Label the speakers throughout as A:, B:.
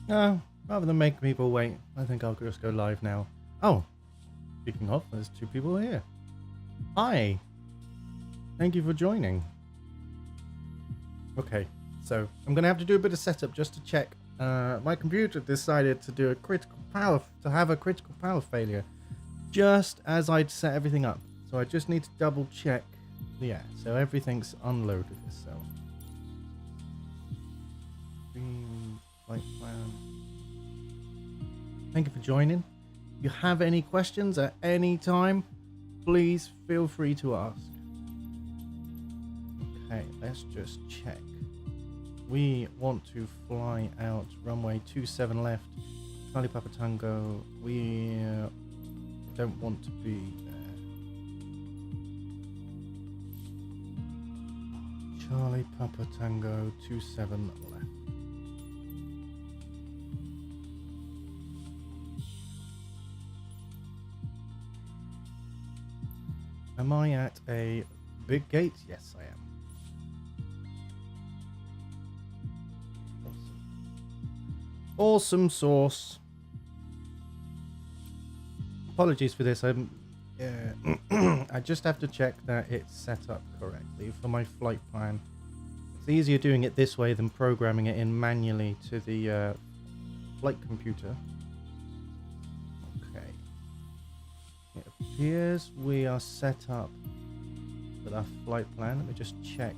A: Rather than make people wait, I think I'll just go live now. Oh, speaking of, there's two people here. Hi. Thank you for joining. Okay, so I'm gonna have to do a bit of setup just to check. My computer decided to do a critical power failure just as I'd set everything up. So I just need to double check. Yeah, so everything's unloaded. So flight plan. Thank you for joining. If you have any questions at any time, please feel free to ask. Okay, let's just check. We want to fly out runway 27 left, Charlie Papa Tango. We don't want to be there. Charlie Papa Tango 27 left. Am I at a big gate? Yes, I am. Awesome sauce. Apologies for this. I just have to check that it's set up correctly for my flight plan. It's easier doing it this way than programming it in manually to the flight computer. Okay. It appears we are set up with our flight plan. Let me just check.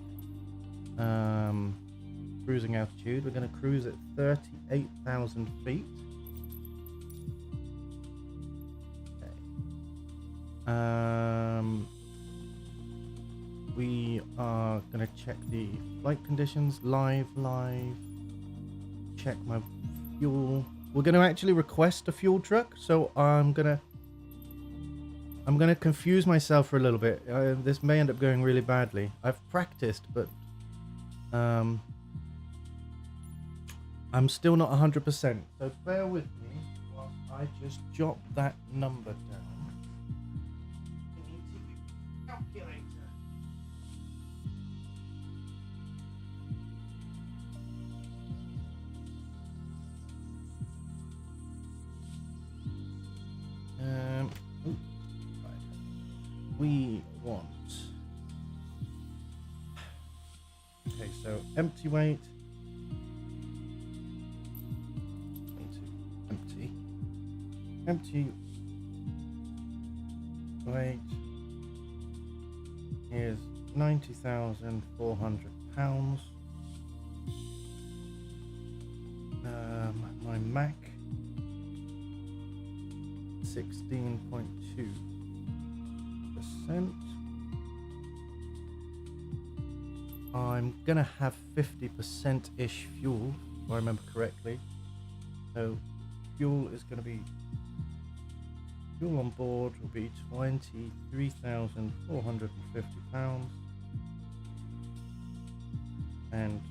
A: Cruising altitude. We're going to cruise at 38,000 feet. Okay. We are going to check the flight conditions. Live. Check my fuel. We're going to actually request a fuel truck, so I'm gonna confuse myself for a little bit. This may end up going really badly. I've practiced, but I'm still not 100%, so bear with me while I just jot that number down. Calculator. Right. We want. Okay, so empty weight. Empty weight is 90,400 pounds. My Mac 16.2%. I'm gonna have 50% ish fuel, if I remember correctly. So fuel is gonna be. Fuel on board will be 23,450 pounds, and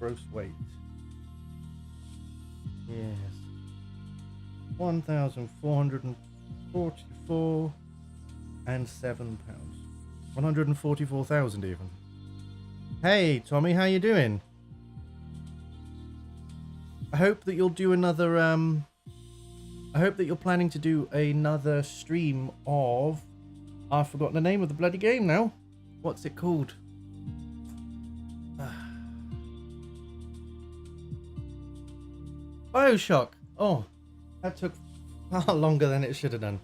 A: gross weight is 1,444 and 7 pounds. 144,000 even. Hey Tommy, how you doing? I hope that you'll do another I hope that you're planning to do another stream of... I've forgotten the name of the bloody game now. What's it called? Bioshock. Oh, that took far longer than it should have done.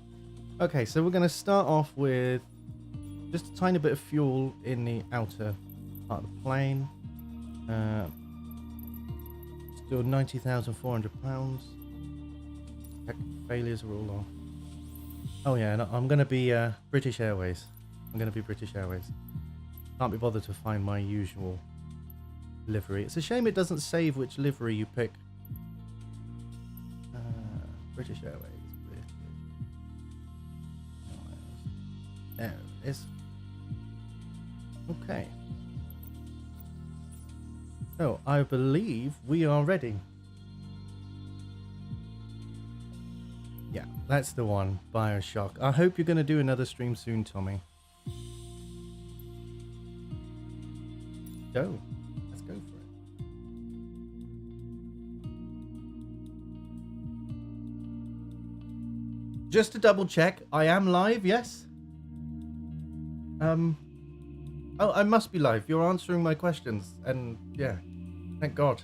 A: Okay, so we're going to start off with just a tiny bit of fuel in the outer part of the plane. Still 90,400 pounds. Failures are all off. Oh yeah, no, I'm gonna be British Airways. Can't be bothered to find my usual livery. It's a shame it doesn't save which livery you pick. British Airways. There it is. Okay. So I believe we are ready. Yeah, that's the one, Bioshock. I hope you're going to do another stream soon, Tommy. Go. Let's go for it. Just to double check, I am live, yes? Oh, I must be live. You're answering my questions, and yeah, thank God.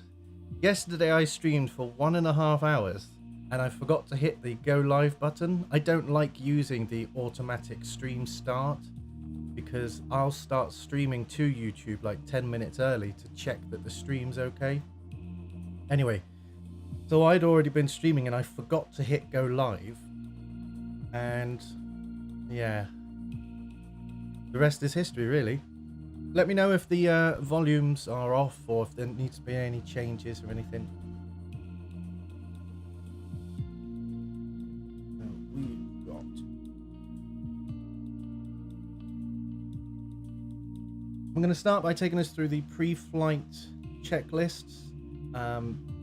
A: Yesterday I streamed for 1.5 hours, and I forgot to hit the go live button. I don't like using the automatic stream start, because I'll start streaming to YouTube like 10 minutes early to check that the stream's okay. Anyway, so I'd already been streaming and I forgot to hit go live, and yeah, the rest is history, really. Let me know if the volumes are off or if there needs to be any changes or anything. We've got... I'm going to start by taking us through the pre-flight checklists.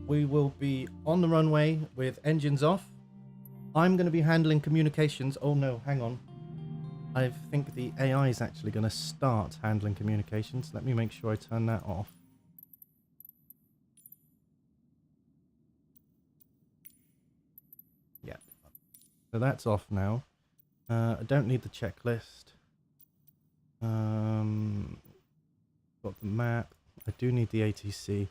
A: We will be on the runway with engines off. I'm going to be handling communications. Oh no, hang on. I think the AI is actually going to start handling communications. Let me make sure I turn that off. Yeah. So that's off now. I don't need the checklist. Got the map. I do need the ATC.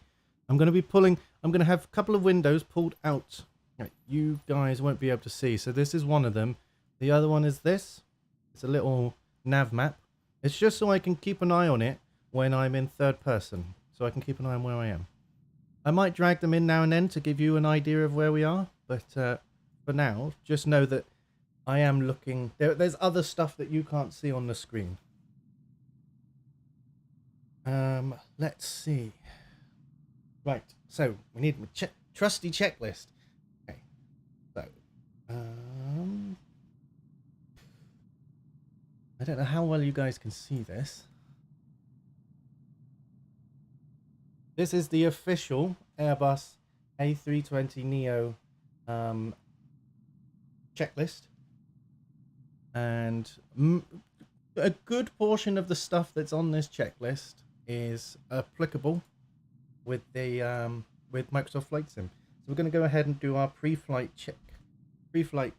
A: I'm going to have a couple of windows pulled out. Right, you guys won't be able to see. So this is one of them. The other one is this. It's a little nav map. It's just so I can keep an eye on it when I'm in third person. So I can keep an eye on where I am. I might drag them in now and then to give you an idea of where we are. But for now, just know that I am looking... There's other stuff that you can't see on the screen. Let's see. Right, so we need a trusty checklist. Okay, so... I don't know how well you guys can see this. This is the official Airbus A320neo checklist. And a good portion of the stuff that's on this checklist is applicable with the with Microsoft Flight Sim. So we're going to go ahead and do our pre-flight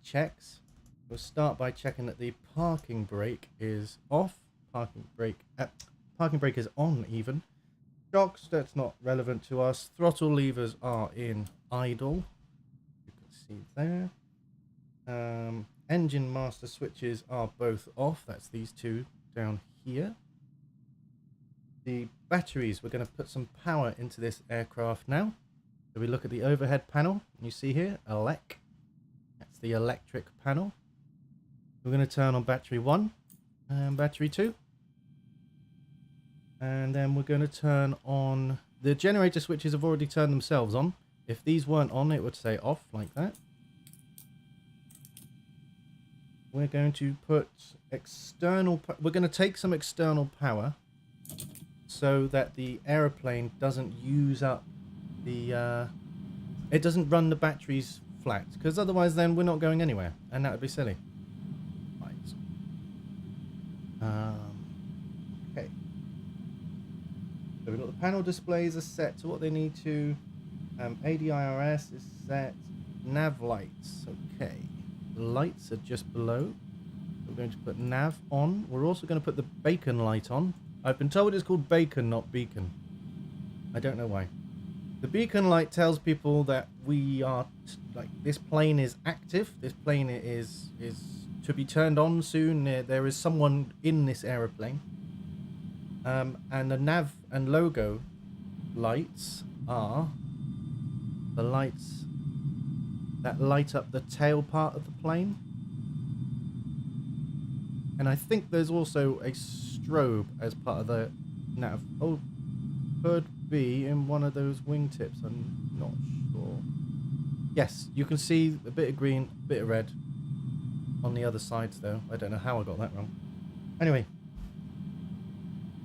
A: checks. We'll start by checking that the parking brake is off. Parking brake is on even. Shocks, that's not relevant to us. Throttle levers are in idle. You can see there. Engine master switches are both off. That's these two down here. The batteries, we're going to put some power into this aircraft now. So we look at the overhead panel. You see here, elec. That's the electric panel. We're going to turn on battery 1 and battery 2. And then we're going to turn on... The generator switches have already turned themselves on. If these weren't on, it would say off like that. We're going to put external... We're going to take some external power so that the aeroplane doesn't use up the... it doesn't run the batteries flat, because otherwise then we're not going anywhere, and that would be silly. Okay. So we've got the panel displays are set to what they need to. ADIRS is set. Nav lights. Okay. The lights are just below. We're going to put nav on. We're also going to put the beacon light on. I've been told it's called bacon, not beacon. I don't know why. The beacon light tells people that we are this plane is active. This plane is to be turned on soon. There is someone in this aeroplane. And the nav and logo lights are the lights that light up the tail part of the plane. And I think there's also a strobe as part of the nav. Oh, could be in one of those wingtips. I'm not sure. Yes, you can see a bit of green, a bit of red on the other sides though. I don't know how I got that wrong. Anyway,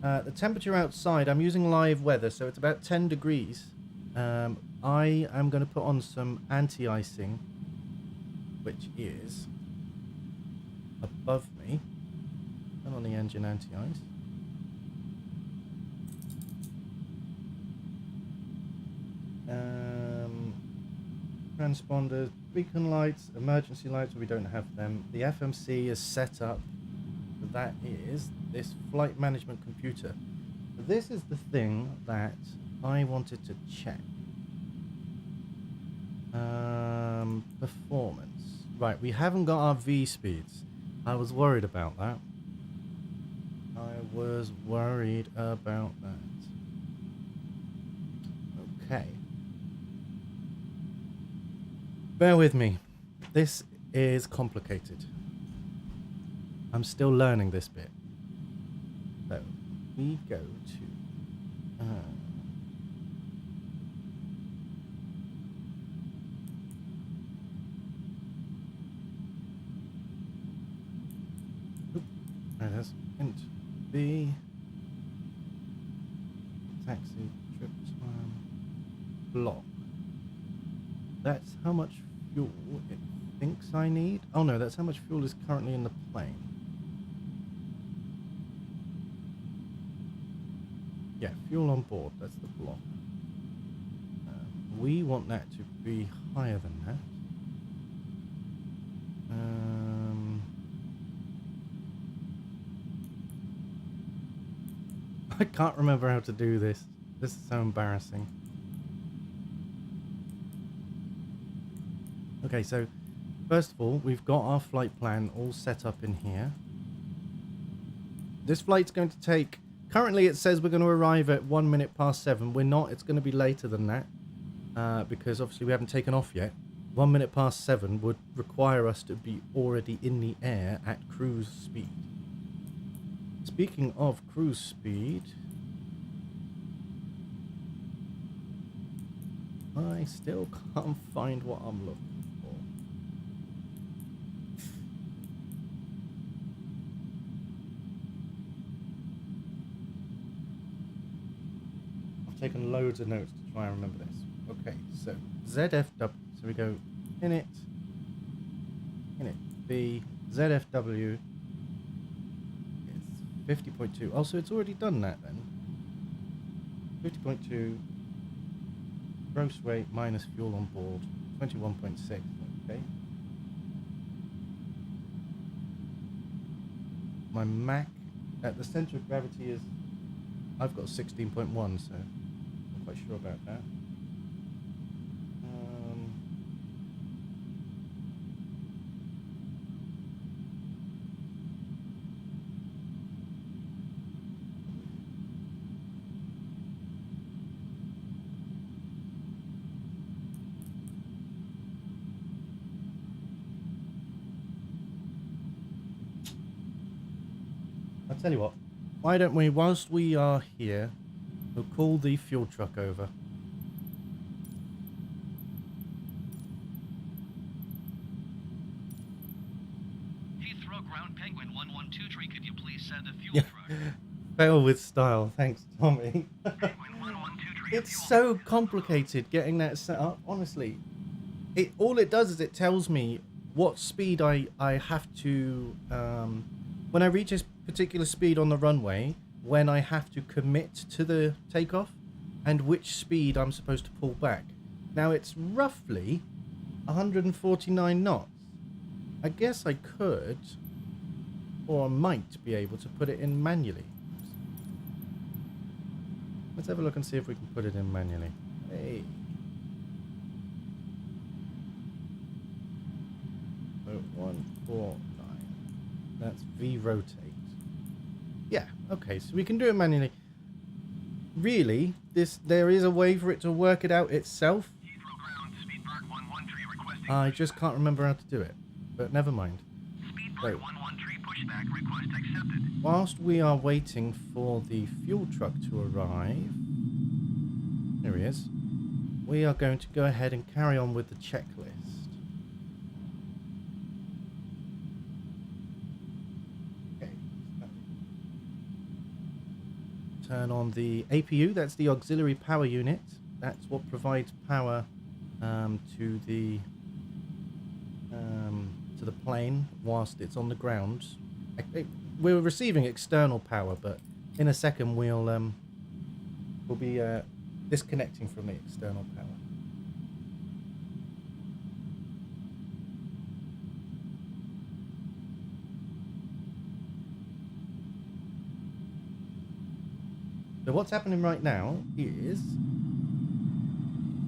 A: the temperature outside, I'm using live weather, so it's about 10 degrees. I am going to put on some anti-icing, which is above me. Turn on the engine anti-ice. Transponders, beacon lights, emergency lights, we don't have them. The FMC is set up. That is this flight management computer. This is the thing that I wanted to check. Performance. Right, we haven't got our V speeds. I was worried about that. Okay. Bear with me. This is complicated. I'm still learning this bit. So, we go to... There it is. Int B. Taxi trip time. Block. That's how much fuel it thinks I need. Oh no, that's how much fuel is currently in the plane. Yeah, fuel on board. That's the block. We want that to be higher than that. I can't remember how to do this. This is so embarrassing. Okay, so first of all, we've got our flight plan all set up in here. This flight's going to take... Currently, it says we're going to arrive at 1 minute past 7. We're not. It's going to be later than that because obviously we haven't taken off yet. 1 minute past 7 would require us to be already in the air at cruise speed. Speaking of cruise speed, I still can't find what I'm looking for. I've taken loads of notes to try and remember this. Okay, so ZFW, so we go init B, ZFW. 50.2. Oh, so it's already done that then. 50.2 gross weight minus fuel on board. 21.6. Okay. My Mach at the center of gravity is... I've got 16.1, so I'm not quite sure about that. I'll tell you what, why don't we, whilst we are here, we'll call the fuel truck over.
B: Heathrow Ground Penguin 1123, could you please send a fuel truck?
A: Fail with style, thanks Tommy.
B: Penguin 1123.
A: It's so complicated getting that set up, honestly. All it does is it tells me what speed I have to, when I reach a particular speed on the runway, when I have to commit to the takeoff, and which speed I'm supposed to pull back. Now it's roughly 149 knots. I guess I could, or I might be able to put it in manually. Let's have a look and see if we can put it in manually. Hey. So 149. That's V rotate. Yeah, okay, so we can do it manually. Really, there is a way for it to work it out itself.
B: Heathrow Ground, Speedbird 113 requesting.
A: I just can't remember how to do it, but never mind.
B: Speedbird 113 pushback request accepted.
A: Whilst we are waiting for the fuel truck to arrive, here he is, we are going to go ahead and carry on with the checklist. Turn on the APU, that's the auxiliary power unit. That's what provides power to the plane whilst it's on the ground. We're receiving external power, but in a second we'll be disconnecting from the external power. So what's happening right now is,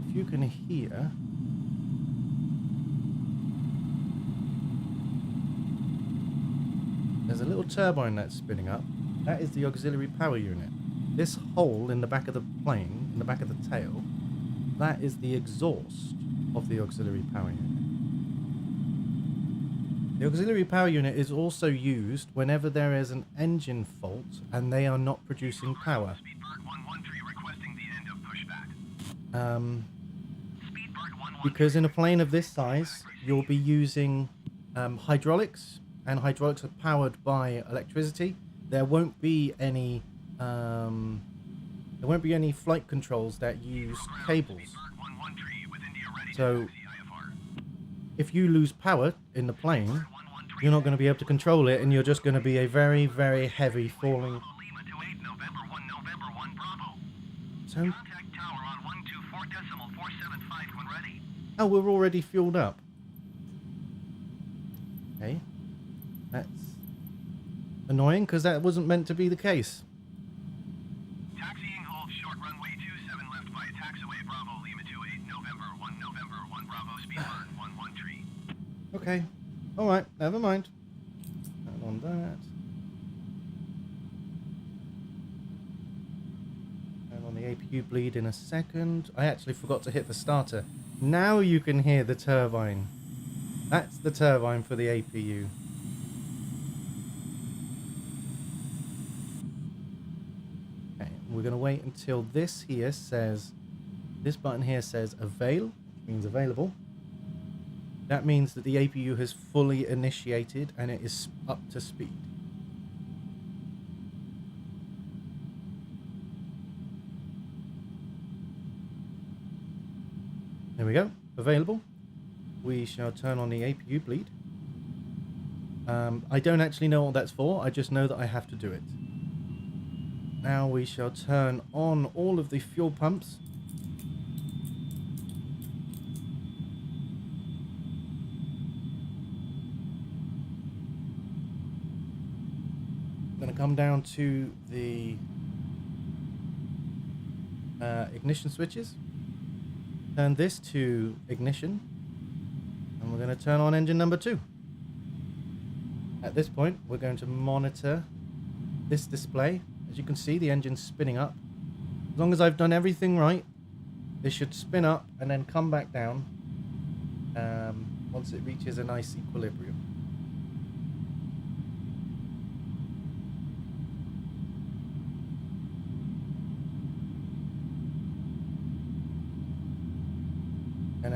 A: if you can hear, there's a little turbine that's spinning up. That is the auxiliary power unit. This hole in the back of the plane, in the back of the tail, that is the exhaust of the auxiliary power unit. The auxiliary power unit is also used whenever there is an engine fault and they are not producing power. Because in a plane of this size, you'll be using hydraulics, and hydraulics are powered by electricity. There won't be any flight controls that use cables. So if you lose power in the plane, you're not going to be able to control it, and you're just going to be a very, very heavy falling. So, oh, we're already fueled up. Okay. That's annoying, because that wasn't meant to be the case.
B: Taxiing hold short runway 27 left by taxiway Bravo Lima 28 November 1 Bravo speed burn 113.
A: Okay. Alright, never mind. Turn on that. Turn on the APU bleed in a second. I actually forgot to hit the starter. Now you can hear the turbine. That's the turbine for the APU. Okay, we're going to wait until this here says, this button here says avail, which means available. That means that the APU has fully initiated and it is up to speed. There we go, available. We shall turn on the APU bleed. I don't actually know what that's for, I just know that I have to do it. Now we shall turn on all of the fuel pumps. I'm going to come down to the ignition switches. Turn this to ignition. And we're going to turn on engine number 2. At this point, we're going to monitor this display. As you can see, the engine's spinning up. As long as I've done everything right, this should spin up and then come back down once it reaches a nice equilibrium. And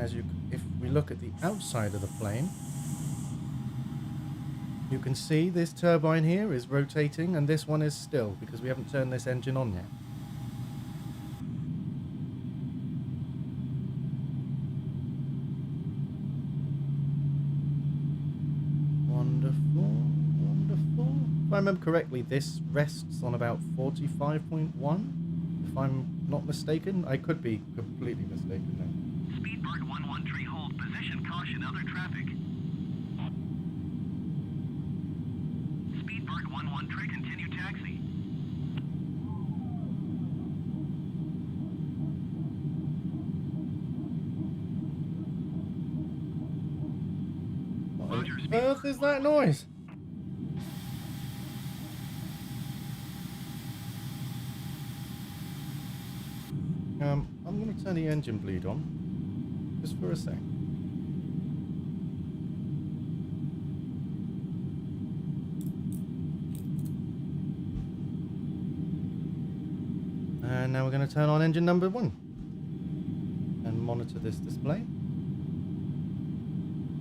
A: if we look at the outside of the plane, you can see this turbine here is rotating and this one is still, because we haven't turned this engine on yet. Wonderful, wonderful. If I remember correctly, this rests on about 45.1, if I'm not mistaken. I could be completely mistaken there.
B: Speedbird 113 hold position, caution other traffic. Speedbird 113 continue taxi.
A: What on earth is that noise? I'm going to turn the engine bleed on. Just for a sec. And now we're going to turn on engine number 1 and monitor this display.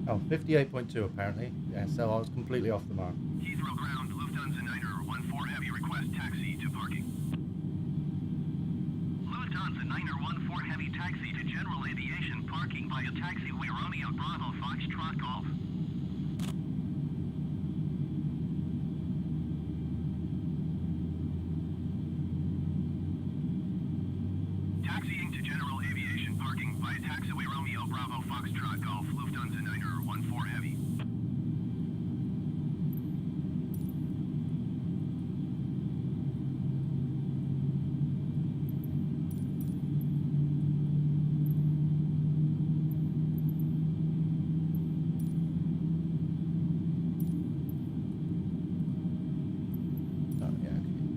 A: Oh, 58.2 apparently. Yeah, so I was completely off the mark.
B: Heathrow ground, Lufthansa 9er 14 heavy request taxi to parking. Lufthansa 9er 14 heavy taxi to general aviation parking via taxiway Romeo Bravo Foxtrot Golf. Taxiing to general aviation parking via taxiway Romeo Bravo Foxtrot Golf, Lufthansa 9er 14 heavy.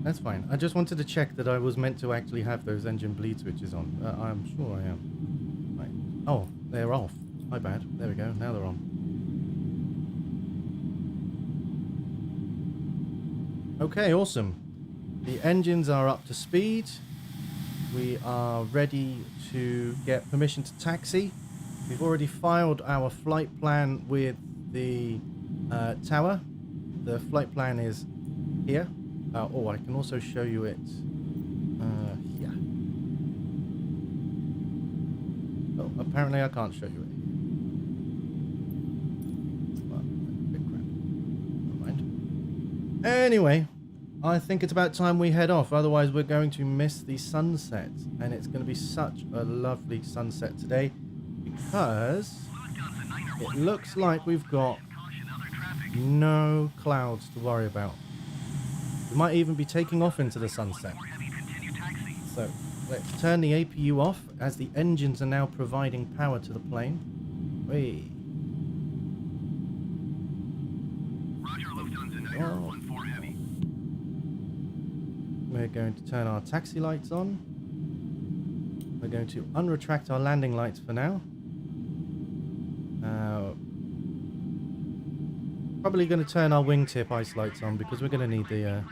A: That's fine. I just wanted to check that I was meant to actually have those engine bleed switches on. I'm sure I am. Right. Oh, they're off. My bad. There we go. Now they're on. Okay, awesome. The engines are up to speed. We are ready to get permission to taxi. We've already filed our flight plan with the tower. The flight plan is here. Oh, I can also show you it here. Oh, apparently I can't show you it. Well, big crap. Never mind. Anyway, I think it's about time we head off. Otherwise, we're going to miss the sunset. And it's going to be such a lovely sunset today because it looks like we've got no clouds to worry about. We might even be taking off into the sunset. So let's turn the APU off as the engines are now providing power to the plane. Whee.
B: Roger, Lufthansa 914 heavy.
A: We're going to turn our taxi lights on. We're going to unretract our landing lights for now. Probably going to turn our wingtip ice lights on because we're going to need the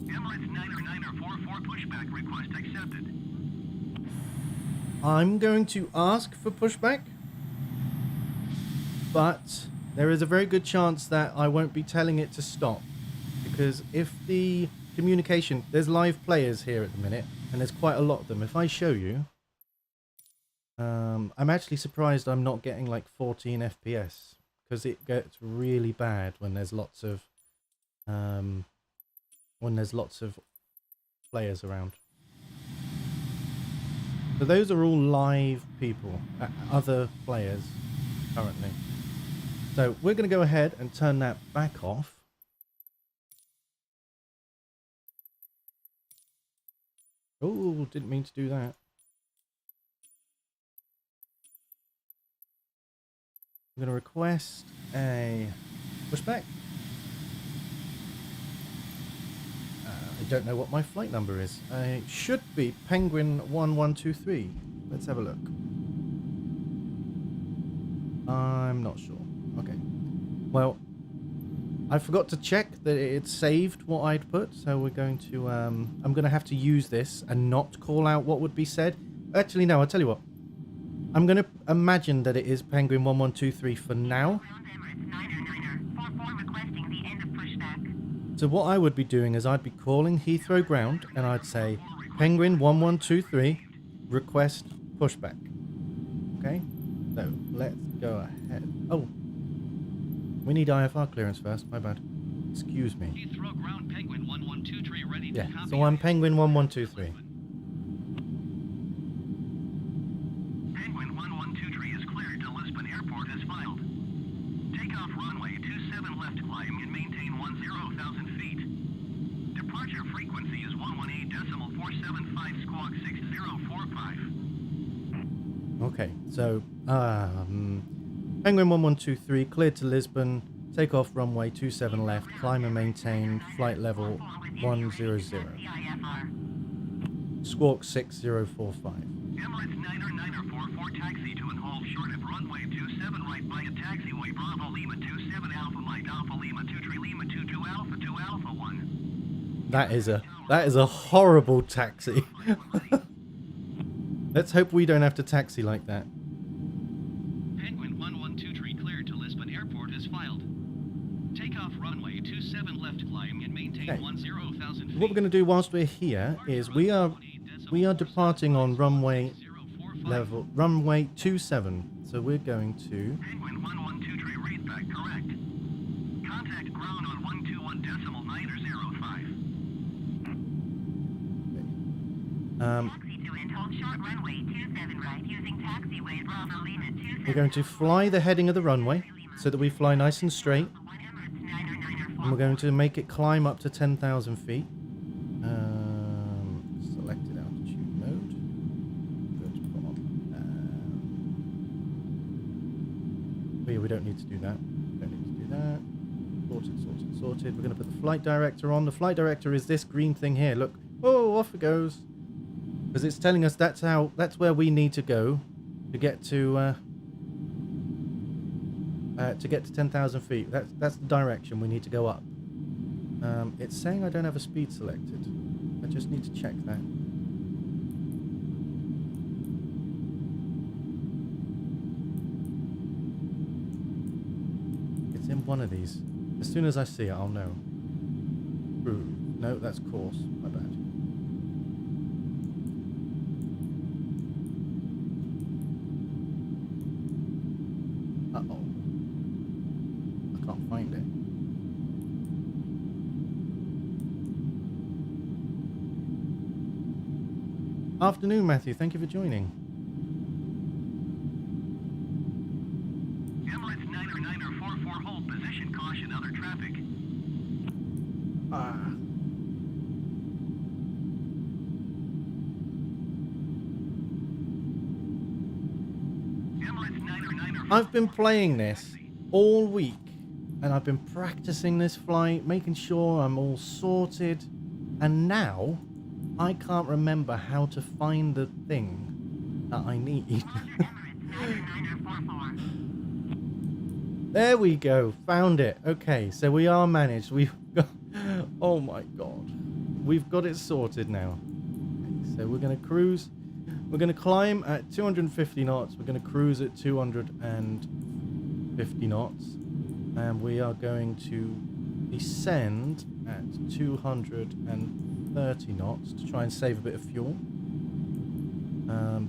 B: Emirates 944 pushback request accepted.
A: I'm going to ask for pushback, but there is a very good chance that I won't be telling it to stop, because if the communication, there's live players here at the minute and there's quite a lot of them. If I show you, I'm actually surprised I'm not getting like 14 FPS, because it gets really bad when there's lots of players around. So those are all live people, other players currently. So we're going to go ahead and turn that back off. Oh, didn't mean to do that. I'm going to request a pushback. I don't know what my flight number is. It should be Penguin 1123. Let's have a look. I'm not sure. Okay. Well, I forgot to check that it saved what I'd put, so we're going to I'm going to have to use this and not call out what would be said. Actually, no, I'll tell you what. I'm going to imagine that it is Penguin 1123 for now. So what I would be doing is I'd be calling Heathrow ground and I'd say Penguin 1123 request pushback. Okay? So let's go ahead. Oh, we need IFR clearance first. My bad. Excuse me.
B: Heathrow ground Penguin 1123 ready to copy.
A: So I'm Penguin 1123.
B: Penguin 1123 is cleared to Lisbon Airport as filed. Takeoff runway 27 left climb and maintain 10,000 feet. Departure frequency is 118.475 squawk 6045.
A: Okay, so Penguin 1123 cleared to Lisbon. Takeoff runway 27 left, climb and maintain flight level 100. Squawk 6045.
B: Emirates 944 taxi to and hold short of runway 27 right by a taxiway Bravo Lima 27 Alpha Mike Alpha Lima 23 Lima 22 Alpha 2 Alpha 1.
A: That is a horrible taxi. Let's hope we don't have to taxi like that.
B: Penguin 1123 cleared to Lisbon Airport is filed. Takeoff runway 27 left climb and maintain 10,000 feet.
A: What we're going to do whilst we're here is we are departing on runway 27. So we're going to
B: Penguin 1123 read back correct. Contact ground on 121.905. Taxi to and hold short runway 27 right using taxiway Bravo Lima 27.
A: we're going to fly the heading of the runway so that we fly nice and straight. And we're going to make it climb up to 10,000 feet. Selected altitude mode. Good. Put on. We don't need to do that. Don't need to do that. sorted. We're going to put the flight director on. The flight director is this green thing here. Look. Oh, off it goes. Because it's telling us that's where we need to go to get to 10,000 feet. That's the direction we need to go up. It's saying I don't have a speed selected. I just need to check that. It's in one of these. As soon as I see it, I'll know. Ooh, no, that's course. My bad. Uh-oh. I can't find it. Afternoon, Matthew. Thank you for joining.
B: Emirates 90944, hold position, caution, other traffic. Emirates 90944.
A: I've been playing this all week, and I've been practicing this flight, making sure I'm all sorted, and now I can't remember how to find the thing that I need. There we go, found it. Okay, so we are managed. We've got, oh my god, we've got it sorted now. Okay, so we're going to cruise. We're going to climb at 250 knots. We're going to cruise at 250 knots. And we are going to descend at 230 knots to try and save a bit of fuel.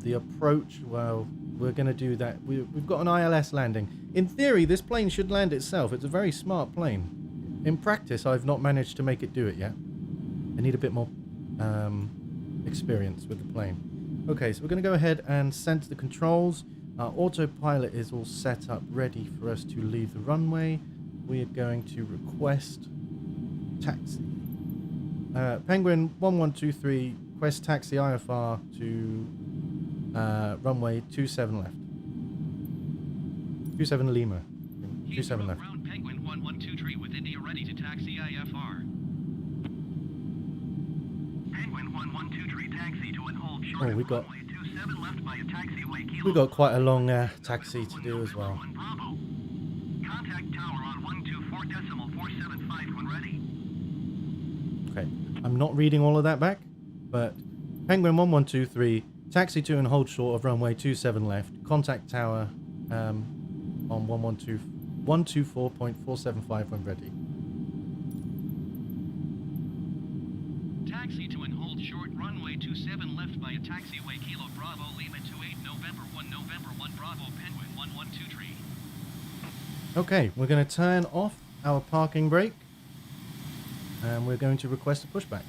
A: The approach, well, we're going to do that. We've got an ILS landing. In theory, this plane should land itself. It's a very smart plane. In practice, I've not managed to make it do it yet. I need a bit more experience with the plane. Okay, so we're going to go ahead and sense the controls. Our autopilot is all set up, ready for us to leave the runway. We are going to request taxi. Penguin 1123, request taxi IFR to runway 27 left. 27 Lima. 27 left.
B: Ground Penguin 112 with India ready to taxi IFR. Penguin 112 taxi to and hold short
A: Oh, we got
B: runway 27 left by a taxiway kilo.
A: we got quite a long taxi to do as well.
B: Bravo. Contact tower on 124.475 when ready.
A: Okay, I'm not reading all of that back, but Penguin 1123, taxi to and hold short of runway 27 left. Contact tower on 124.475 when ready.
B: Taxi to and hold short runway 27 left by a taxiway kilo Bravo Lima 28 November 1 Bravo Penguin 1123.
A: Okay, we're going to turn off our parking brake, and we're going to request a pushback.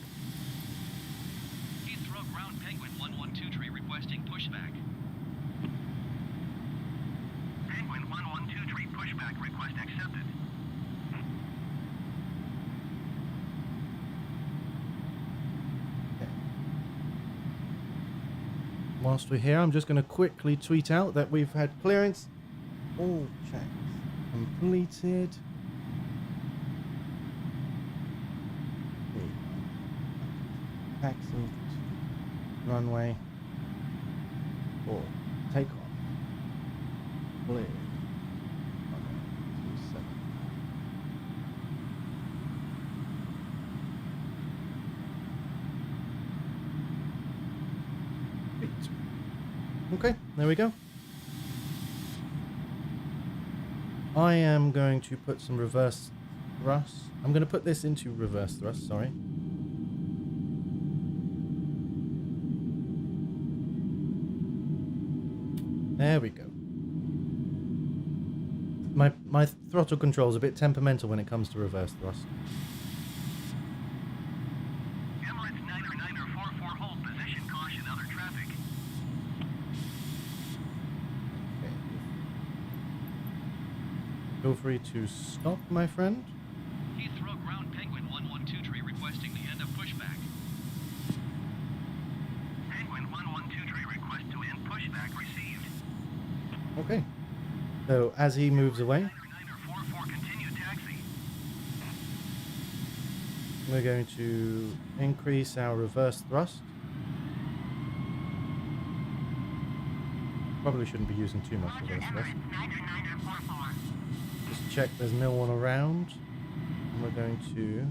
B: Heathrow ground Penguin 1123 requesting pushback. Penguin 1123 pushback request accepted.
A: Whilst we're here, I'm just going to quickly tweet out that we've had clearance. All checks completed. Taxi, runway, or take off. Clear. 27. Okay, there we go. I am going to put some reverse thrust. I'm going to put this into reverse thrust, sorry. There we go. My throttle control is a bit temperamental when it comes to reverse thrust.
B: Emirates 90944 hold position caution other traffic.
A: Okay. Feel free to stop, my friend.
B: Heathrow ground Penguin 1123 requesting the end of pushback. Penguin 1123 request to end pushback received.
A: Okay. So as he moves away,
B: 90944 continue taxi.
A: We're going to increase our reverse thrust. Probably shouldn't be using too much reverse thrust. Just check there's no one around. And we're going to...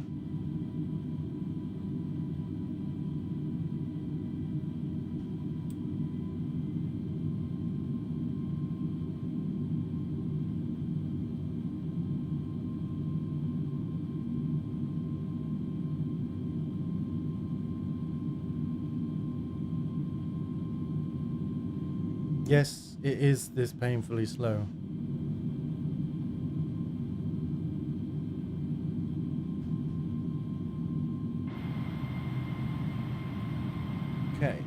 A: Yes, it is this painfully slow. Okay,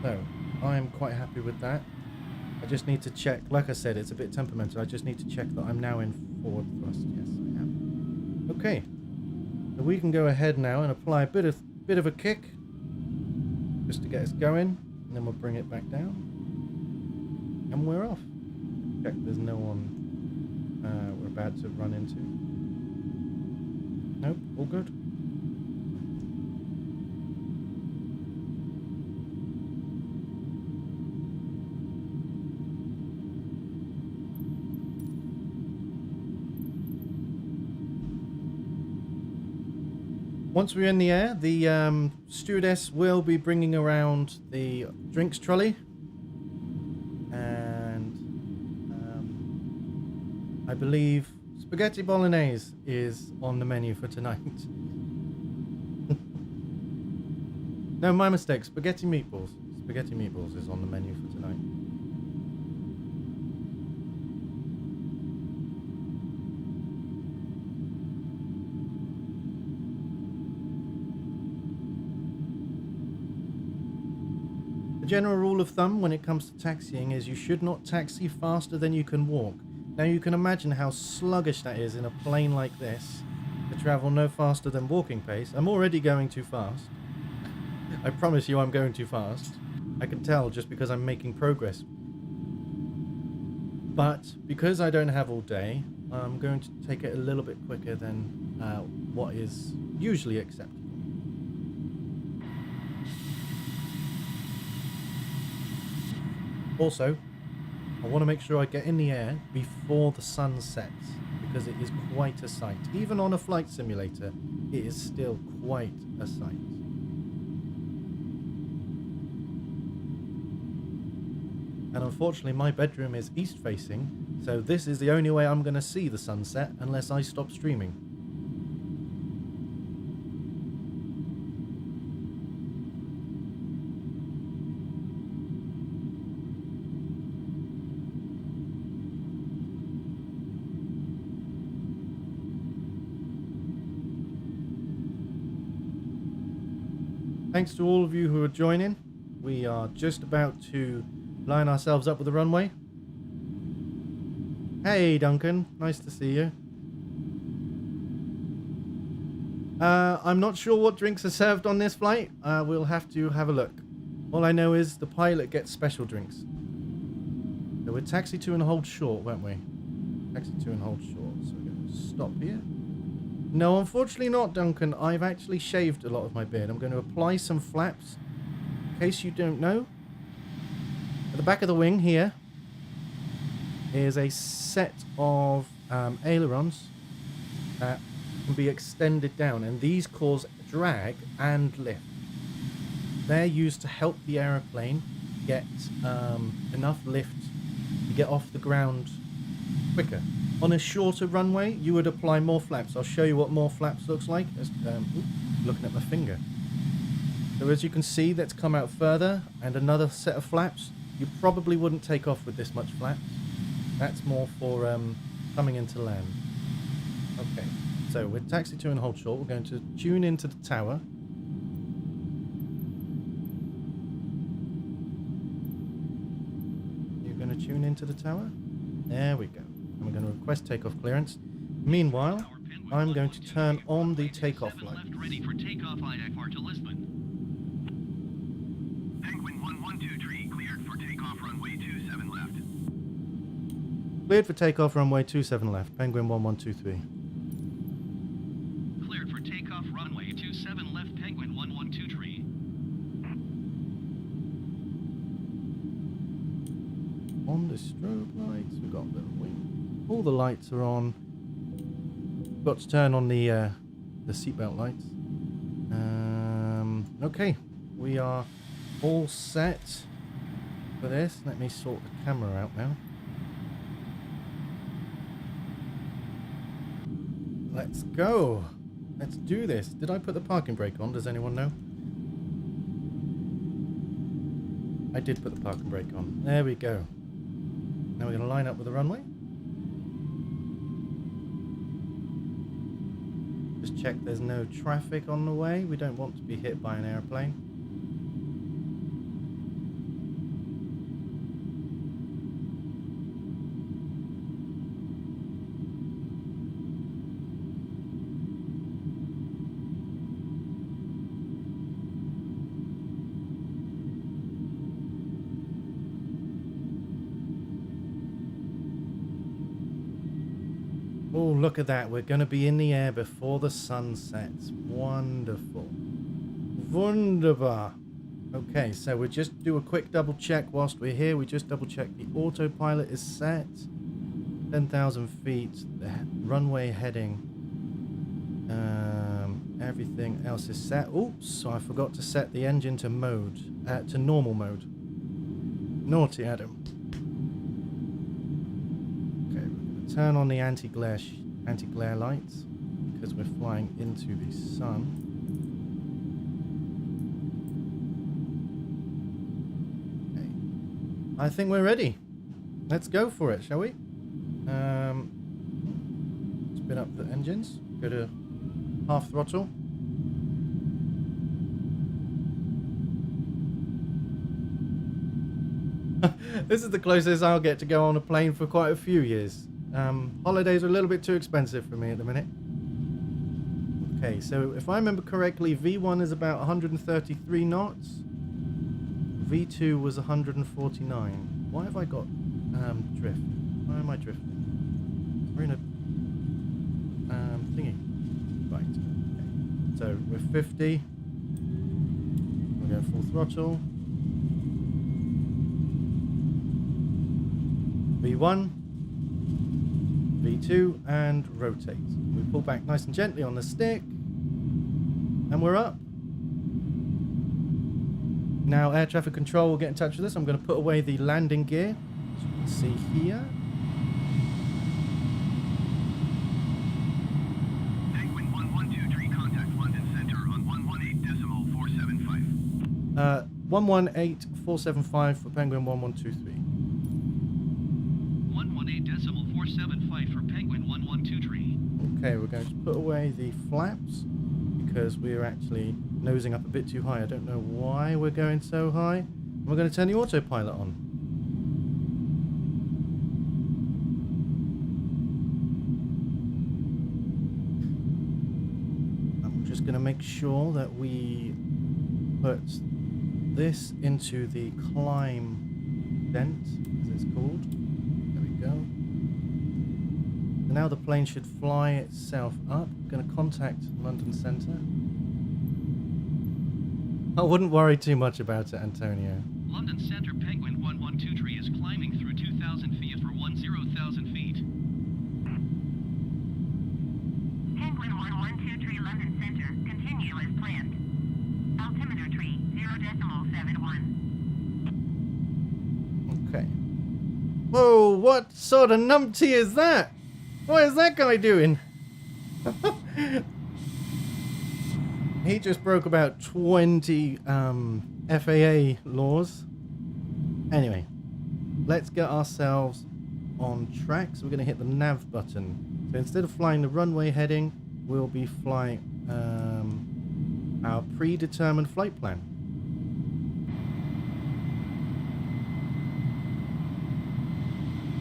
A: so I am quite happy with that. I just need to check, like I said, it's a bit temperamental. I just need to check that I'm now in forward thrust. Yes, I am. Okay, so we can go ahead now and apply a bit of a kick just to get us going, and then we'll bring it back down. And we're off. Check there's no one we're about to run into. Nope, all good. Once we're in the air, the stewardess will be bringing around the drinks trolley. I believe spaghetti bolognese is on the menu for tonight. No, my mistake. Spaghetti meatballs. Spaghetti meatballs is on the menu for tonight. The general rule of thumb when it comes to taxiing is you should not taxi faster than you can walk. Now you can imagine how sluggish that is in a plane like this to travel no faster than walking pace. I'm already going too fast. I promise you I'm going too fast. I can tell just because I'm making progress. But because I don't have all day, I'm going to take it a little bit quicker than what is usually acceptable. Also, I want to make sure I get in the air before the sun sets, because it is quite a sight. Even on a flight simulator, it is still quite a sight. And unfortunately, my bedroom is east facing, so this is the only way I'm going to see the sunset unless I stop streaming. Thanks to all of you who are joining. We are just about to line ourselves up with the runway. Hey Duncan, nice to see you. I'm not sure what drinks are served on this flight. We'll have to have a look. All I know is the pilot gets special drinks. So we're taxi to and hold short, weren't we? Taxi to and hold short. So we're going to stop here. No, unfortunately not, Duncan. I've actually shaved a lot of my beard. I'm going to apply some flaps. In case you don't know, at the back of the wing here is a set of ailerons that can be extended down, and these cause drag and lift. They're used to help the aeroplane get enough lift to get off the ground quicker. On a shorter runway, you would apply more flaps. I'll show you what more flaps looks like. Just, looking at my finger. So as you can see, that's come out further, and another set of flaps. You probably wouldn't take off with this much flaps. That's more for coming into land. Okay, so with taxi to and hold short, we're going to tune into the tower. You're going to tune into the tower? There we go. And we're going to request takeoff clearance. Meanwhile, I'm going to turn on the takeoff light.
B: Ready for takeoff IFR to Lisbon. Penguin 1123 cleared for takeoff runway 27 left.
A: Cleared for takeoff runway 27 left. Penguin 1123.
B: Cleared for takeoff runway 27
A: on the strobe lights. We've got the wing. All the lights are on. Got to turn on the seatbelt lights. Okay, we are all set for this. Let me sort the camera out now. Let's go. Let's do this. Did I put the parking brake on? Does anyone know? I did put the parking brake on. There we go. Now we're going to line up with the runway. Just check there's no traffic on the way. We don't want to be hit by an airplane. Oh, look at that. We're going to be in the air before the sun sets. Wonderful. Wunderbar. Okay, so we'll just do a quick double check whilst we're here. We just double check the autopilot is set. 10,000 feet. The runway heading. Everything else is set. Oops, so I forgot to set the engine to mode. To normal mode. Naughty Adam. Turn on the anti-glare lights because we're flying into the sun. Okay. I think we're ready. Let's go for it, shall we? Spin up the engines. Go to half throttle. This is the closest I'll get to go on a plane for quite a few years. Holidays are a little bit too expensive for me at the minute. Okay, so if I remember correctly, V1 is about 133 knots. V2 was 149. Why have I got drift? Why am I drifting? We're in a thingy. Right. Okay. So we're 50. We'll go full throttle. V1. V2 and rotate. We pull back nice and gently on the stick and we're up. Now air traffic control will get in touch with us. I'm going to put away the landing gear, as you can see here.
B: Penguin 1123, contact London Center on 118.475.
A: 118.475 for Penguin 1123.
B: 118.475 for Penguin 1123.
A: Okay, we're going to put away the flaps because we're actually nosing up a bit too high. I don't know why we're going so high. We're going to turn the autopilot on. I'm just going to make sure that we put this into the climb dent, as it's called. There we go. So now the plane should fly itself up. I'm going to contact London Center. I wouldn't worry too much about it, Antonio.
B: London Center Penguin 1123 is climbing through 2,000 feet for 10,000 feet. Penguin 1123 London Center, continue as planned. Altimeter tree 0.71.
A: Okay. Whoa, what sort of numpty is that? What is that guy doing? He just broke about 20 FAA laws. Anyway, let's get ourselves on track. So we're going to hit the nav button. So instead of flying the runway heading, we'll be flying our predetermined flight plan.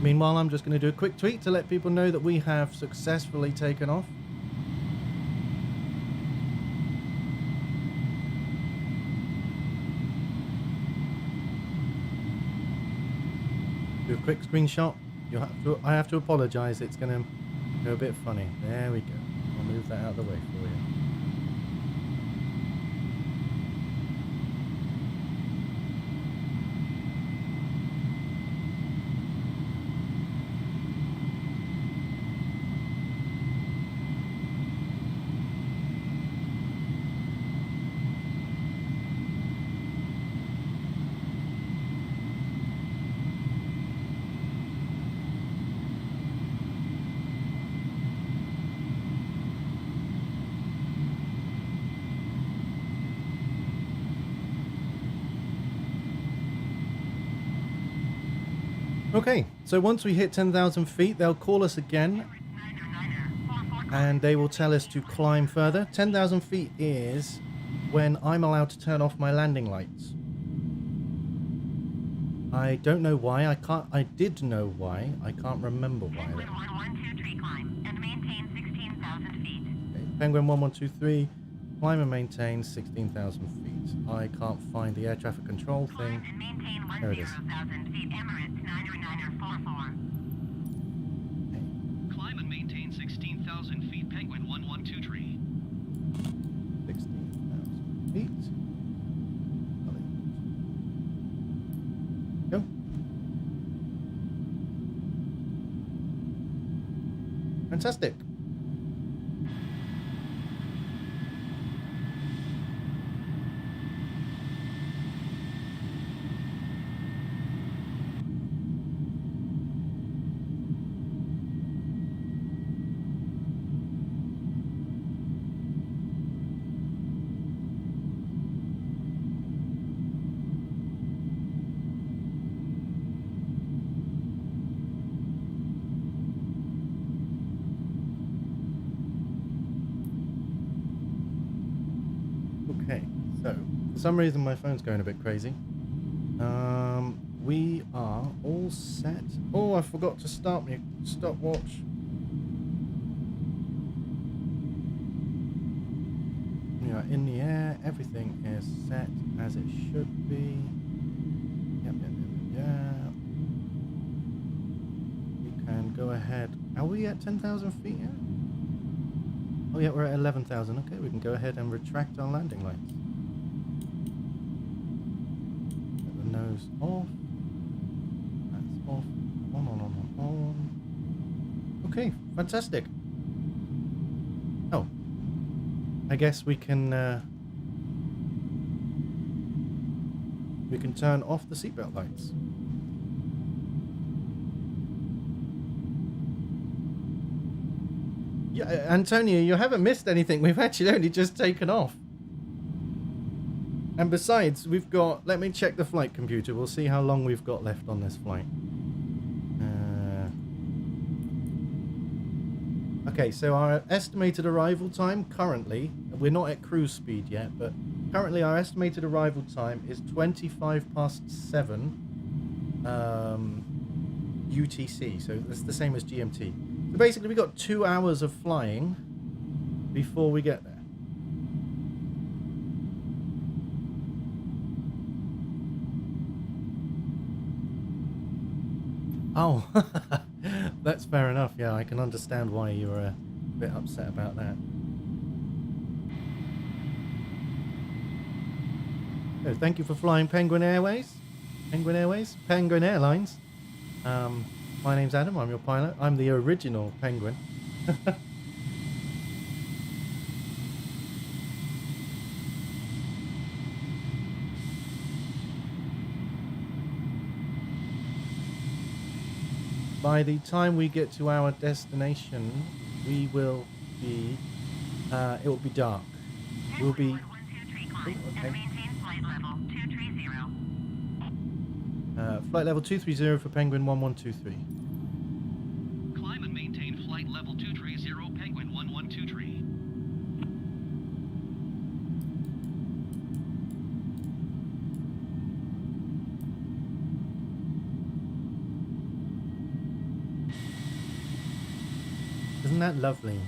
A: Meanwhile, I'm just going to do a quick tweet to let people know that we have successfully taken off. Do a quick screenshot. I have to apologise. It's going to go a bit funny. There we go. I'll move that out of the way for you. Okay, so once we hit 10,000 feet, they'll call us again and they will tell us to climb further. 10,000 feet is when I'm allowed to turn off my landing lights. I don't know why. I did know why. I can't remember why.
B: Penguin 1123 climb and maintain 16,000 feet.
A: Okay, Penguin 1123, climb and maintain 16,000 feet. I can't find the air traffic control thing.
B: Climb and maintain
A: There it is.
B: 10,000 feet. Emirates 99944.
C: Climb and maintain 16,000 feet, Penguin 112
A: 16,000 feet. Go. Fantastic. Okay, so for some reason my phone's going a bit crazy. We are all set. Oh, I forgot to start my stopwatch. We are in the air. Everything is set as it should be. Yep. We can go ahead. Are we at 10,000 feet yet? Oh yeah, we're at 11,000. Okay, we can go ahead and retract our landing lights. Get the nose off. That's off. On. Okay, fantastic. Oh, I guess we can turn off the seatbelt lights. Yeah, Antonio, you haven't missed anything. We've actually only just taken off. And besides, we've got... Let me check the flight computer. We'll see how long we've got left on this flight. Okay, so our estimated arrival time currently... We're not at cruise speed yet, but currently our estimated arrival time is 7:25 UTC. So that's the same as GMT. So basically, we got 2 hours of flying before we get there. Oh, that's fair enough. Yeah, I can understand why you were a bit upset about that. So thank you for flying Penguin Airlines. My name's Adam, I'm your pilot. I'm the original Penguin. By the time we get to our destination, we will be, it will be dark. We'll be...
B: Penguin 123 climb
A: okay.
B: and maintain flight level 230.
A: Flight level 230 for Penguin 1123.
C: Climb and maintain flight level 230, Penguin 1123.
A: Isn't that lovely?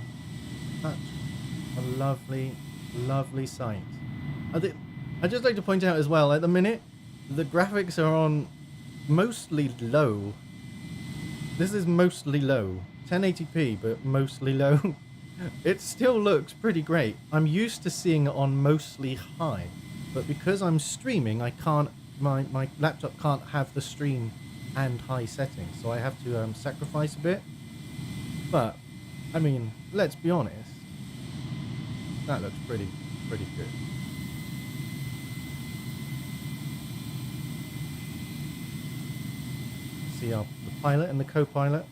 A: Such a lovely, lovely sight. I'd just like to point out as well, at the minute, the graphics are on mostly low. This is mostly low. 1080p, but mostly low. It still looks pretty great. I'm used to seeing it on mostly high, but because I'm streaming, I can't, my laptop can't have the stream and high settings, so I have to sacrifice a bit. But, I mean, let's be honest, that looks pretty good. See the pilot and the co-pilot.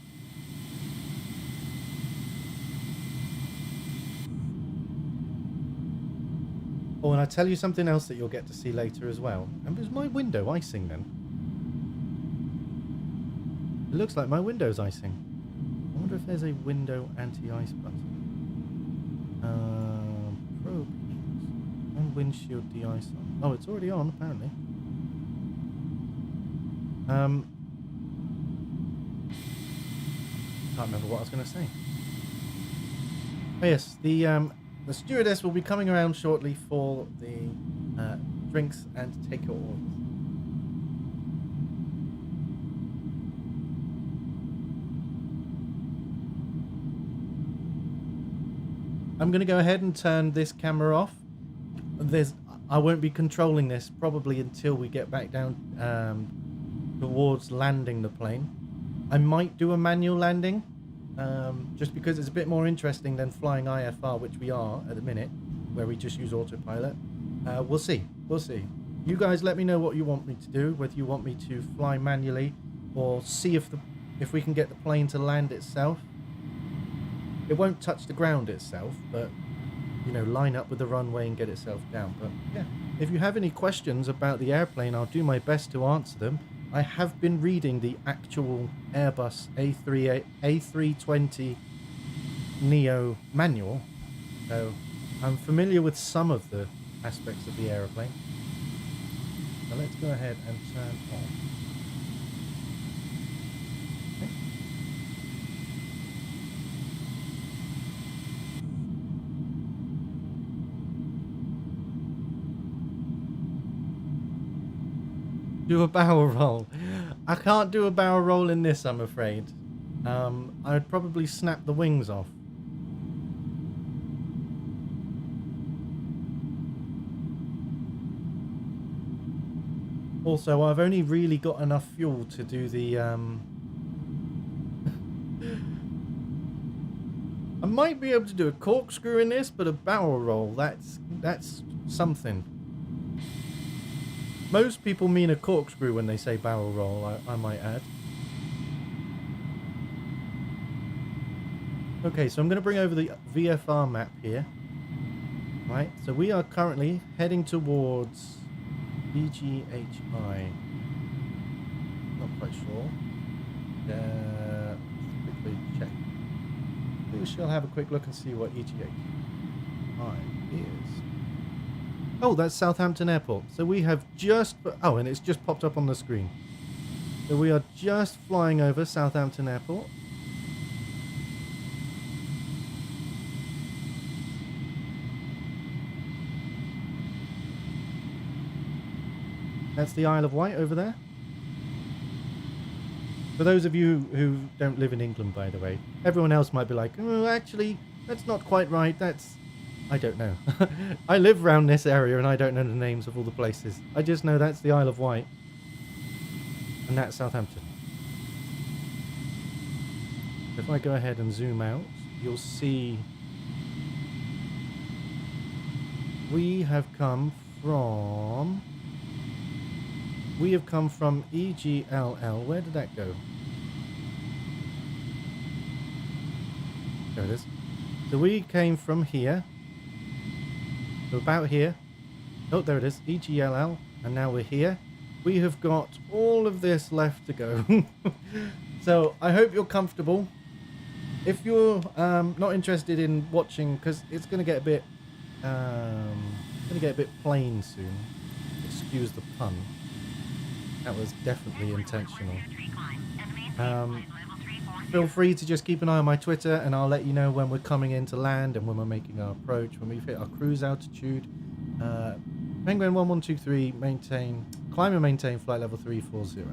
A: Oh, and I'll tell you something else that you'll get to see later as well. And is my window icing then? It looks like my window's icing. I wonder if there's a window anti-ice button. Probe heat. And windshield de-ice on. Oh, it's already on, apparently. Can't remember what I was going to say. Oh yes, the stewardess will be coming around shortly for the drinks and takeout orders. I'm going to go ahead and turn this camera off. I won't be controlling this probably until we get back down towards landing the plane. I might do a manual landing, just because it's a bit more interesting than flying IFR, which we are at the minute, where we just use autopilot. We'll see. We'll see. You guys let me know what you want me to do, whether you want me to fly manually or see if we can get the plane to land itself. It won't touch the ground itself, but, you know, line up with the runway and get itself down. But, yeah, if you have any questions about the airplane, I'll do my best to answer them. I have been reading the actual Airbus A320neo manual, so I'm familiar with some of the aspects of the aeroplane. So let's go ahead and turn on. Okay. Do a barrel roll. I can't do a barrel roll in this, I'm afraid. I'd probably snap the wings off. Also, I've only really got enough fuel to do the I might be able to do a corkscrew in this, but a barrel roll, that's something. Most people mean a corkscrew when they say barrel roll, I might add. Okay, so I'm going to bring over the VFR map here. Right, so we are currently heading towards EGHI. Not quite sure. Quickly check. We shall have a quick look and see what EGHI is. Oh, that's Southampton Airport. So we have just... Oh, and it's just popped up on the screen. So we are just flying over Southampton Airport. That's the Isle of Wight over there. For those of you who don't live in England, by the way, everyone else might be like, oh, actually, that's not quite right. That's... I don't know. I live around this area and I don't know the names of all the places. I just know that's the Isle of Wight. And that's Southampton. If I go ahead and zoom out, you'll see we have come from EGLL. Where did that go? There it is. So we came from here. So about here. Oh, there it is. EGLL. And now we're here. We have got all of this left to go. So I hope you're comfortable. If you're not interested in watching, because it's going to get a bit plain soon. Excuse the pun. That was definitely intentional. Feel free to just keep an eye on my Twitter and I'll let you know when we're coming in to land and when we're making our approach, when we've hit our cruise altitude. Penguin 1123, climb and maintain flight level 340.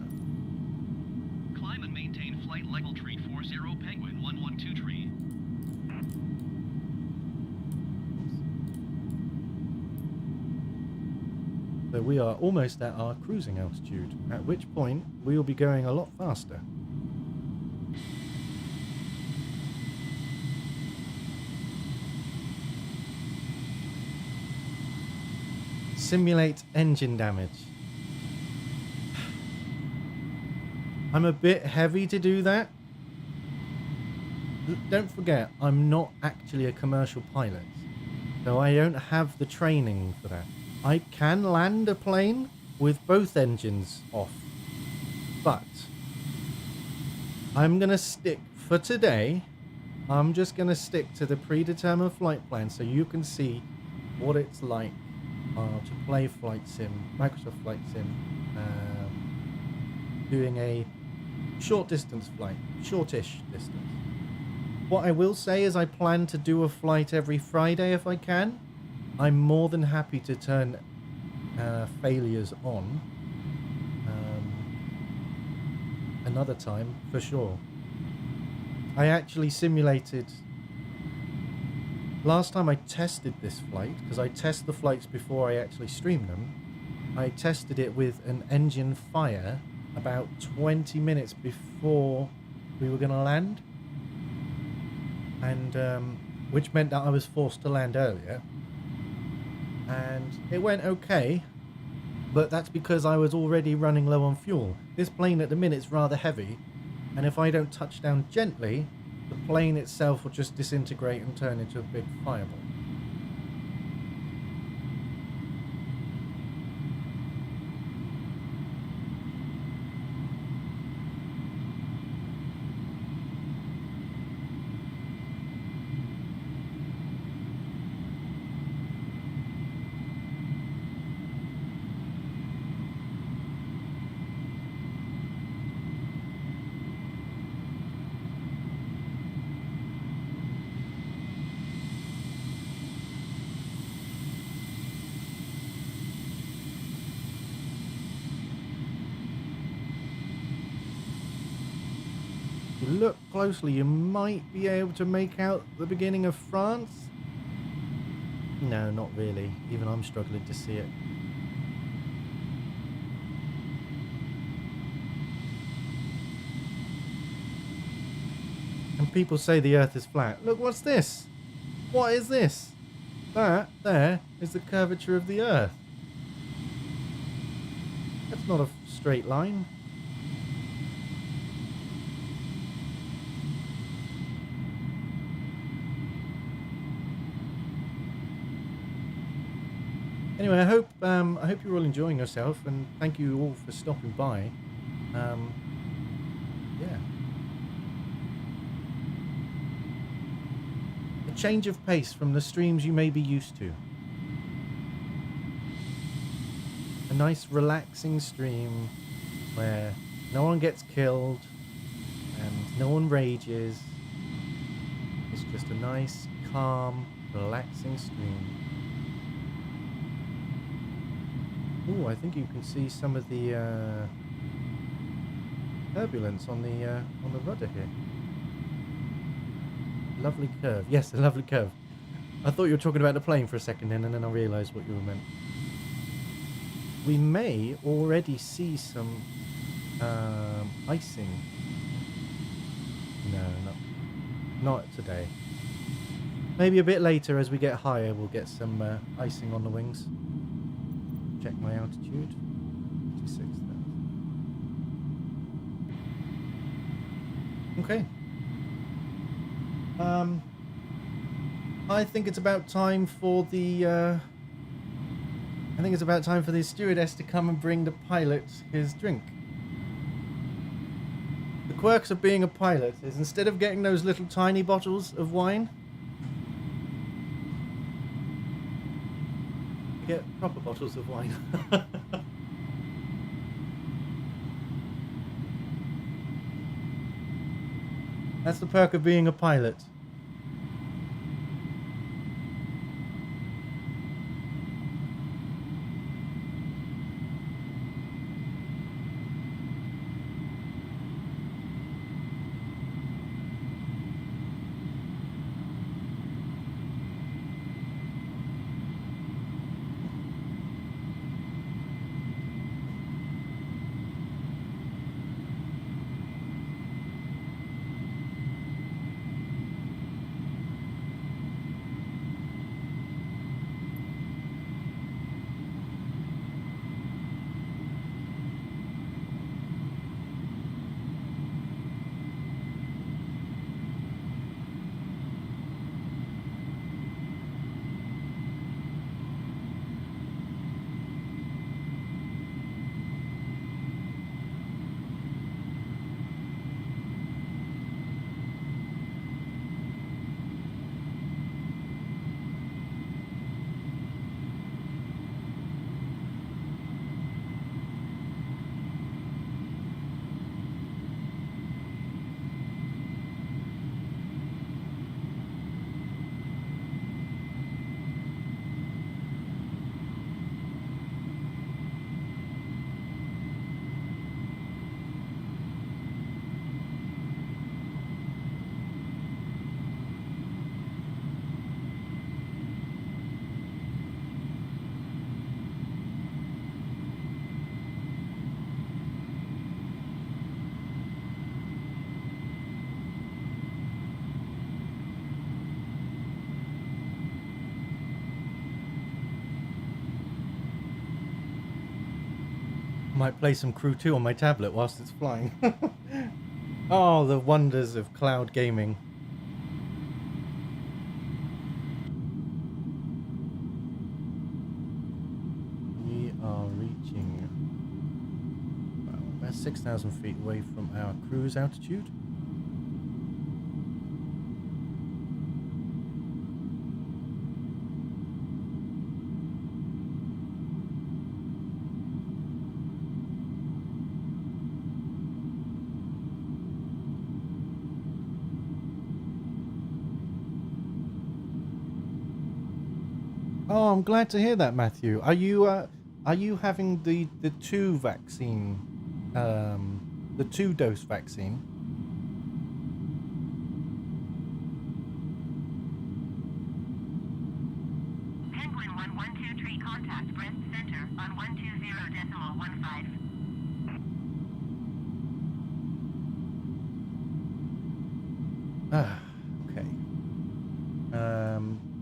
C: Climb and maintain flight level 340, Penguin 1123.
A: So we are almost at our cruising altitude, at which point we will be going a lot faster. Simulate engine damage. I'm a bit heavy to do that. Don't forget, I'm not actually a commercial pilot, so I don't have the training for that. I can land a plane with both engines off, but I'm going to stick, for today, I'm just going to stick to the predetermined flight plan so you can see what it's like to play Flight Sim, Microsoft Flight Sim, doing a short distance flight, shortish distance. What I will say is I plan to do a flight every Friday if I can. I'm more than happy to turn failures on another time for sure. I actually simulated last time I tested this flight, because I test the flights before I actually stream them. I tested it with an engine fire about 20 minutes before we were going to land, and which meant that I was forced to land earlier, and it went okay, but that's because I was already running low on fuel. This plane at the minute is rather heavy, and if I don't touch down gently, the plane itself will just disintegrate and turn into a big fireball. If you look closely, you might be able to make out the beginning of France. No, not really. Even I'm struggling to see it. And people say the Earth is flat. Look, what's this? What is this? That there is the curvature of the Earth. That's not a straight line. Anyway, I hope you're all enjoying yourself, and thank you all for stopping by. Yeah. A change of pace from the streams you may be used to. A nice relaxing stream where no one gets killed and no one rages. It's just a nice, calm, relaxing stream. Oh, I think you can see some of the turbulence on the rudder here. Lovely curve. Yes, a lovely curve. I thought you were talking about the plane for a second then, and then I realised what you were meant. We may already see some icing. No, not today. Maybe a bit later as we get higher we'll get some icing on the wings. Check my altitude. 56,000. Okay. I think it's about time for the stewardess to come and bring the pilot his drink. The quirks of being a pilot is instead of getting those little tiny bottles of wine, you get proper bottles of wine. That's the perk of being a pilot. Might play some Crew 2 on my tablet whilst it's flying. Oh, the wonders of cloud gaming. We are reaching about 6,000 feet away from our cruise altitude. Oh, I'm glad to hear that, Matthew. Are you having the two vaccine, the 2-dose vaccine?
B: Penguin 112 contact breast center on 120.15.
A: Ah, okay.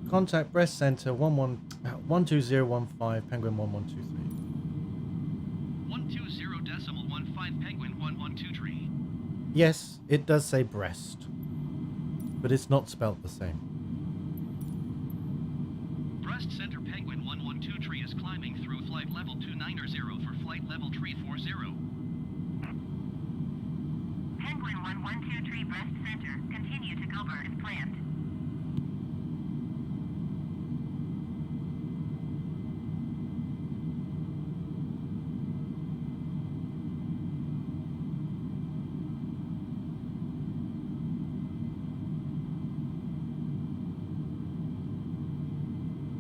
A: Contact breast center 12015 Penguin 1123.
C: 120.15 Penguin 112
A: Yes, it does say breast, but it's not spelt the same.
C: Breast Center Penguin 112 is climbing through flight level 290 for flight level 340.
B: Penguin 1123 breast center. Continue to go bird as planned.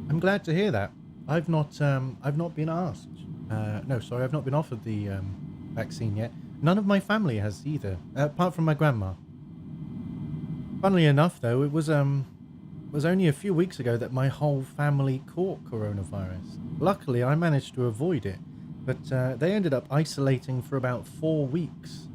A: I'm glad to hear that. I've not been asked. No, sorry, I've not been offered the vaccine yet. None of my family has either, apart from my grandma. Funnily enough, though, it was only a few weeks ago that my whole family caught coronavirus. Luckily, I managed to avoid it, but they ended up isolating for about 4 weeks.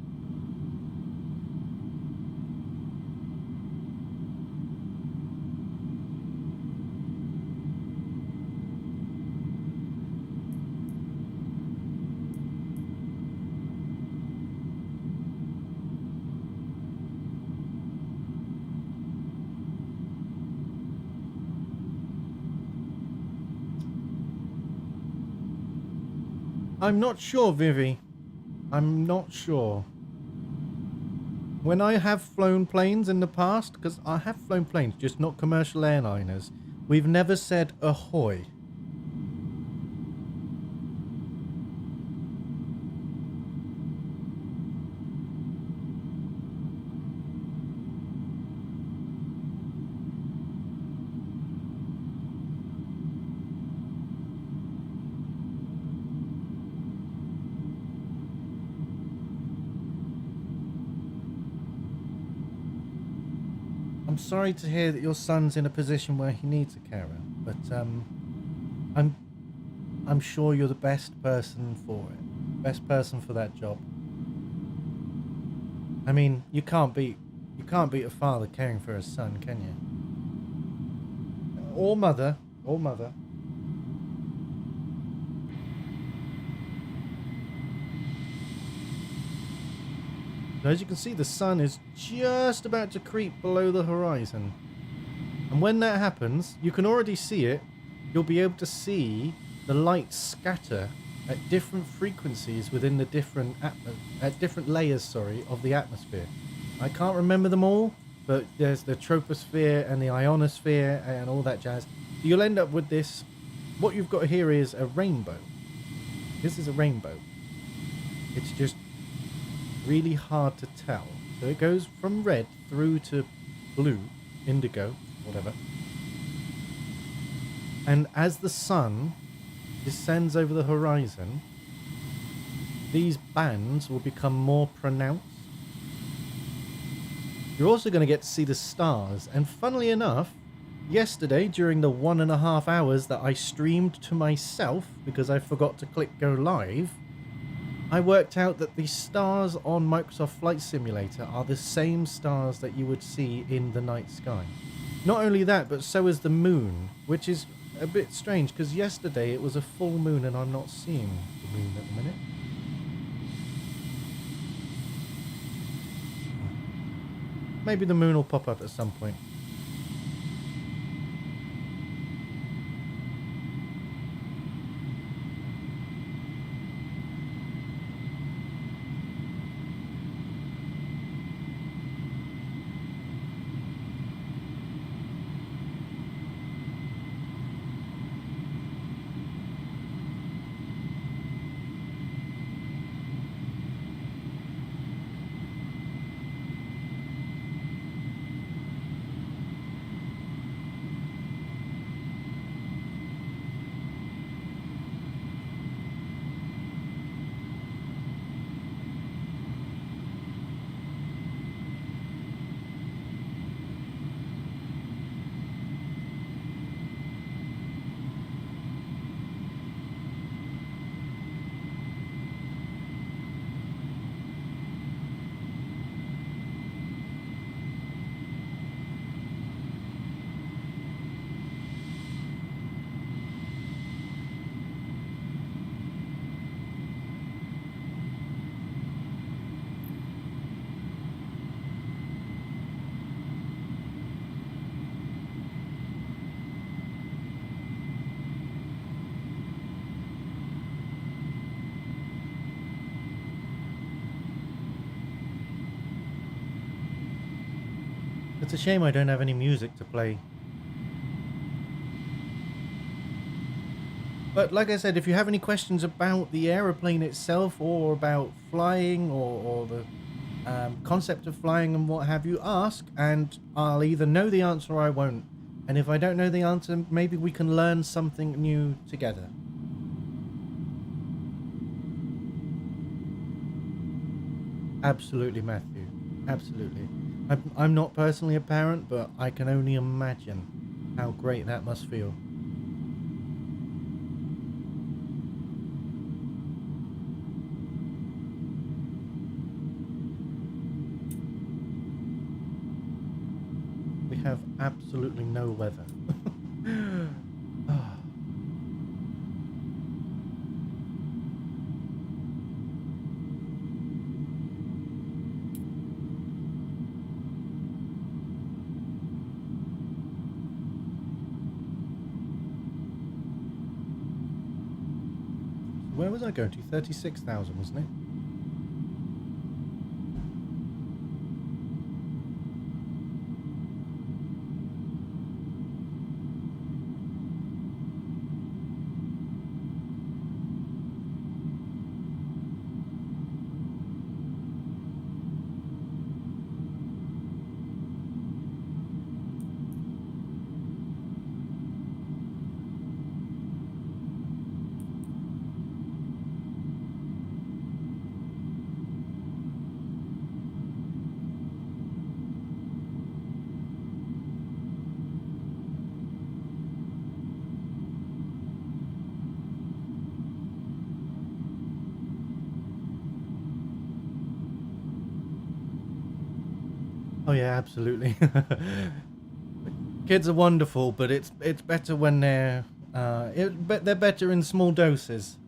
A: I'm not sure, Vivi. I'm not sure. When I have flown planes in the past, because I have flown planes, just not commercial airliners, we've never said ahoy. I'm sorry to hear that your son's in a position where he needs a carer, but I'm sure you're the best person for it. Best person for that job. I mean, you can't beat a father caring for his son, can you? Or mother, or mother. As you can see, the sun is just about to creep below the horizon. And when that happens, you can already see it. You'll be able to see the light scatter at different frequencies within the different layers, of the atmosphere. I can't remember them all, but there's the troposphere and the ionosphere and all that jazz. You'll end up with this. What you've got here is a rainbow. This is a rainbow. It's just really hard to tell. So it goes from red through to blue, indigo, whatever. And as the sun descends over the horizon, these bands will become more pronounced. You're also going to get to see the stars. And funnily enough, yesterday, during the 1.5 hours that I streamed to myself because I forgot to click go live, I worked out that the stars on Microsoft Flight Simulator are the same stars that you would see in the night sky. Not only that, but so is the moon, which is a bit strange because yesterday it was a full moon and I'm not seeing the moon at the minute. maybe the moon will pop up at some point. It's a shame I don't have any music to play. But like I said, if you have any questions about the aeroplane itself or about flying or the concept of flying and what have you, ask, and I'll either know the answer or I won't. And if I don't know the answer, maybe we can learn something new together. Absolutely, Matthew. Absolutely. I'm not personally a parent, but I can only imagine how great that must feel. We have absolutely no weather. Where was I going to? 36,000, wasn't it? Oh yeah, absolutely. Kids are wonderful, but it's better when they're they're better in small doses.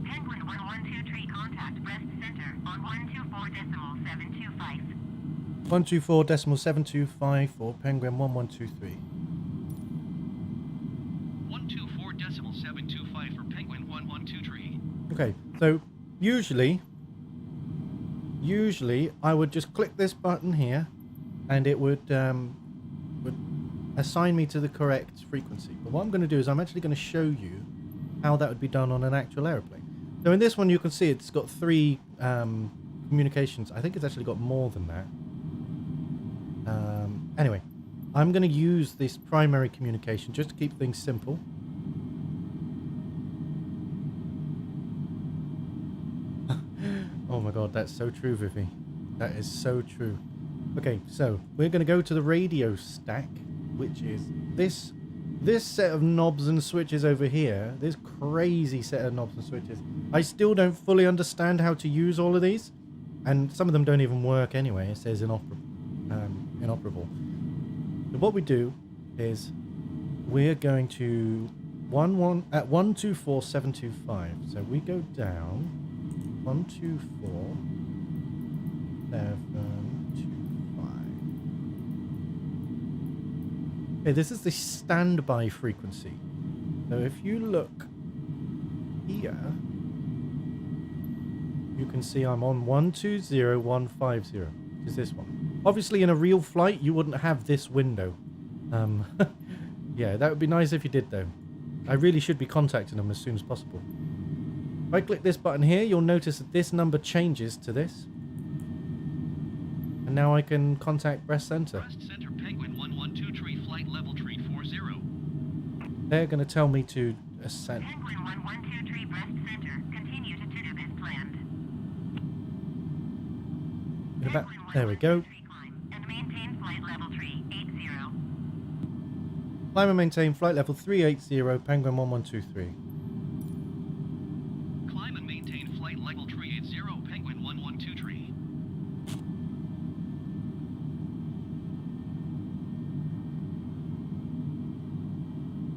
B: Penguin 1123 contact Brest Center on 124.725.
A: 124.725 for Penguin 1123.
C: 124.725 for Penguin 112
A: Okay, so usually I would just click this button here, and it would assign me to the correct frequency. But what I'm going to do is I'm actually going to show you how that would be done on an actual airplane. So in this one, you can see it's got 3 communications. I think it's actually got more than that. Anyway, I'm going to use this primary communication just to keep things simple. Oh my god, that's so true, Vivi. That is so true. Okay, so we're going to go to the radio stack, which is this this set of knobs and switches over here, this crazy set of knobs and switches, I still don't fully understand how to use all of these. And some of them don't even work anyway. It says inoperable. So what we do is we're going to 124725. So we go down 124 725. Okay, this is the standby frequency. So if you look here, you can see I'm on 120150, which is this one. Obviously, in a real flight, you wouldn't have this window. Yeah, that would be nice if you did, though. I really should be contacting them as soon as possible. If I click this button here, you'll notice that this number changes to this. And now I can contact Breast Center.
C: Breast Center Penguin 112 tree, flight level tree 40.
A: They're going to tell me to ascend.
B: Penguin 112 tree, Breast Center. Continue to tutor as planned.
A: There we go.
B: And maintain flight level 380.
A: Climb and maintain flight level 380, Penguin 1123.
C: Climb and maintain flight level 380, Penguin 112 tree.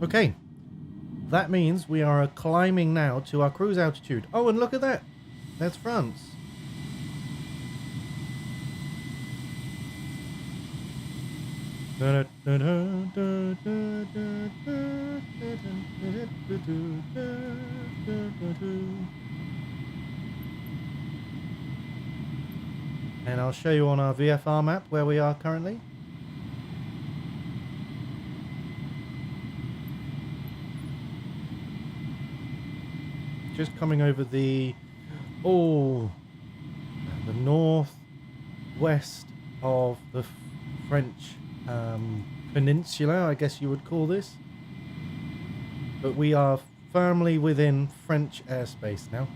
A: Okay. That means we are climbing now to our cruise altitude. Oh, and look at that. That's France. And I'll show you on our VFR map where we are currently. Just coming over the northwest of the French peninsula, I guess you would call this. But we are firmly within French airspace now.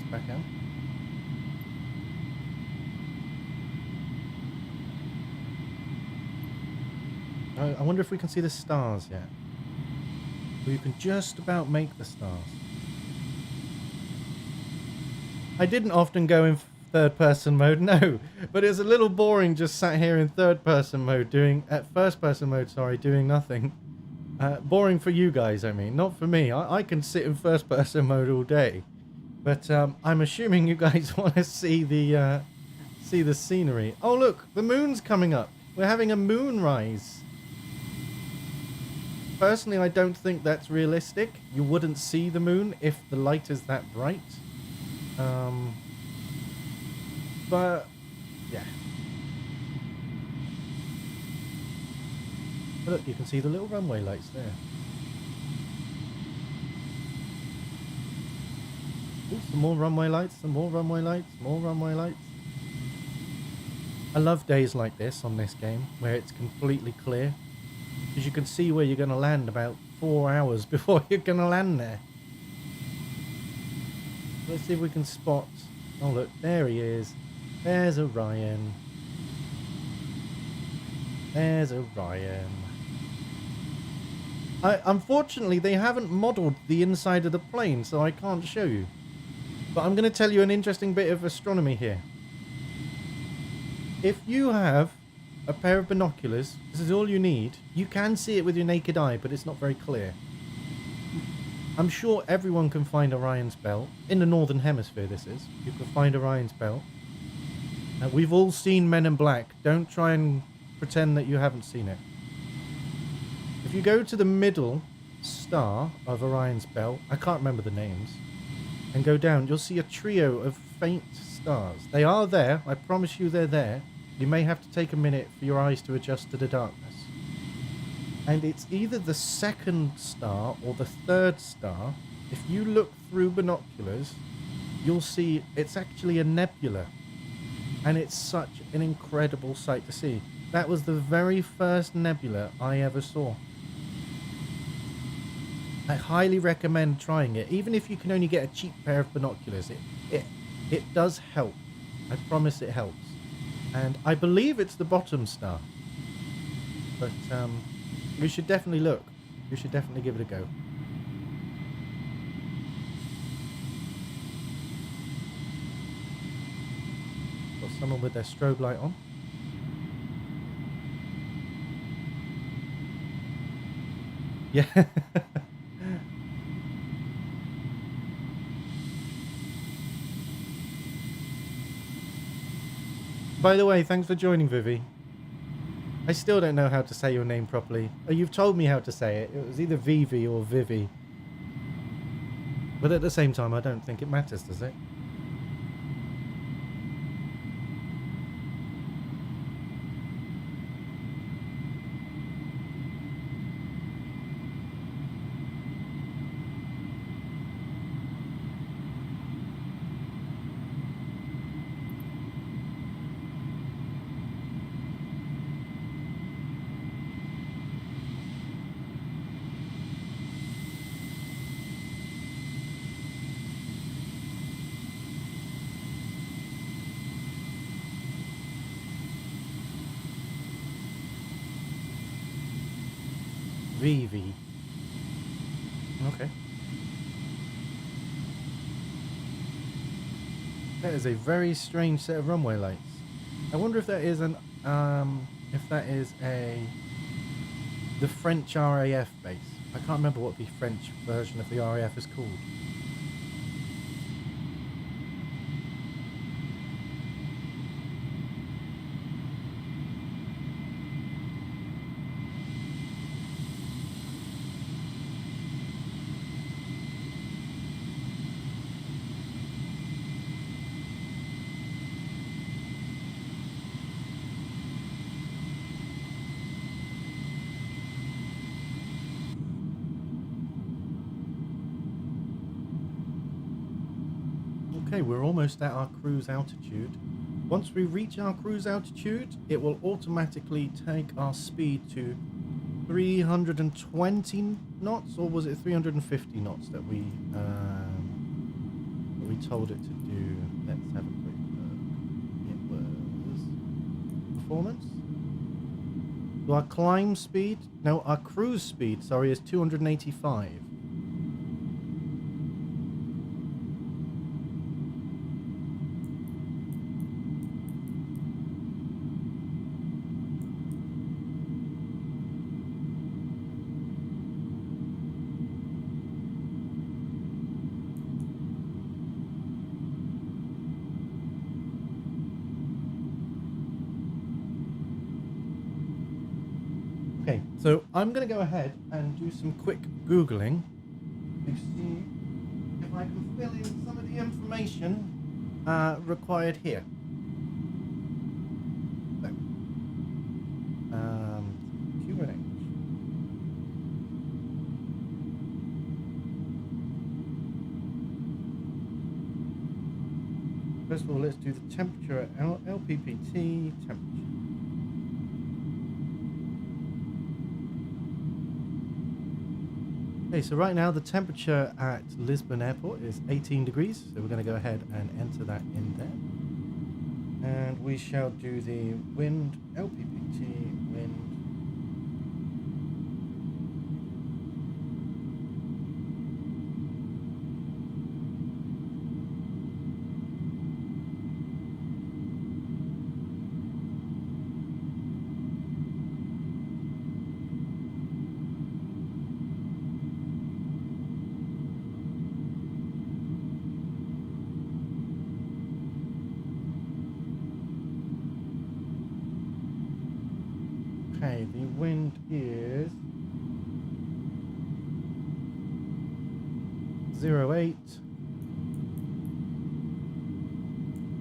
A: Back out. I wonder if we can see the stars yet. Well, you can just about make the stars. I didn't often go in third person mode, no, but it's a little boring just sat here in third person mode doing nothing. Boring for you guys, I mean, not for me. I can sit in first person mode all day. But I'm assuming you guys want to see the scenery. Oh look, the moon's coming up. We're having a moonrise. Personally, I don't think that's realistic. You wouldn't see the moon if the light is that bright. But yeah. But look, you can see the little runway lights there. Ooh, some more runway lights, some more runway lights, more runway lights. I love days like this on this game, where it's completely clear. Because you can see where you're going to land about 4 hours before you're going to land there. Let's see if we can spot... Oh look, there he is. There's Orion. There's Orion. Unfortunately, they haven't modelled the inside of the plane, so I can't show you. But I'm going to tell you an interesting bit of astronomy here. If you have a pair of binoculars, this is all you need. You can see it with your naked eye, but it's not very clear. I'm sure everyone can find Orion's belt. In the northern hemisphere, this is. You can find Orion's belt. We've all seen Men in Black. Don't try and pretend that you haven't seen it. If you go to the middle star of Orion's belt, I can't remember the names, and go down, you'll see a trio of faint stars. They are there. I promise you they're there. You may have to take a minute for your eyes to adjust to the darkness. And it's either the second star or the third star. If you look through binoculars, you'll see it's actually a nebula. And it's such an incredible sight to see. That was the very first nebula I ever saw. I highly recommend trying it, even if you can only get a cheap pair of binoculars. It does help. I promise it helps. And I believe it's the bottom star. But you should definitely look. You should definitely give it a go. Got someone with their strobe light on. Yeah. By the way, thanks for joining, Vivi. I still don't know how to say your name properly. Oh, you've told me how to say it. It was either Vivi or Vivi. But at the same time, I don't think it matters, does it? Vivi. Okay. That is a very strange set of runway lights. I wonder if that is the French RAF base. I can't remember what the French version of the RAF is called. Okay, we're almost at our cruise altitude. Once we reach our cruise altitude, it will automatically take our speed to 320 knots, or was it 350 knots that we told it to do? Let's have a quick look. It was performance. So our climb speed, no, our cruise speed, sorry, is 285. Okay, so I'm going to go ahead and do some quick Googling to see if I can fill in some of the information required here. So, Q&A. First of all, let's do the temperature at LPPT temperature. Okay, so right now the temperature at Lisbon Airport is 18 degrees. So we're going to go ahead and enter that in there. And we shall do the wind, LPPT, wind. Okay, the wind is 08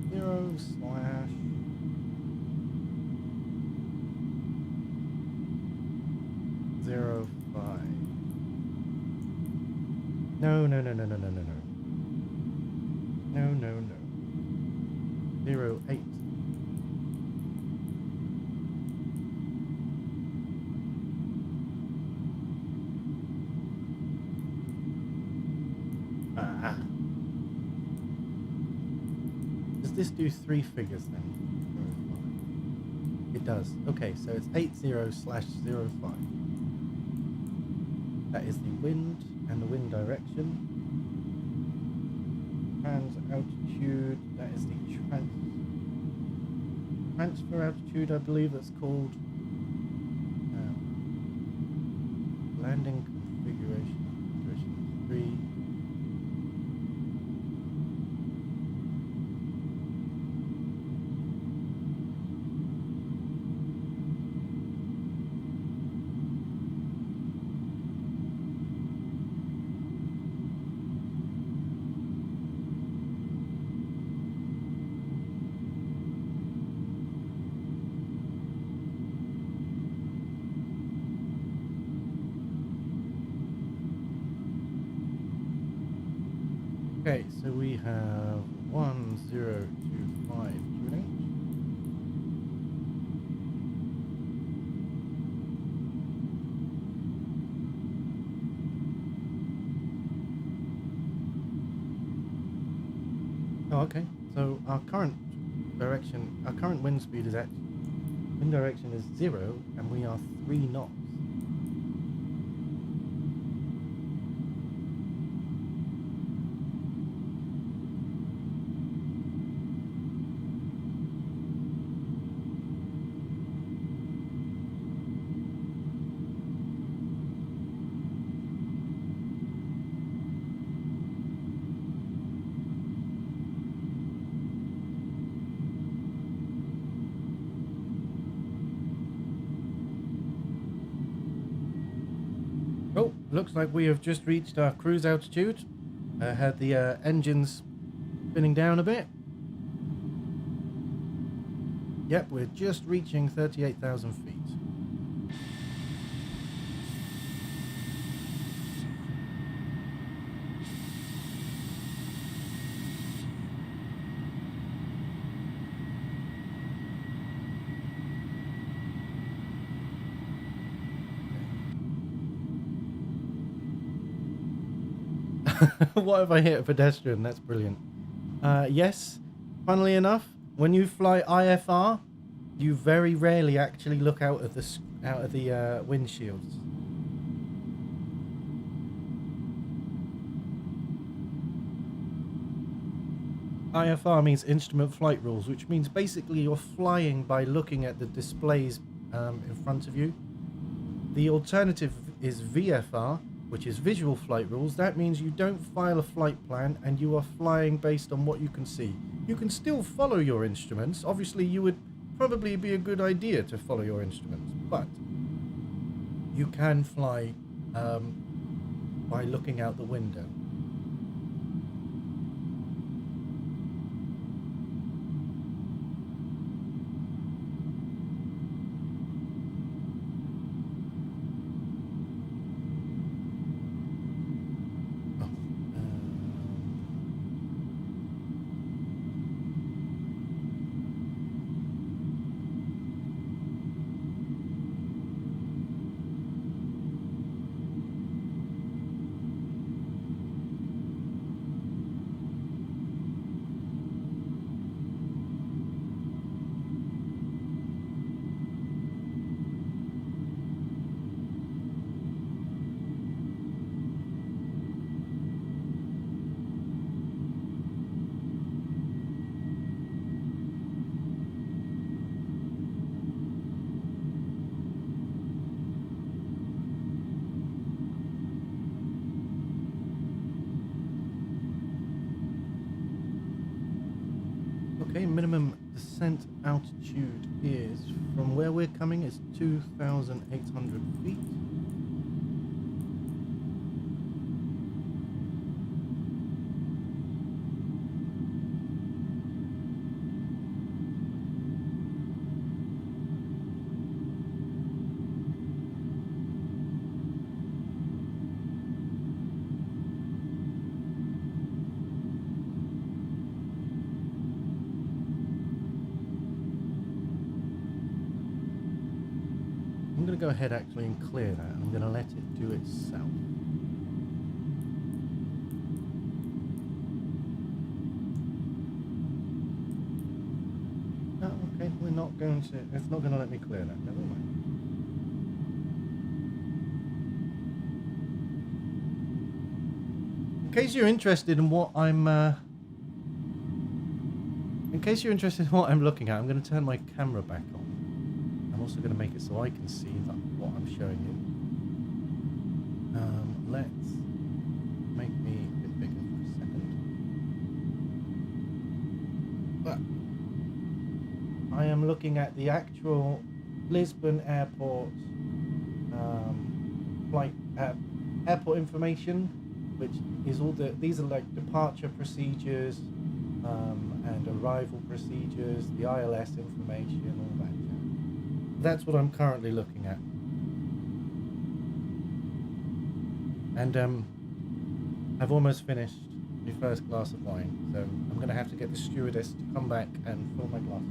A: 0 slash 05. No. No. 08 this do 3 figures then? 05. It does. Okay, so it's 80/05. That is the wind and the wind direction. And altitude, that is the transfer altitude, I believe that's called. Landing configuration 3. Okay, so we have 1025 QNH. Oh, okay. So our current direction, our current wind speed is actually, wind direction is 0, and we are 3 knots. Oh, looks like we have just reached our cruise altitude. Had the engines spinning down a bit. Yep, we're just reaching 38,000 feet. What if I hit a pedestrian? That's brilliant. Yes, funnily enough, when you fly IFR, you very rarely actually look out of the windshields. IFR means instrument flight rules, which means basically you're flying by looking at the displays in front of you. The alternative is VFR, which is visual flight rules. That means you don't file a flight plan and you are flying based on what you can see. You can still follow your instruments. Obviously, you would probably be a good idea to follow your instruments, but you can fly by looking out the window. Okay, minimum descent altitude is, from where we're coming, is 2,800 feet. I'm going to go ahead actually and clear that. I'm going to let it do itself. not going to... It's not going to let me clear that. Never mind. In case you're interested in what I'm... In case you're interested in what I'm looking at, I'm going to turn my camera back on. I'm also going to make it so I can see what I'm showing you. Let's make me a bit bigger for a second. But I am looking at the actual Lisbon airport airport information, which is all these are like departure procedures and arrival procedures, the ILS information, all that. That's what I'm currently looking at. And I've almost finished my first glass of wine, so I'm going to have to get the stewardess to come back and fill my glass.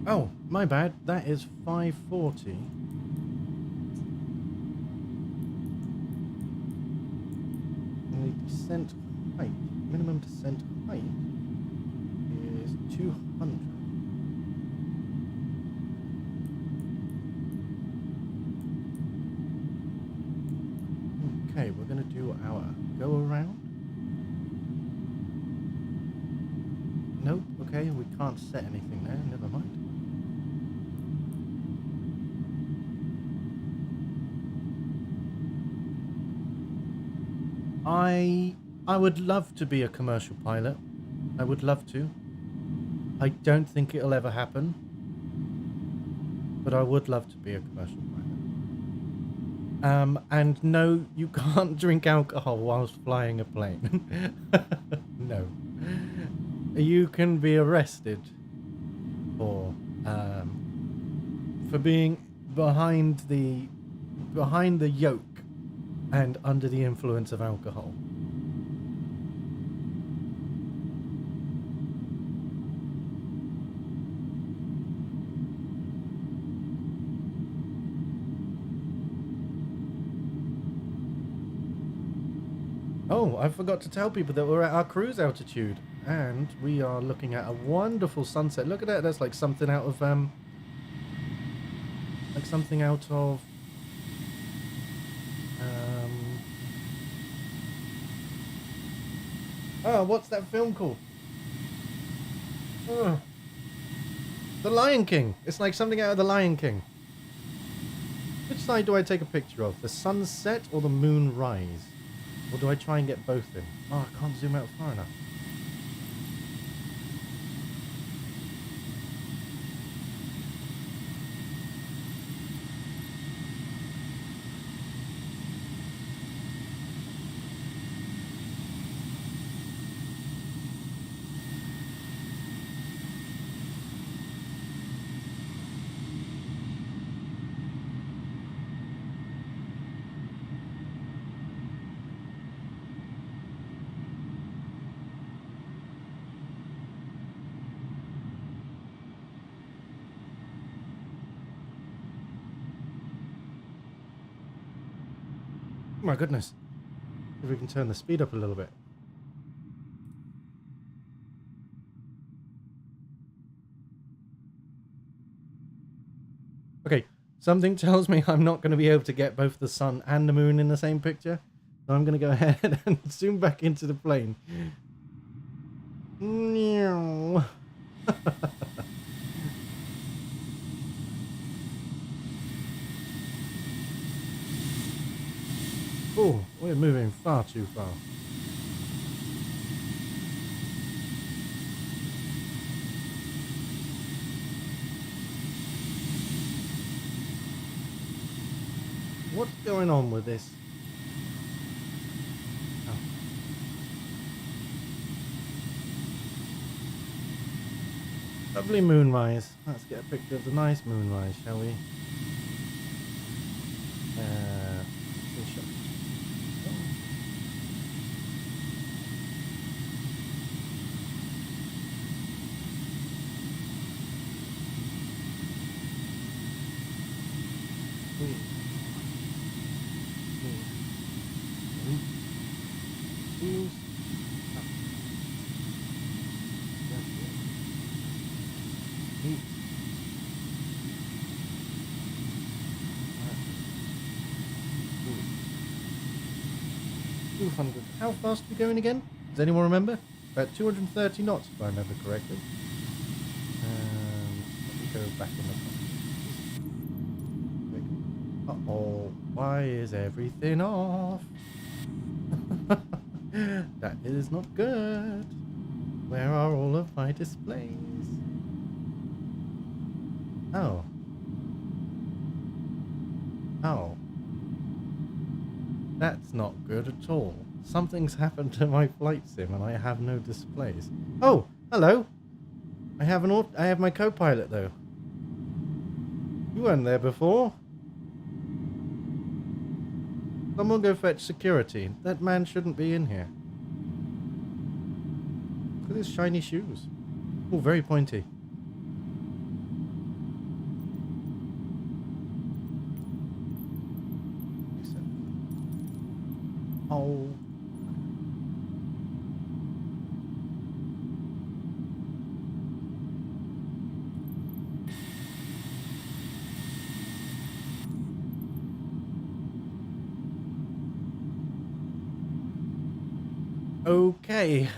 A: Oh, my bad. That is 540. And the descent height, minimum descent height, is 200. Okay, we're going to do our go around. Nope, okay, we can't set anything there, never mind. I would love to be a commercial pilot. I would love to. I don't think it'll ever happen. But I would love to be a commercial pilot. And no, you can't drink alcohol whilst flying a plane. No. You can be arrested for being behind the yoke and under the influence of alcohol. Oh, I forgot to tell people that we're at our cruise altitude and we are looking at a wonderful sunset. Look at that. That's like something out of oh, what's that film called? Oh, The Lion King. It's like something out of The Lion King. Which side do I take a picture of? The sunset or the moon rise? Or do I try and get both in? Oh, I can't zoom out far enough. Oh my goodness. If we can turn the speed up a little bit. Okay, something tells me I'm not going to be able to get both the sun and the moon in the same picture. So I'm going to go ahead and zoom back into the plane. Oh, we're moving far too far. What's going on with this? Oh. Lovely moonrise. Let's get a picture of the nice moonrise, shall we? Finish up. How fast are we going again? Does anyone remember? About 230 knots, if I remember correctly. Let me go back in the... Uh-oh. Why is everything off? That is not good. Where are all of my displays? Oh. Oh. That's not good at all. Something's happened to my flight sim and I have no displays. Oh, hello. I have my co-pilot though. You weren't there before. Someone go fetch security. That man shouldn't be in here. Look at his shiny shoes. Oh, very pointy. Oh. Okay,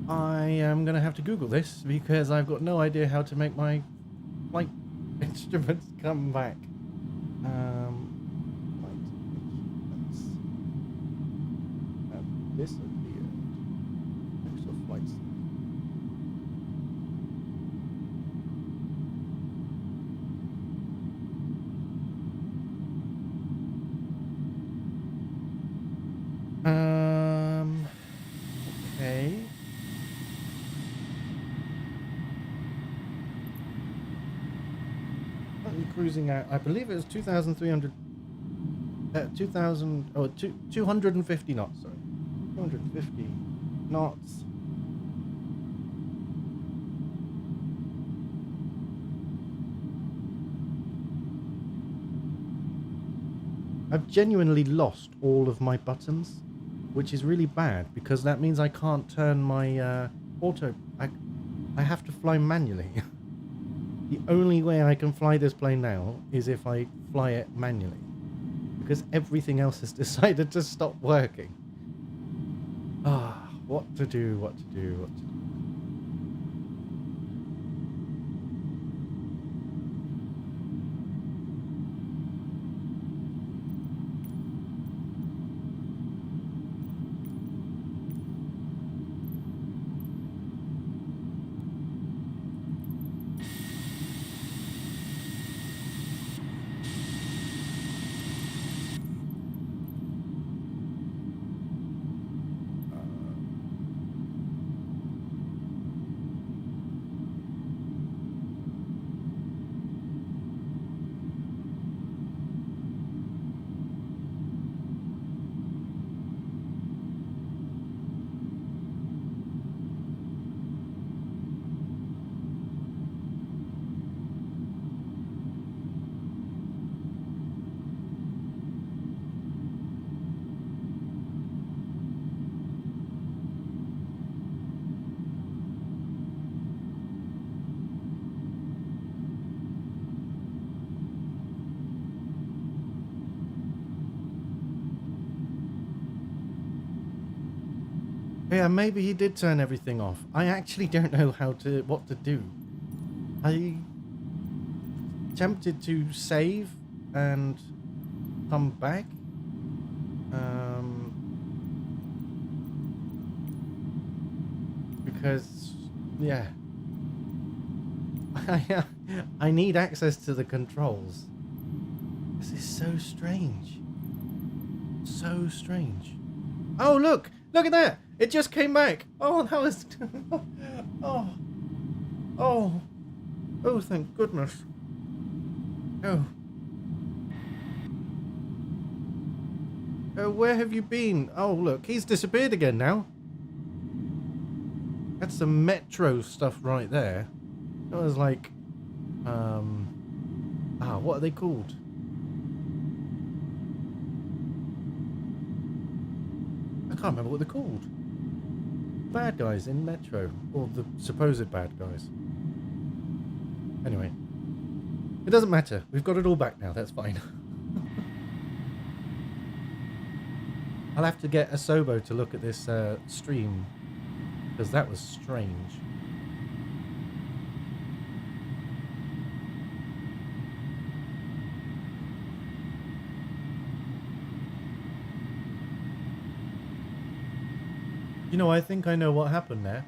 A: I am going to have to Google this because I've got no idea how to make my flight instruments come back. Flight instruments have disappeared. Extra flights. Okay. Currently cruising out, I believe it was 2,300, 250 knots, sorry. 250 knots. I've genuinely lost all of my buttons, which is really bad because that means I can't turn my auto. I have to fly manually. The only way I can fly this plane now is if I fly it manually, because everything else has decided to stop working. Ah, what to do, what to do, what to do. Yeah, maybe he did turn everything off. I actually don't know what to do. I tempted to save and come back. Because yeah, I need access to the controls. This is so strange. So strange. Oh, look at that. It just came back. Oh, that was oh, oh, oh, thank goodness. Oh. Oh, where have you been? Oh, look, he's disappeared again now. That's some metro stuff right there. That was like, what are they called? I can't remember what they're called. Bad guys in metro, or the supposed bad guys. Anyway, it doesn't matter. We've got it all back now. That's fine. I'll have to get Asobo to look at this stream, because that was strange. You know, I think I know what happened there.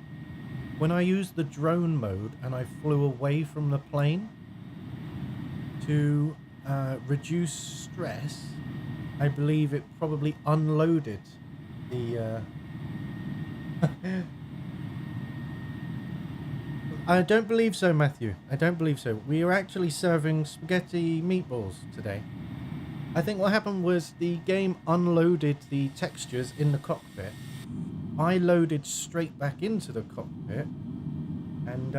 A: When I used the drone mode and I flew away from the plane to reduce stress, I believe it probably unloaded the... I don't believe so, Matthew. I don't believe so. We are actually serving spaghetti meatballs today. I think what happened was the game unloaded the textures in the cockpit. I loaded straight back into the cockpit, and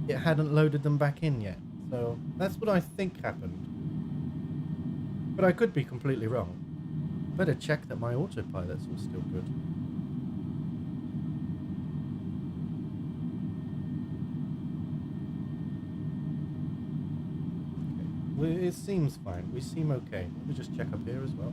A: it hadn't loaded them back in yet. So that's what I think happened. But I could be completely wrong. Better check that my autopilot's all still good. Okay. Well, it seems fine. We seem okay. Let me just check up here as well.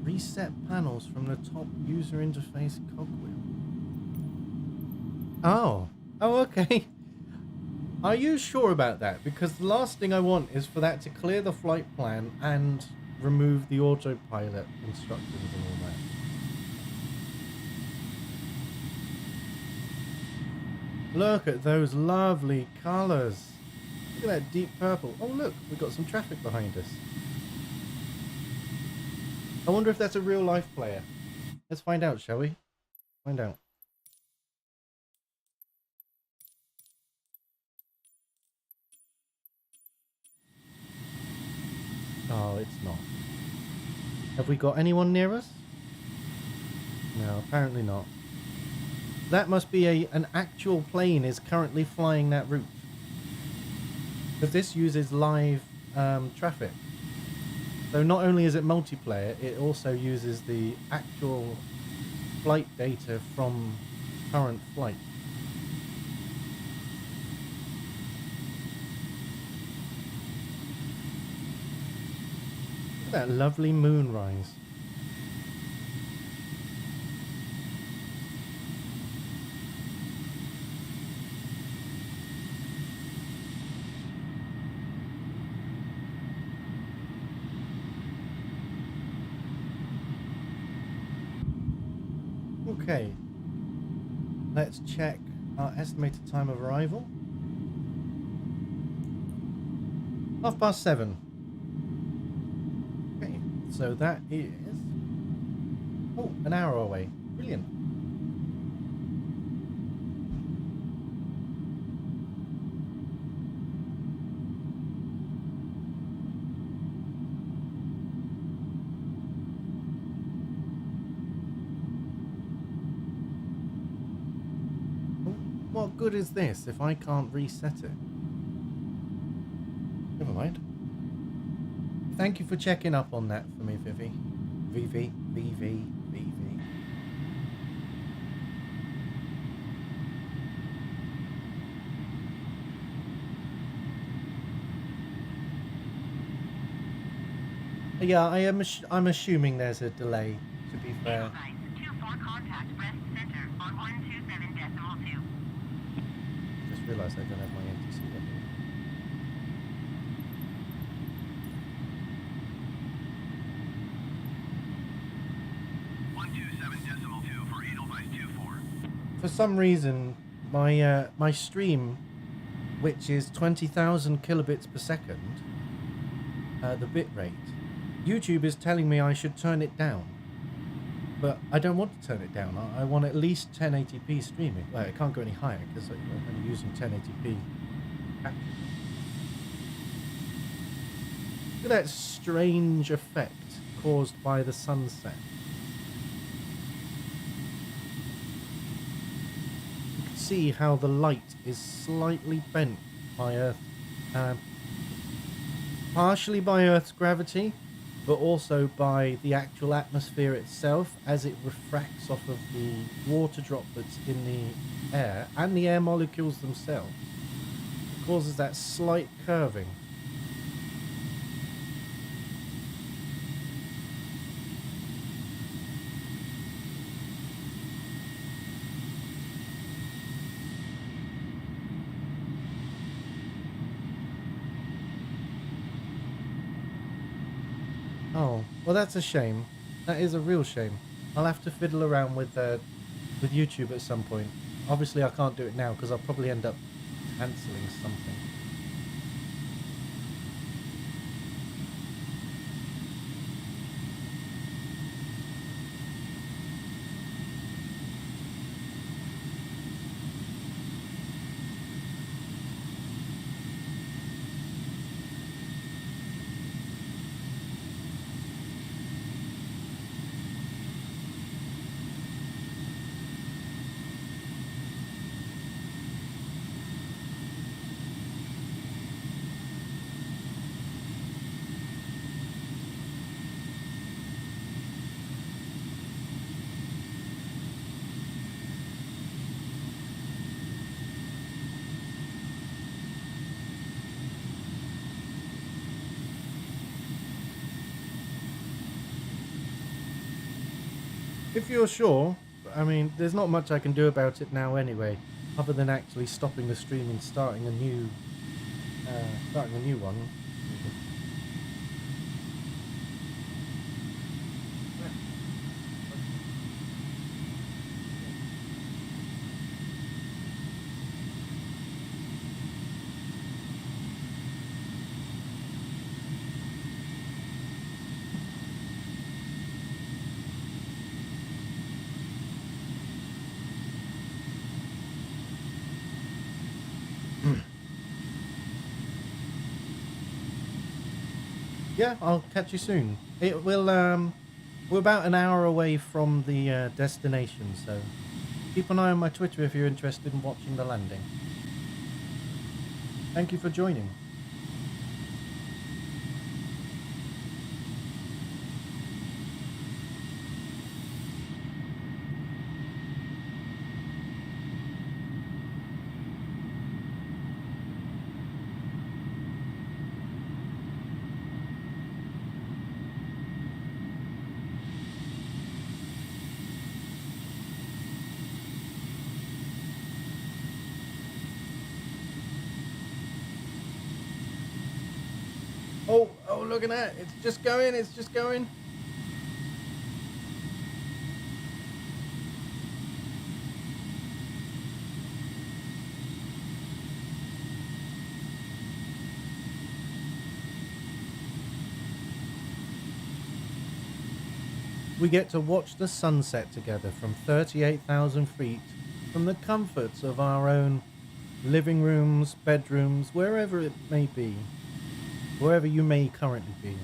A: Reset panels from the top user interface cogwheel. Oh, okay. Are you sure about that? Because the last thing I want is for that to clear the flight plan and remove the autopilot instructions and all that. Look at those lovely colours. Look at that deep purple. Oh look, we've got some traffic behind us. I wonder if that's a real life player. Let's find out, shall we? Find out. Oh, it's not. Have we got anyone near us? No, apparently not. That must be an actual plane is currently flying that route. Because this uses live traffic. So not only is it multiplayer, it also uses the actual flight data from current flight. Look at that lovely moonrise. Okay, let's check our estimated time of arrival. 7:30. Okay, so that is an hour away. Brilliant. What good is this if I can't reset it? Never mind. Thank you for checking up on that for me, Vivi. Vivi. Yeah, I'm assuming there's a delay, to be fair.
B: Advice, 2-4 contact rest center on 127.2.
A: Just realised I don't have my NTC ready.
B: For Edelweiss 24.
A: For some reason, my stream, which is 20,000 kilobits per second, the bit rate, YouTube is telling me I should turn it down. But I don't want to turn it down. I want at least 1080p streaming. Well, it can't go any higher because I'm only using 1080p. Look at that strange effect caused by the sunset. You can see how the light is slightly bent by Earth. Partially by Earth's gravity, but also by the actual atmosphere itself as it refracts off of the water droplets in the air and the air molecules themselves. It causes that slight curving. Oh, well that's a shame. That is a real shame. I'll have to fiddle around with YouTube at some point. Obviously I can't do it now because I'll probably end up cancelling something. If you're sure, I mean, there's not much I can do about it now anyway, other than actually stopping the stream and starting a new one. Yeah, I'll catch you soon. It will, we're about an hour away from the destination, so keep an eye on my Twitter if you're interested in watching the landing. Thank you for joining. Oh, look at that. It's just going. We get to watch the sunset together from 38,000 feet from the comforts of our own living rooms, bedrooms, wherever it may be. Wherever you may currently be.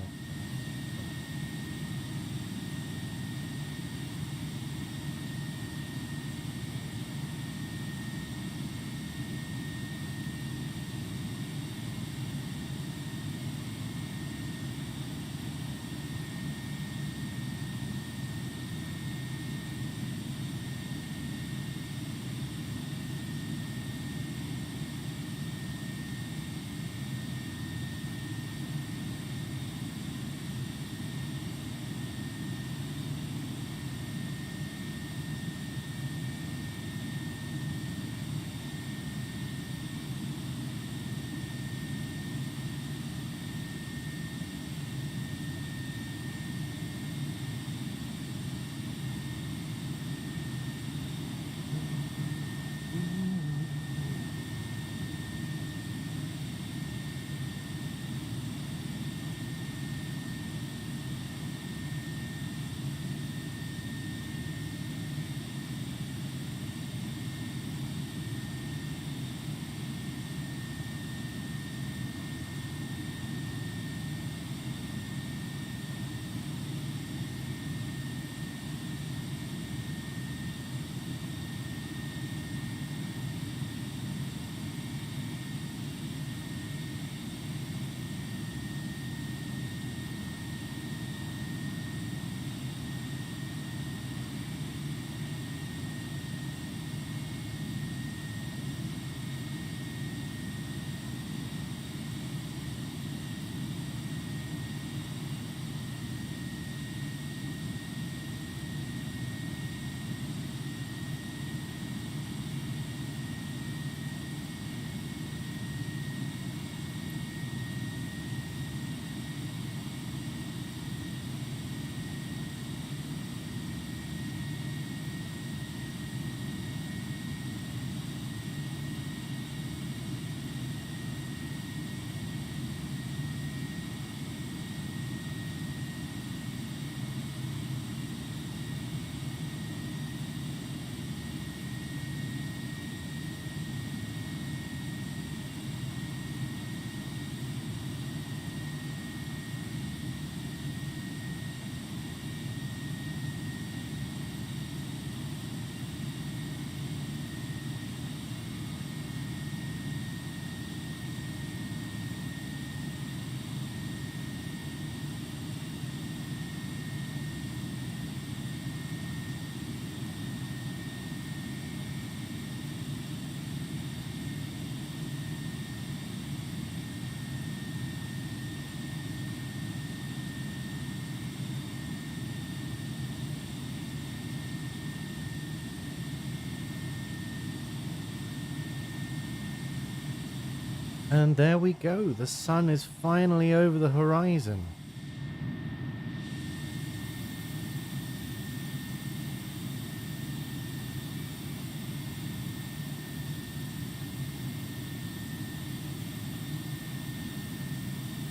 A: And there we go. The sun is finally over the horizon.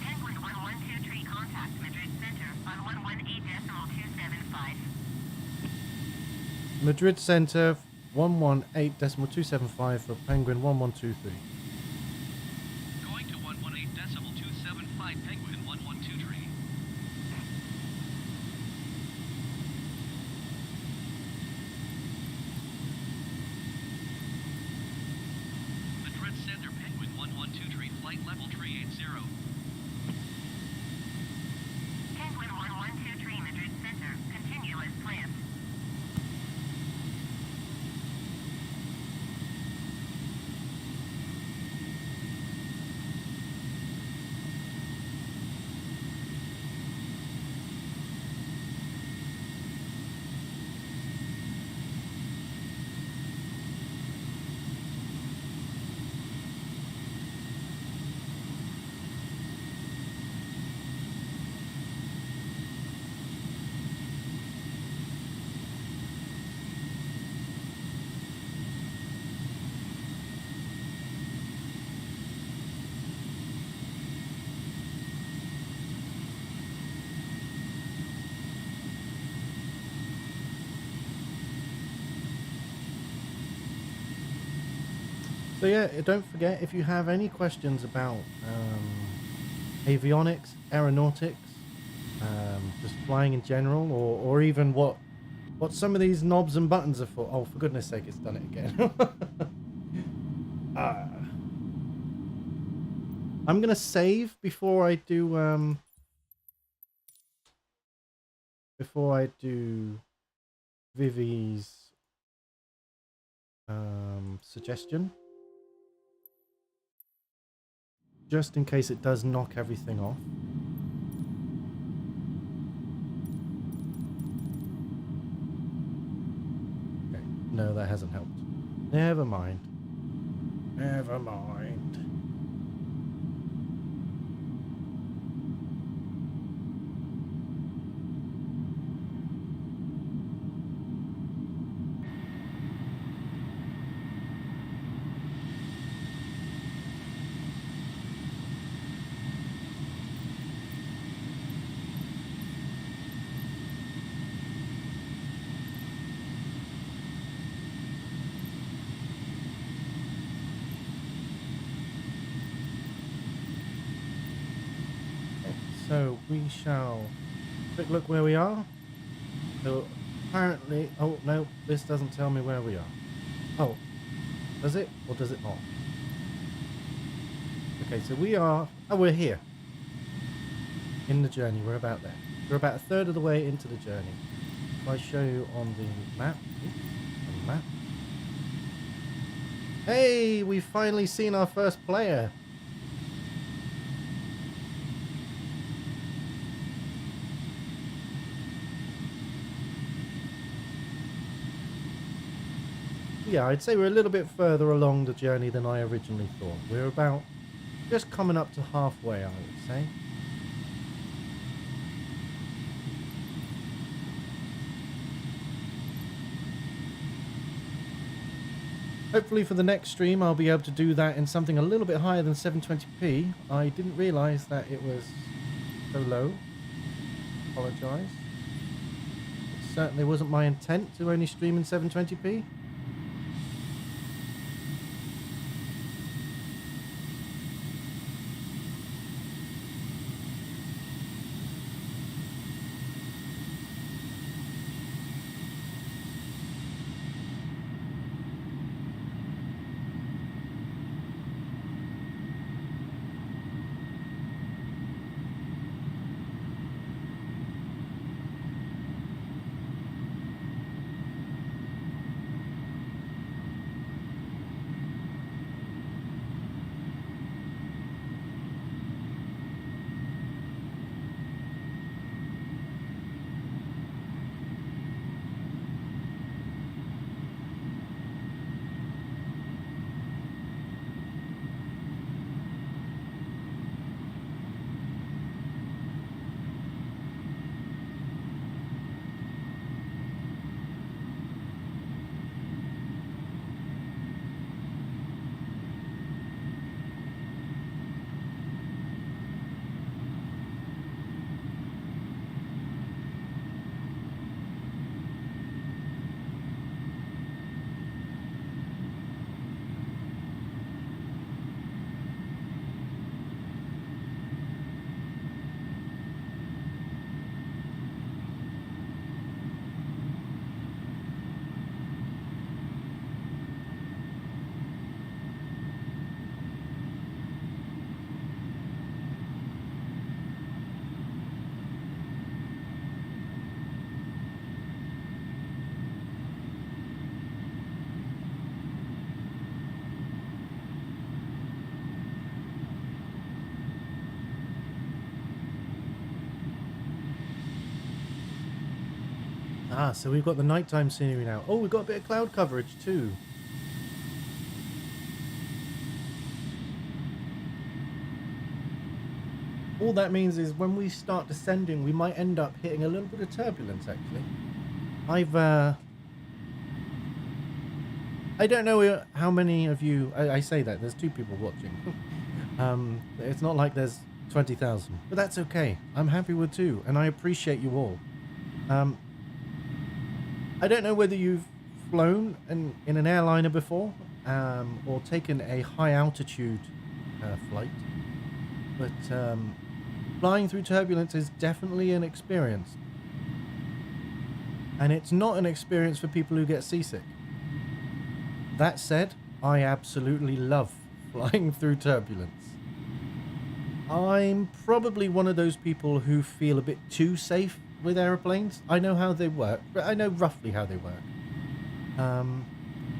B: Penguin 112 contact Madrid Center on 118.275.
A: Madrid Center 118.275 for Penguin 1123.
C: Going to 118.275 Penguin 112 Madrid Center Penguin 112 flight level 380.
B: Penguin 1123 Madrid Center. Continue as planned.
A: So yeah, don't forget, if you have any questions about avionics, aeronautics, just flying in general, or even what some of these knobs and buttons are for. Oh, for goodness sake, it's done it again. I'm gonna save before I do Vivi's suggestion, just in case it does knock everything off. Okay, no, that hasn't helped. Never mind. Never mind. So we shall quick look where we are. So apparently, oh no, this doesn't tell me where we are. Oh, does it or does it not? Okay, so we're here in the journey. We're about there. We're about a third of the way into the journey. If I show you on the map, hey, we've finally seen our first player. Yeah, I'd say we're a little bit further along the journey than I originally thought. We're about just coming up to halfway, I would say. Hopefully for the next stream I'll be able to do that in something a little bit higher than 720p. I didn't realise that it was so low. Apologise. It certainly wasn't my intent to only stream in 720p. Ah, so we've got the nighttime scenery now. Oh, we've got a bit of cloud coverage too. All that means is when we start descending, we might end up hitting a little bit of turbulence, actually. I don't know how many of you... I say that. There's 2 people watching. It's not like there's 20,000. But that's okay. I'm happy with 2. And I appreciate you all. I don't know whether you've flown in an airliner before. Or taken a high altitude flight. But flying through turbulence is definitely an experience. And it's not an experience for people who get seasick. That said, I absolutely love flying through turbulence. I'm probably one of those people who feel a bit too safe with aeroplanes. I know how they work, but I know roughly how they work.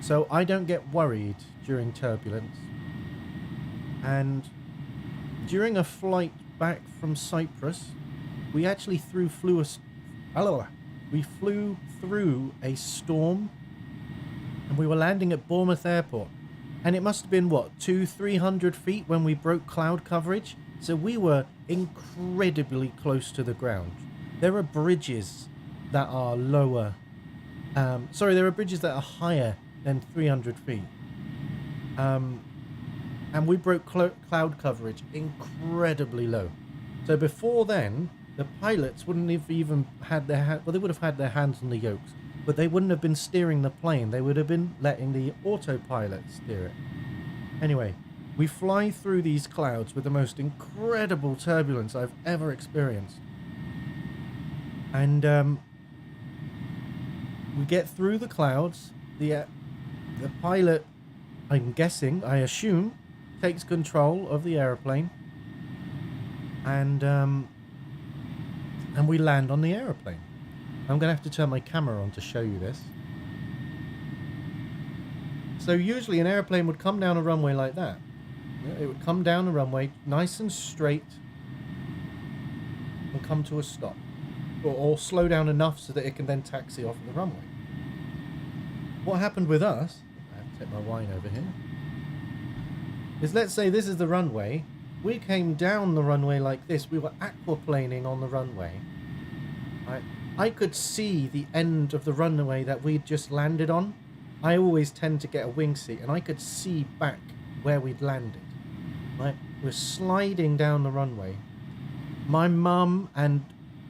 A: So I don't get worried during turbulence. And during a flight back from Cyprus, we actually flew through a storm, and we were landing at Bournemouth Airport, and it must have been what, 200-300 feet when we broke cloud coverage. So we were incredibly close to the ground. There are bridges that are lower. There are bridges that are higher than 300 feet. And we broke cloud coverage incredibly low. So before then, the pilots wouldn't have even had their they would have had their hands on the yokes, but they wouldn't have been steering the plane. They would have been letting the autopilot steer it. Anyway, we fly through these clouds with the most incredible turbulence I've ever experienced. And we get through the clouds. The pilot, I'm guessing, I assume, takes control of the aeroplane, and we land on the aeroplane. I'm going to have to turn my camera on to show you this. So usually an aeroplane would come down a runway like that. It would come down the runway nice and straight and come to a stop, or slow down enough so that it can then taxi off the runway. What happened with us, I have to take my wine over here, is let's say this is the runway. We came down the runway like this. We were aquaplaning on the runway. I could see the end of the runway that we'd just landed on. I always tend to get a wing seat, and I could see back where we'd landed. We're sliding down the runway. My mum and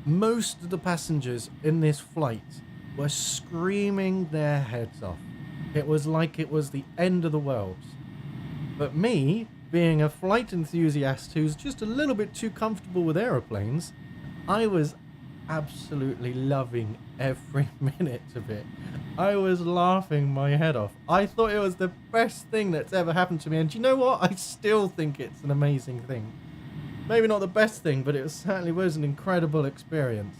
A: most of the passengers in this flight were screaming their heads off. It was like it was the end of the world. But me, being a flight enthusiast who's just a little bit too comfortable with aeroplanes, I was absolutely loving every minute of it. I was laughing my head off. I thought it was the best thing that's ever happened to me, and do you know what? I still think it's an amazing thing. Maybe not the best thing, but it certainly was an incredible experience.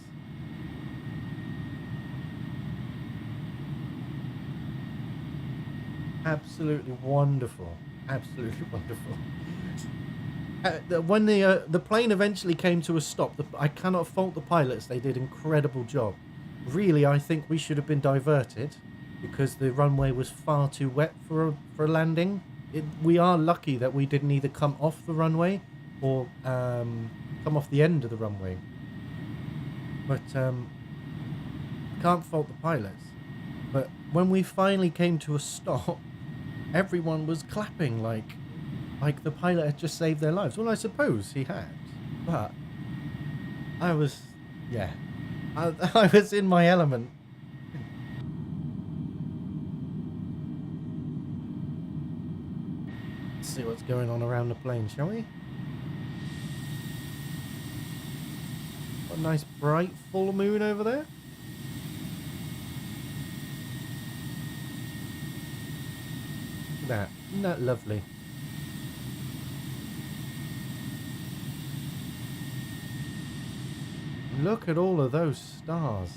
A: Absolutely wonderful. Absolutely wonderful. When the plane eventually came to a stop, I cannot fault the pilots. They did an incredible job. Really, I think we should have been diverted because the runway was far too wet for a landing. We are lucky that we didn't either come off the runway or come off the end of the runway. But can't fault the pilots. But when we finally came to a stop, everyone was clapping like the pilot had just saved their lives. Well, I suppose he had, but I was in my element. Let's see what's going on around the plane, shall we? What a nice bright full moon over there. Look at that. Isn't that lovely? Look at all of those stars.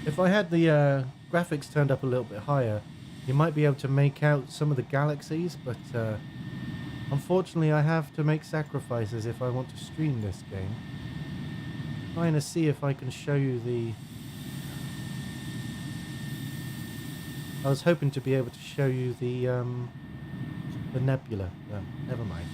A: If I had the graphics turned up a little bit higher, you might be able to make out some of the galaxies, but Unfortunately, I have to make sacrifices if I want to stream this game. Trying to see if I can show you the... I was hoping to be able to show you the nebula. Never mind.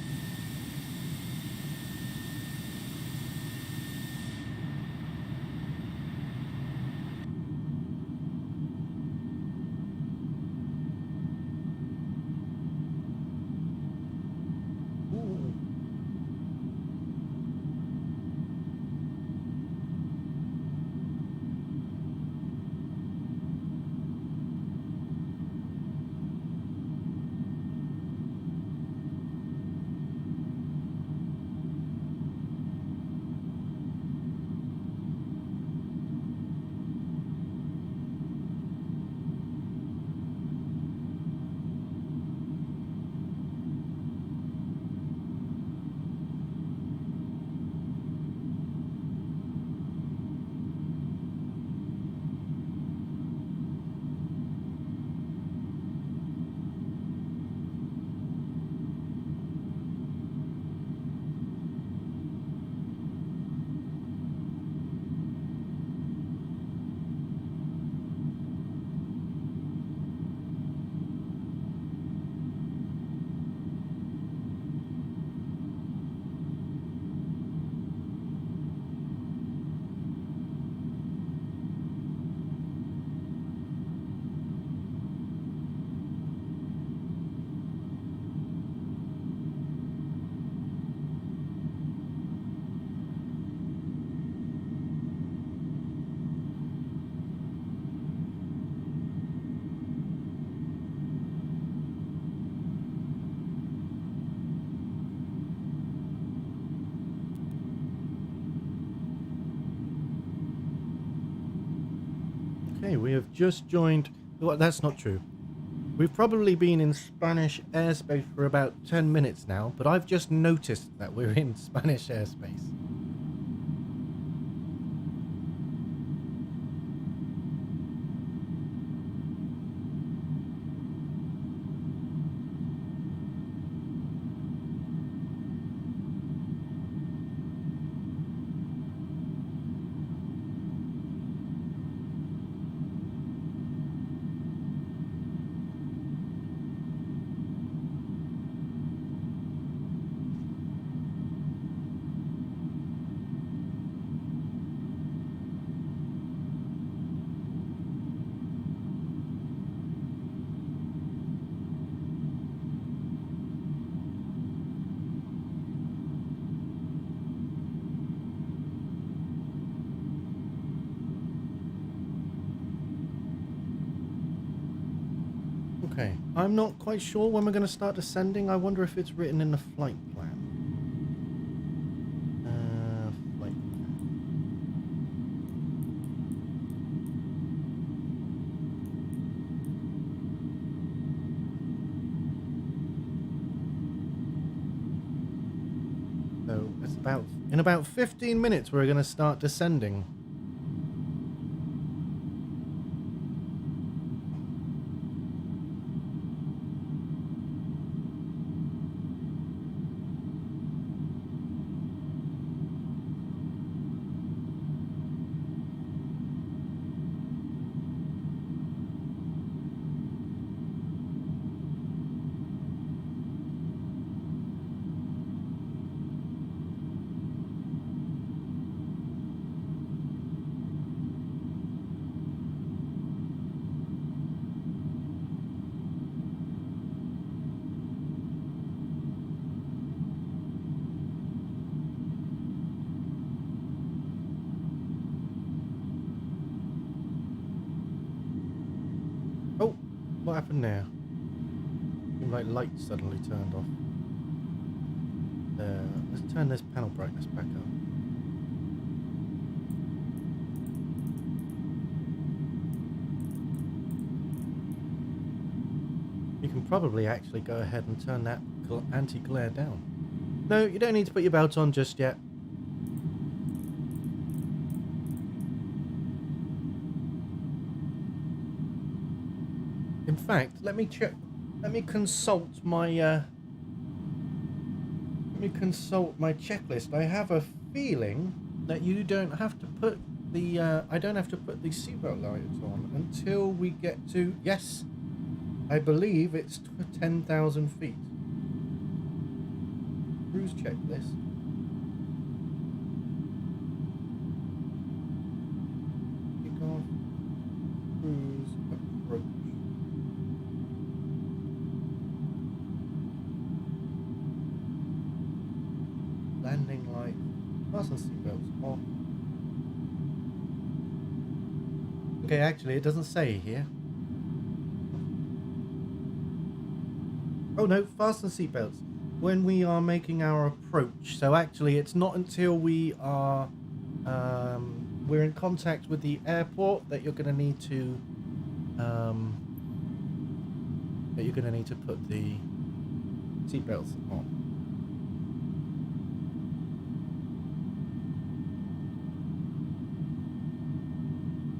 A: Okay, we have just joined... Well, that's not true. We've probably been in Spanish airspace for about 10 minutes now, but I've just noticed that we're in Spanish airspace. Okay, I'm not quite sure when we're going to start descending. I wonder if it's written in the flight plan. Flight plan. So it's in about 15 minutes we're going to start descending. Oh, what happened there? Seemed like lights suddenly turned off. Let's turn this panel brightness back up. You can probably actually go ahead and turn that anti-glare down. No, you don't need to put your belt on just yet. In fact, let me check. Let me consult my Let me consult my checklist. I have a feeling that you don't have to put the I don't have to put the seatbelt lights on until we get to, yes, I believe it's 10,000 feet. Cruise checklist. Kick off. Cruise approach. Landing light. Fasten seatbelts off. Okay, actually, it doesn't say here. Oh no, fasten seatbelts when we are making our approach. So actually, it's not until we are we're in contact with the airport that you're going to need to put the seatbelts on.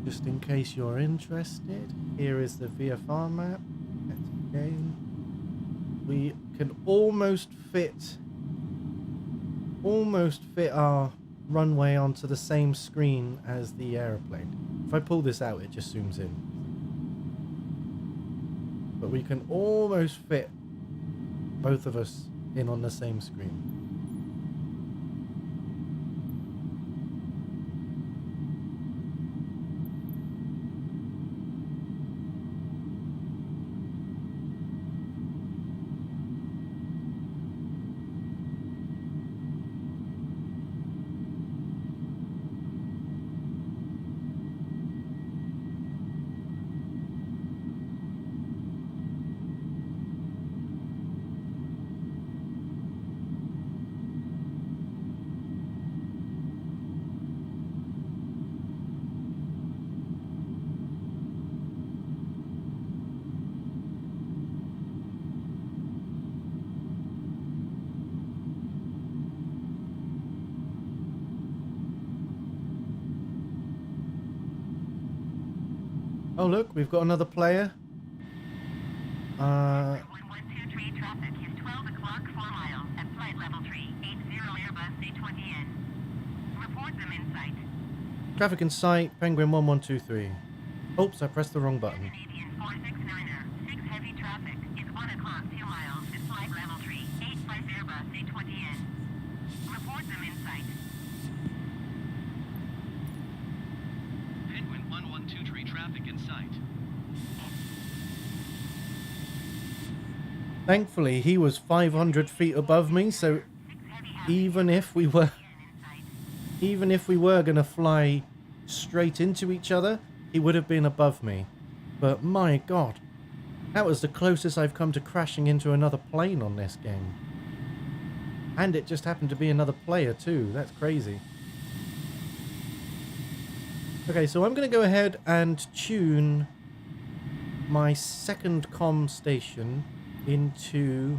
A: Just in case you're interested, here is the VFR map. That's again. We can almost fit our runway onto the same screen as the aeroplane. If I pull this out, it just zooms in. But we can almost fit both of us in on the same screen. Oh look, we've got another player.
B: 1123 traffic is 12 o'clock 4 miles at flight level 380 Airbus A320neo. Report them in sight.
A: Traffic in sight, Penguin 1123. Oops, I pressed the wrong button.
B: Canadian 469er, 6 heavy traffic is 1 o'clock 2 miles at flight level 385 Airbus A320neo. Report them in sight.
C: Penguin 112 traffic in sight.
A: Thankfully, he was 500 feet above me, so even if we were going to fly straight into each other, he would have been above me. But my god, that was the closest I've come to crashing into another plane on this game. And it just happened to be another player too. That's crazy. Okay, so I'm going to go ahead and tune my second comm station into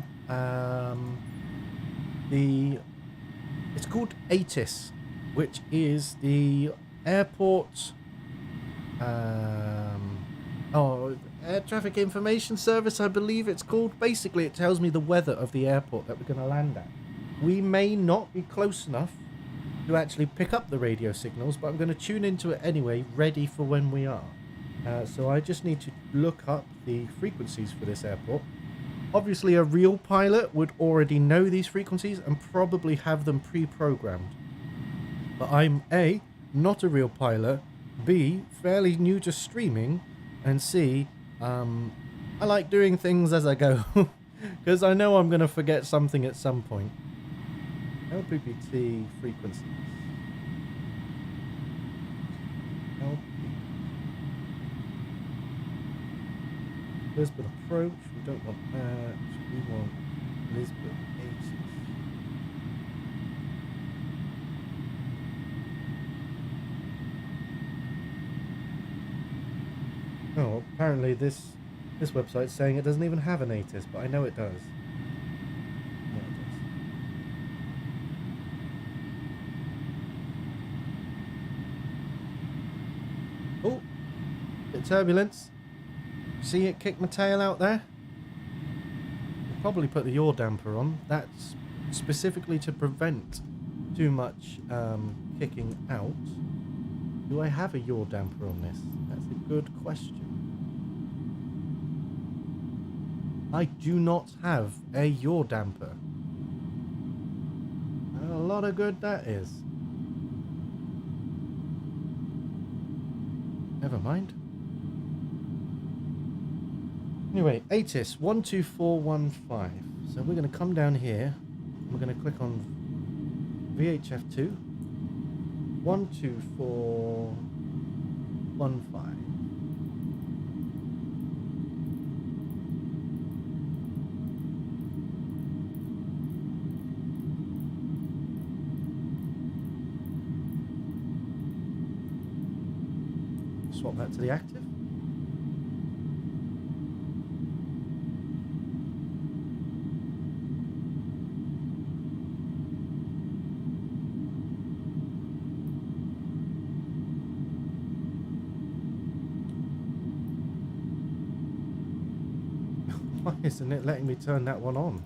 A: it's called ATIS, which is the airport air traffic information service, I believe it's called. Basically, it tells me the weather of the airport that we're going to land at. We may not be close enough to actually pick up the radio signals, but I'm going to tune into it anyway, ready for when we are. So I just need to look up the frequencies for this airport. Obviously, a real pilot would already know these frequencies and probably have them pre-programmed. But I'm A, not a real pilot, B, fairly new to streaming, and C, I like doing things as I go, because I know I'm going to forget something at some point. LPPT frequencies. Lisbon approach, we don't want that, we want Lisbon exit. Oh, apparently this website's saying it doesn't even have an ATIS, but I know it does. Yeah, it does. Oh, bit of turbulence. See it kick my tail out there? I'll probably put the yaw damper on. That's specifically to prevent too much kicking out. Do I have a yaw damper on this? That's a good question. I do not have a yaw damper. And a lot of good that is. Never mind. Anyway, ATIS 12415. So we're going to come down here. We're going to click on VHF2. 12415. Swap that to the active. Why isn't it letting me turn that one on?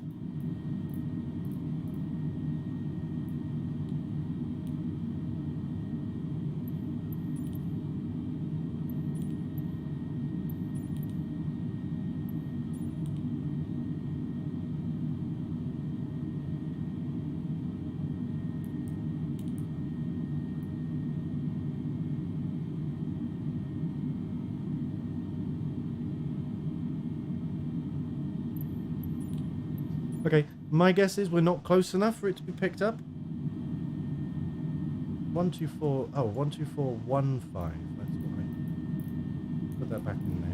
A: Okay, my guess is we're not close enough for it to be picked up. 124, oh, 12415, that's why. Put that back in there.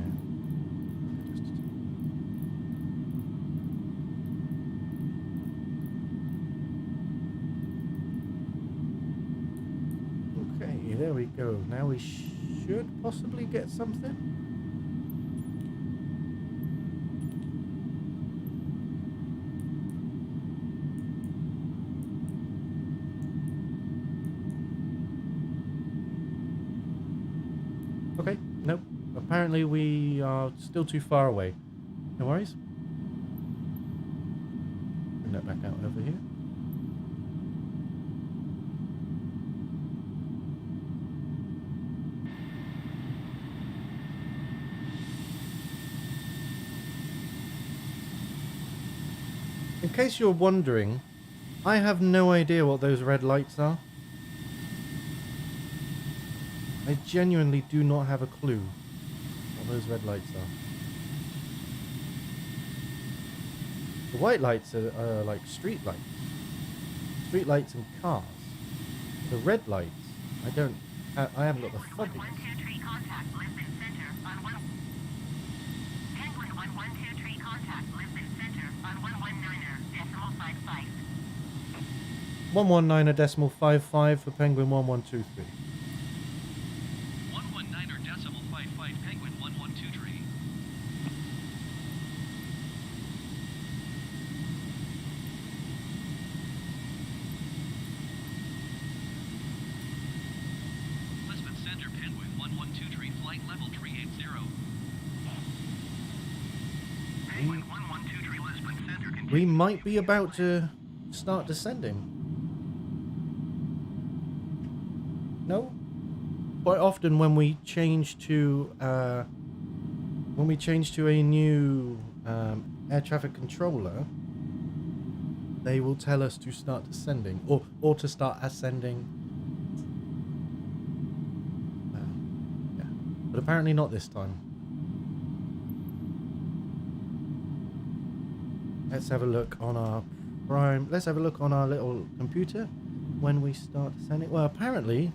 A: Okay, there we go. Now we should possibly get something. Okay, nope. Apparently we are still too far away. No worries. Bring that back out over here. In case you're wondering, I have no idea what those red lights are. I genuinely do not have a clue what those red lights are. The white lights are like street lights. Street lights and cars. The red lights, I haven't got the foggiest.
B: 123 contact Lisbon Center on 1. Penguin 1123 contact Lisbon Center on 119.55.
A: 119.55 for Penguin 1123.
C: 119.55 Penguin 1123. Lisbon Center Penguin 1123 flight level 380.
B: Penguin 1123 Lisbon Center continues.
A: We might be about to start descending. No? Quite often when we change to a new air traffic controller, they will tell us to start descending or to start ascending. Yeah, but apparently not this time. Let's have a look on our prime. Let's have a look on our little computer when we start descending. Well, apparently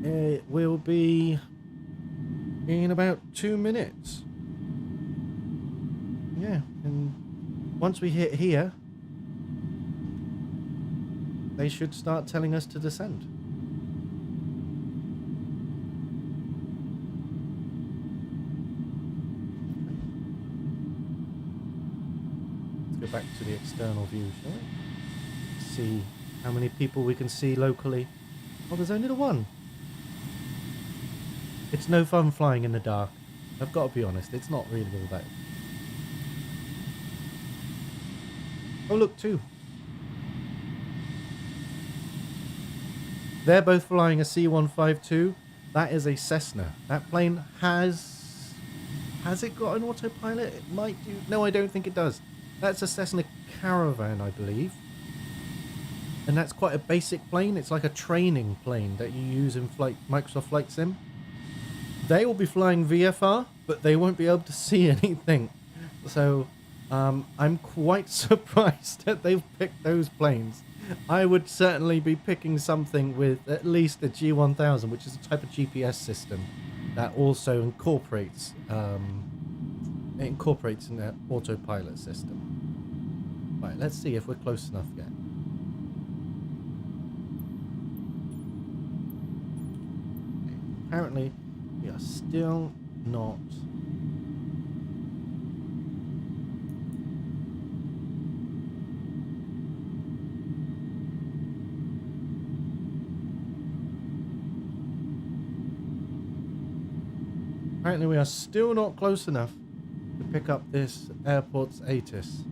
A: it will be in about 2 minutes. Yeah, and once we hit here, they should start telling us to descend. Let's go back to the external view, shall we? See how many people we can see locally. Oh, there's only the one. It's no fun flying in the dark. I've got to be honest, it's not really all that. Oh, look, two. They're both flying a C-152. That is a Cessna. That plane has it got an autopilot? It might do. No, I don't think it does. That's a Cessna Caravan, I believe. And that's quite a basic plane. It's like a training plane that you use in Microsoft Flight Sim. They will be flying VFR, but they won't be able to see anything. So I'm quite surprised that they've picked those planes. I would certainly be picking something with at least a G1000, which is a type of GPS system that also incorporates an autopilot system. Right, let's see if we're close enough yet. Apparently, we are still not. Apparently, we are still not close enough to pick up this airport's ATIS.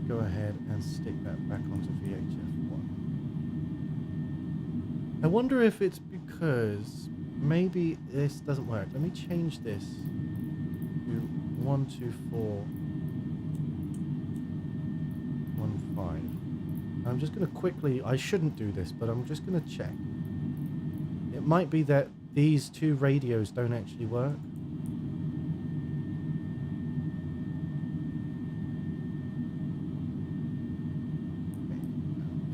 A: Go ahead and stick that back onto VHF1. I wonder if it's because maybe this doesn't work. Let me change this to 12415. I'm just going to quickly, I shouldn't do this, but I'm just going to check. It might be that these two radios don't actually work.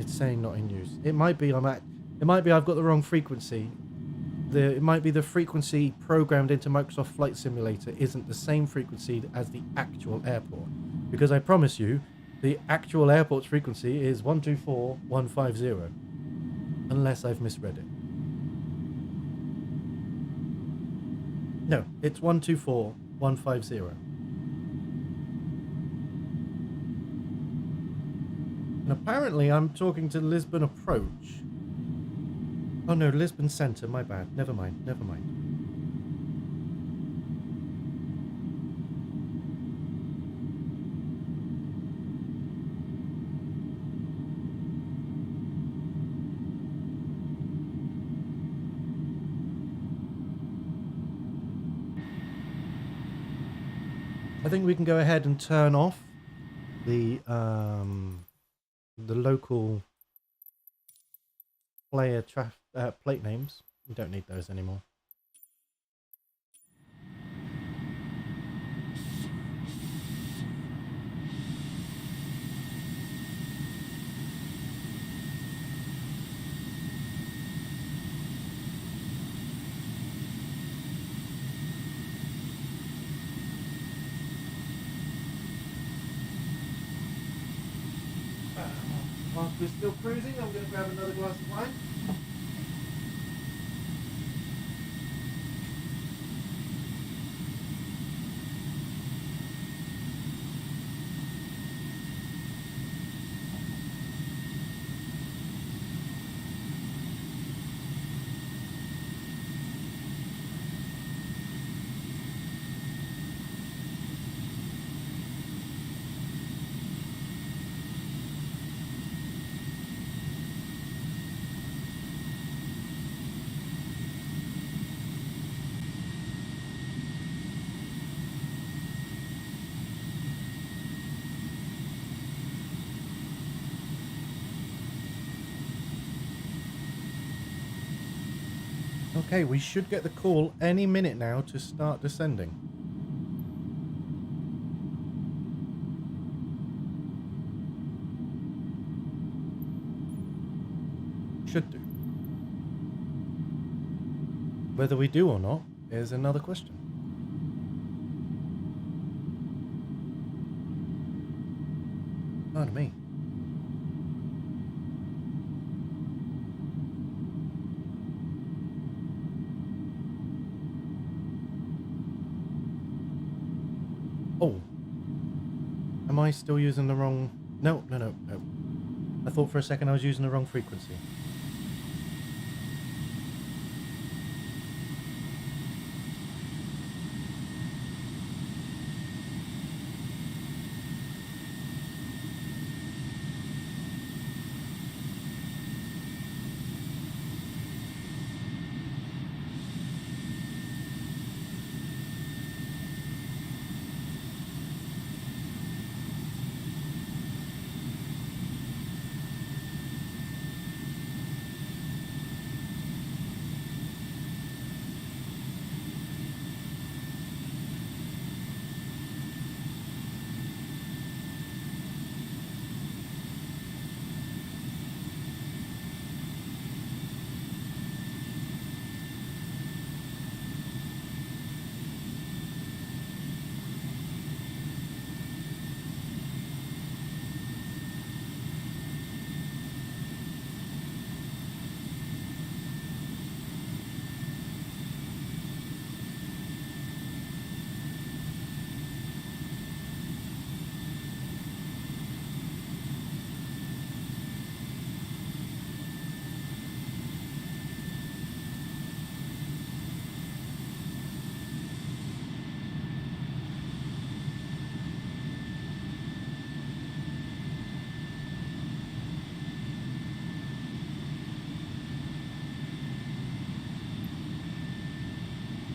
A: Saying not in use. It might be I've got the wrong frequency. It might be the frequency programmed into Microsoft Flight Simulator isn't the same frequency as the actual airport. Because I promise you, the actual airport's frequency is 124150. Unless I've misread it. No, it's 124150. And apparently I'm talking to Lisbon Approach. Oh no, Lisbon Centre, my bad. Never mind. I think we can go ahead and turn off the local player plate names. We don't need those anymore. Whilst we're still cruising, I'm going to grab another glass of wine. Okay, we should get the call any minute now to start descending. Should do. Whether we do or not is another question. Pardon me. Oh. Am I still using the wrong... No, no, no, no. I thought for a second I was using the wrong frequency.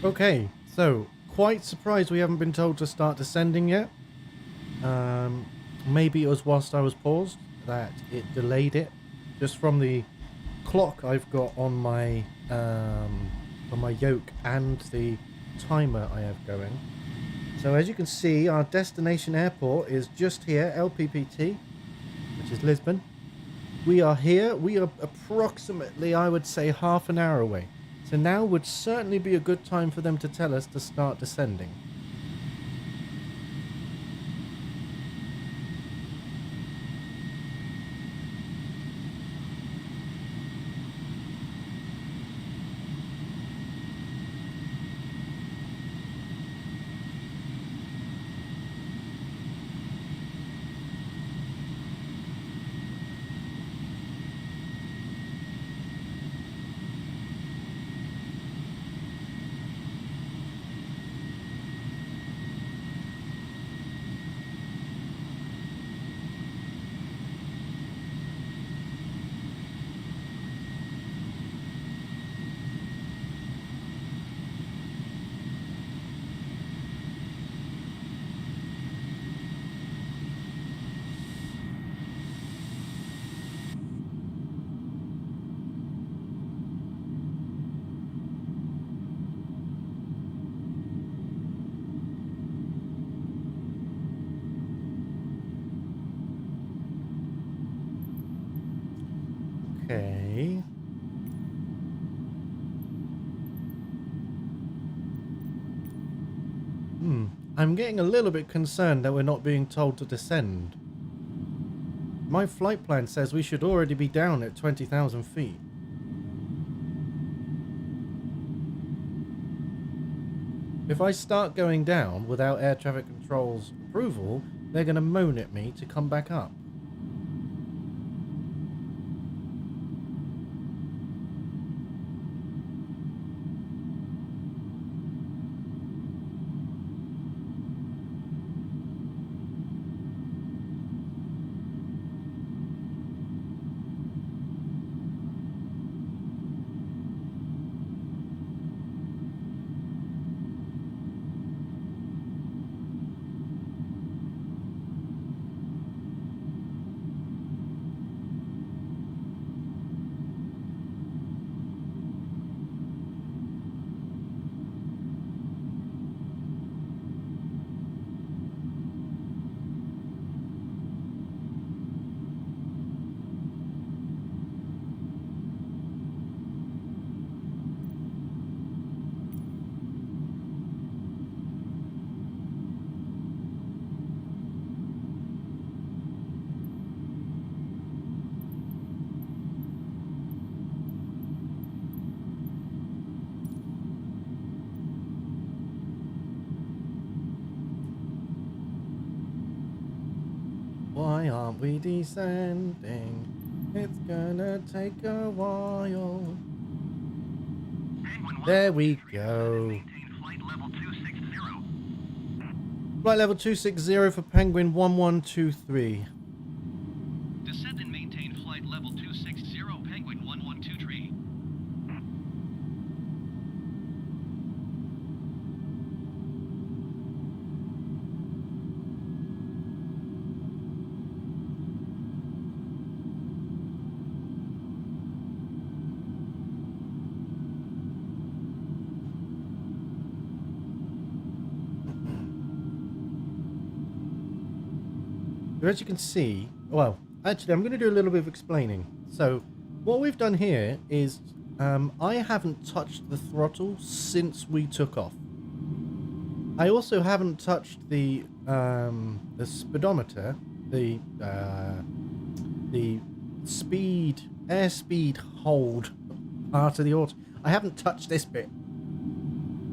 A: Okay, so quite surprised we haven't been told to start descending yet. Maybe it was whilst I was paused that it delayed it. Just from the clock I've got on my yoke and the timer I have going. So as you can see, our destination airport is just here, LPPT, which is Lisbon. We are here. We are approximately, I would say, half an hour away. So now would certainly be a good time for them to tell us to start descending. Okay. I'm getting a little bit concerned that we're not being told to descend. My flight plan says we should already be down at 20,000 feet. If I start going down without air traffic control's approval, they're going to moan at me to come back up. Why aren't we descending? It's gonna take a while.
B: Penguin
A: There we
B: 112
A: go.
B: maintain flight level 260.
A: Flight level 260 for Penguin 1123.
C: Descend and maintain flight level 260, Penguin 112 tree.
A: So as you can see, well, actually, I'm going to do a little bit of explaining. So, what we've done here is I haven't touched the throttle since we took off. I also haven't touched the speedometer, the speed, airspeed hold part of the auto. I haven't touched this bit.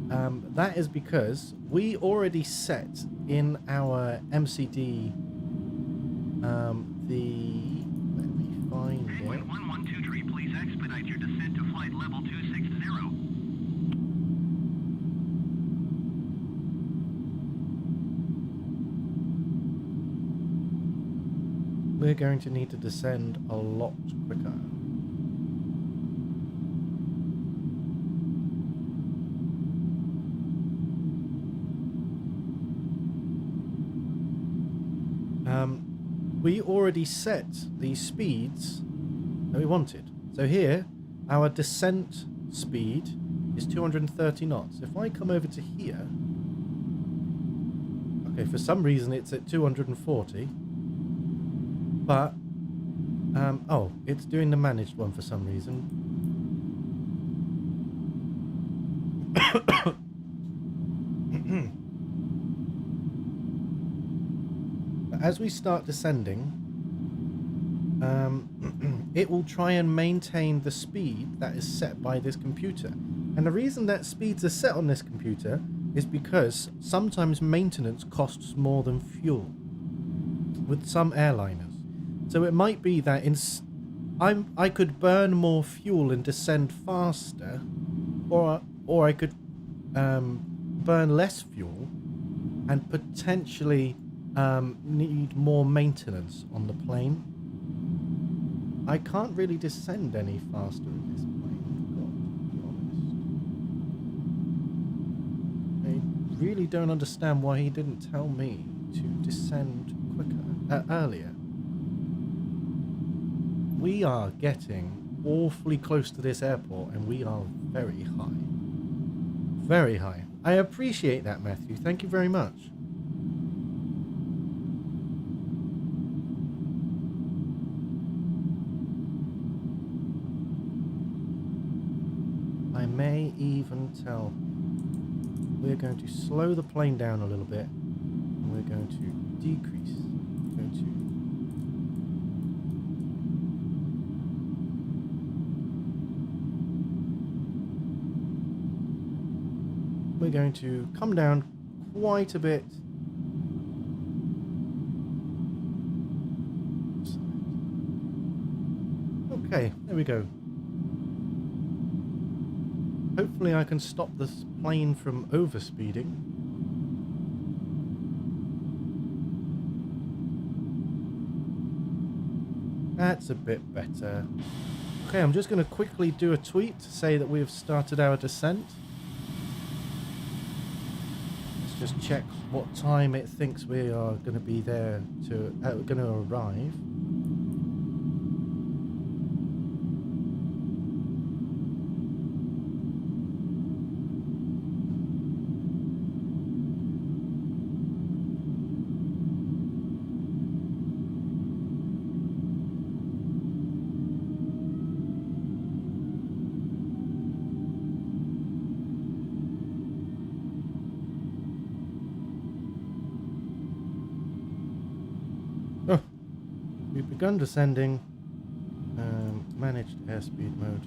A: That is because we already set in our MCD let me find
B: Penguin
A: it.
B: 112 tree, please expedite your descent to flight level 260.
A: We're going to need to descend a lot quicker. We already set the speeds that we wanted. So here, our descent speed is 230 knots. If I come over to here, okay, for some reason it's at 240, but oh, it's doing the managed one for some reason. As we start descending, it will try and maintain the speed that is set by this computer. And the reason that speeds are set on this computer is because sometimes maintenance costs more than fuel with some airliners. So it might be that I could burn more fuel and descend faster, or I could burn less fuel and potentially need more maintenance on the plane. I can't really descend any faster in this plane, got to be honest. I really don't understand why he didn't tell me to descend quicker, earlier. We are getting awfully close to this airport and we are very high. Very high. I appreciate that, Matthew. Thank you very much. I may even tell. We're going to slow the plane down a little bit, and we're going to decrease. We're going to come down quite a bit. Okay, there we go. Hopefully I can stop this plane from overspeeding. That's a bit better. Okay, I'm just going to quickly do a tweet to say that we've started our descent. Let's just check what time it thinks we are going to be there to going to arrive. Oh, we've begun descending. Managed airspeed mode.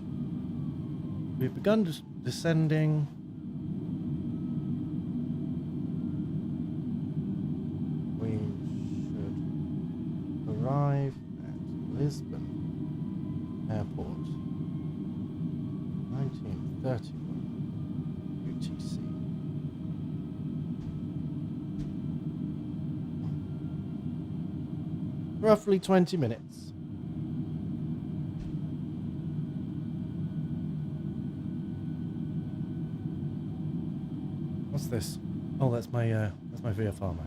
A: We've begun descending. We should arrive at Lisbon Airport, 1931 UTC. Roughly 20 minutes. What's this? Oh, that's my VFR map.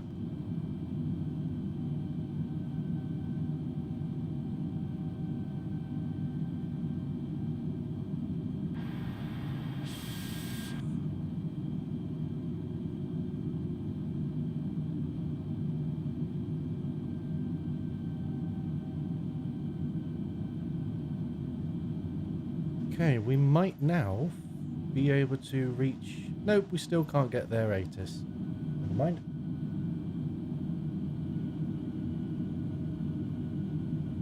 A: Okay, we might now be able to reach... Nope, we still can't get there, ATIS. Never mind.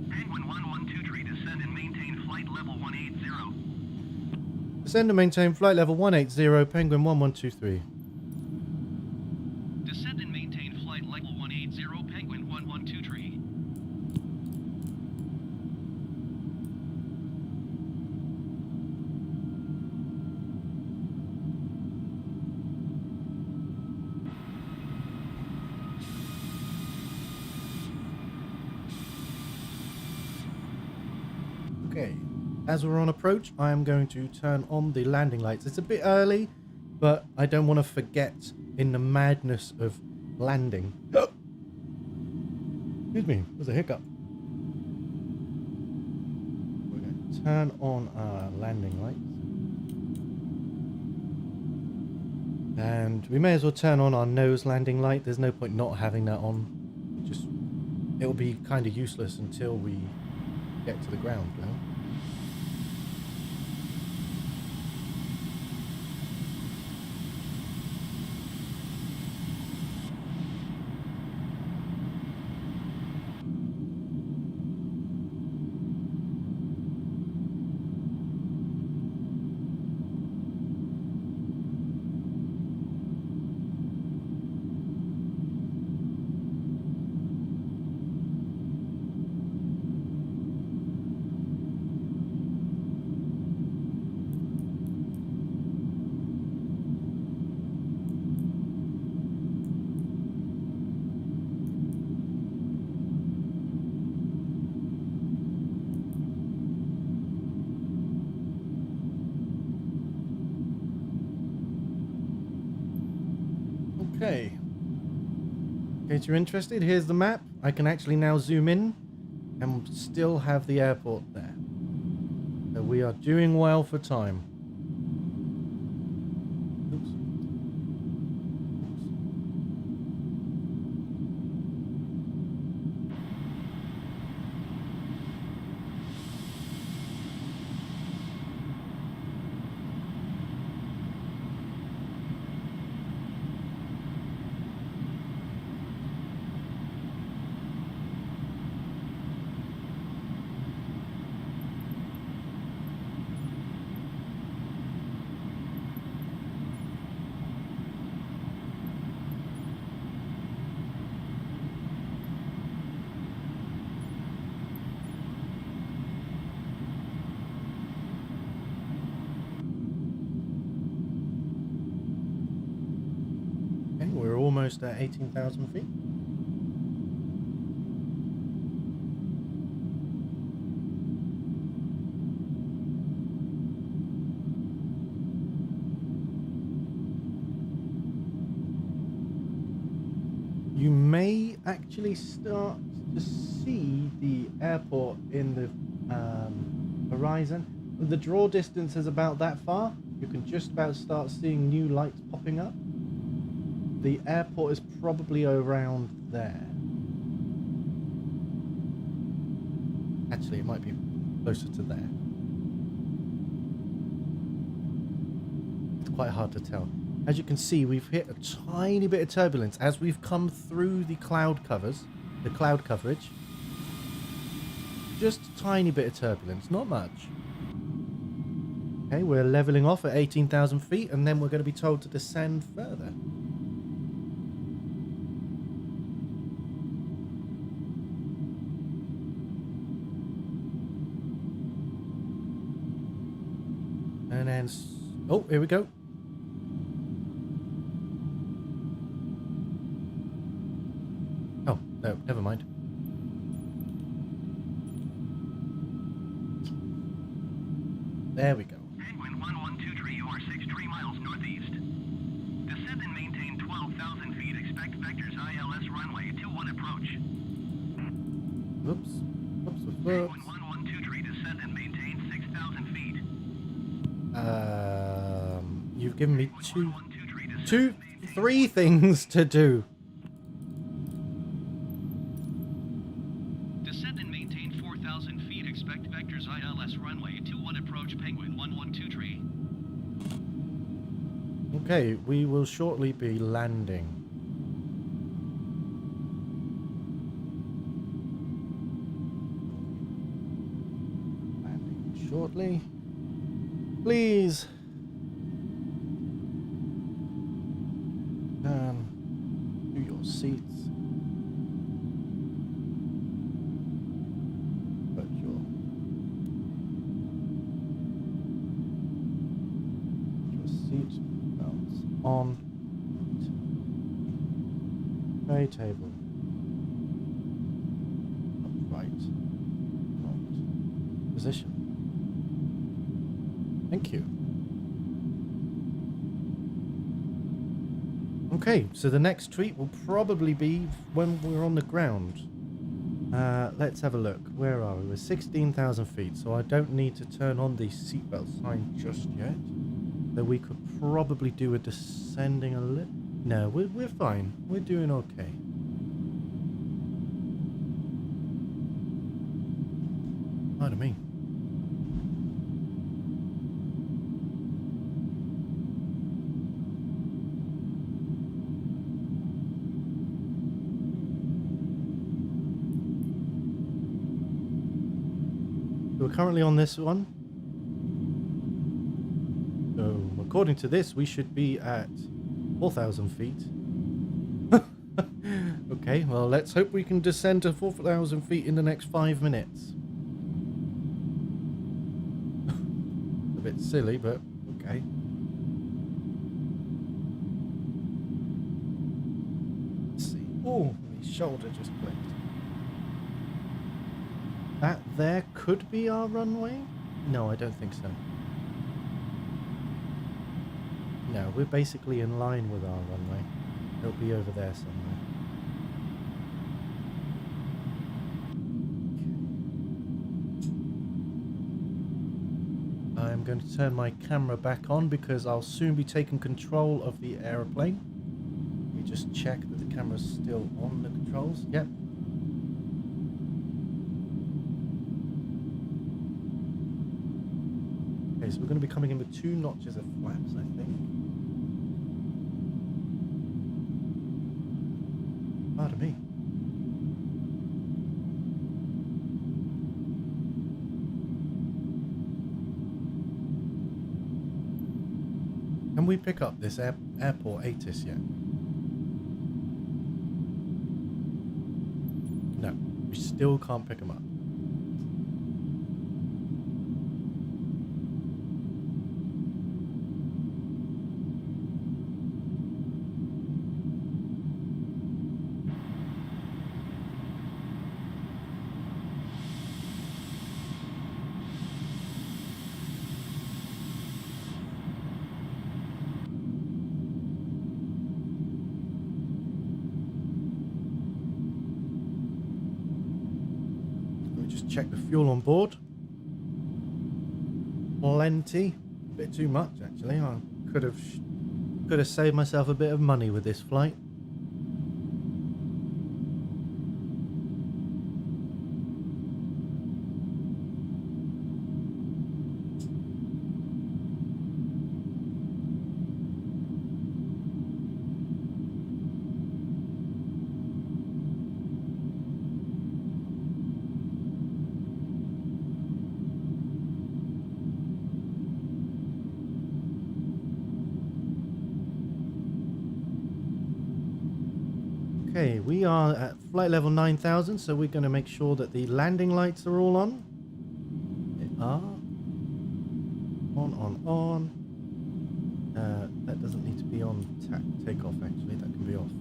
B: Penguin 112 descend and maintain flight level 180.
A: Descend and maintain flight level 180, Penguin 1123.
C: Descend and maintain flight level 180, Penguin 1123.
A: Okay, as we're on approach, I am going to turn on the landing lights. It's a bit early, but I don't want to forget in the madness of landing. Excuse me, there's a hiccup. We're going to turn on our landing lights. And we may as well turn on our nose landing light. There's no point not having that on. It'll be kind of useless until we get to the ground, you know? Okay. In case you're interested, here's the map. I can actually now zoom in and still have the airport there. So we are doing well for time. Oops. We're almost at 18,000 feet. You may actually start to see the airport in the horizon. The draw distance is about that far. You can just about start seeing new lights popping up. The airport is probably around there. Actually, it might be closer to there. It's quite hard to tell. As you can see, we've hit a tiny bit of turbulence as we've come through the cloud coverage. Just a tiny bit of turbulence, not much. Okay, we're leveling off at 18,000 feet, and then we're going to be told to descend further. And then... Oh, here we go. Oh, no, never mind. There we go.
B: Penguin 112 you are 63 miles northeast. Descend and maintain 12,000 feet. Expect vectors ILS runway 21 approach.
A: Whoops. Whoops, whoops,
B: Penguin
A: whoops.
B: 112 descend and maintain 6,000 feet.
A: You've given me
B: Penguin 112 descend and maintain
A: 3 things to do.
C: Descend and maintain 4,000 feet. Expect vectors ILS runway 21 approach. Penguin 112.
A: Okay, we will shortly be landing. Landing shortly. Please. To your seats. Put your seat belts on. Tray table. Upright. Not position. Thank you. Okay, so the next treat will probably be when we're on the ground. Let's have a look. Where are we? We're 16,000 feet, so I don't need to turn on the seatbelt sign just yet. Though we could probably do a descending a little. No, we're fine. We're doing okay. Pardon me. So we're currently on this one. So according to this, we should be at 4,000 feet. Okay, well, let's hope we can descend to 4,000 feet in the next 5 minutes. A bit silly, but okay. Let's see. Oh, my shoulder just clicked. That there could be our runway? No, I don't think so. No, we're basically in line with our runway. It'll be over there somewhere. I'm going to turn my camera back on because I'll soon be taking control of the aeroplane. Let me just check that the camera's still on the controls. Yep. Okay, so we're going to be coming in with 2 notches of flaps, I think. Pardon me. Can we pick up this airport ATIS yet? No, we still can't pick them up. Check the fuel on board. Plenty. A bit too much, actually. I could have saved myself a bit of money with this flight. Okay, we are at flight level 9,000, so we're going to make sure that the landing lights are all on. They are. On. That doesn't need to be on takeoff, actually. That can be off.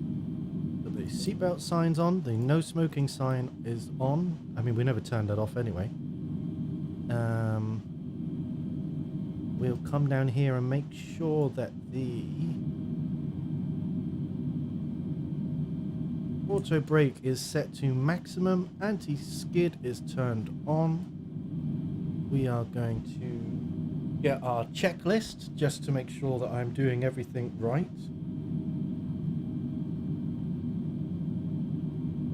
A: But the seatbelt sign's on. The no smoking sign is on. I mean, we never turned that off anyway. We'll come down here and make sure that the auto brake is set to maximum. Anti-skid is turned on. We are going to get our checklist just to make sure that I'm doing everything right.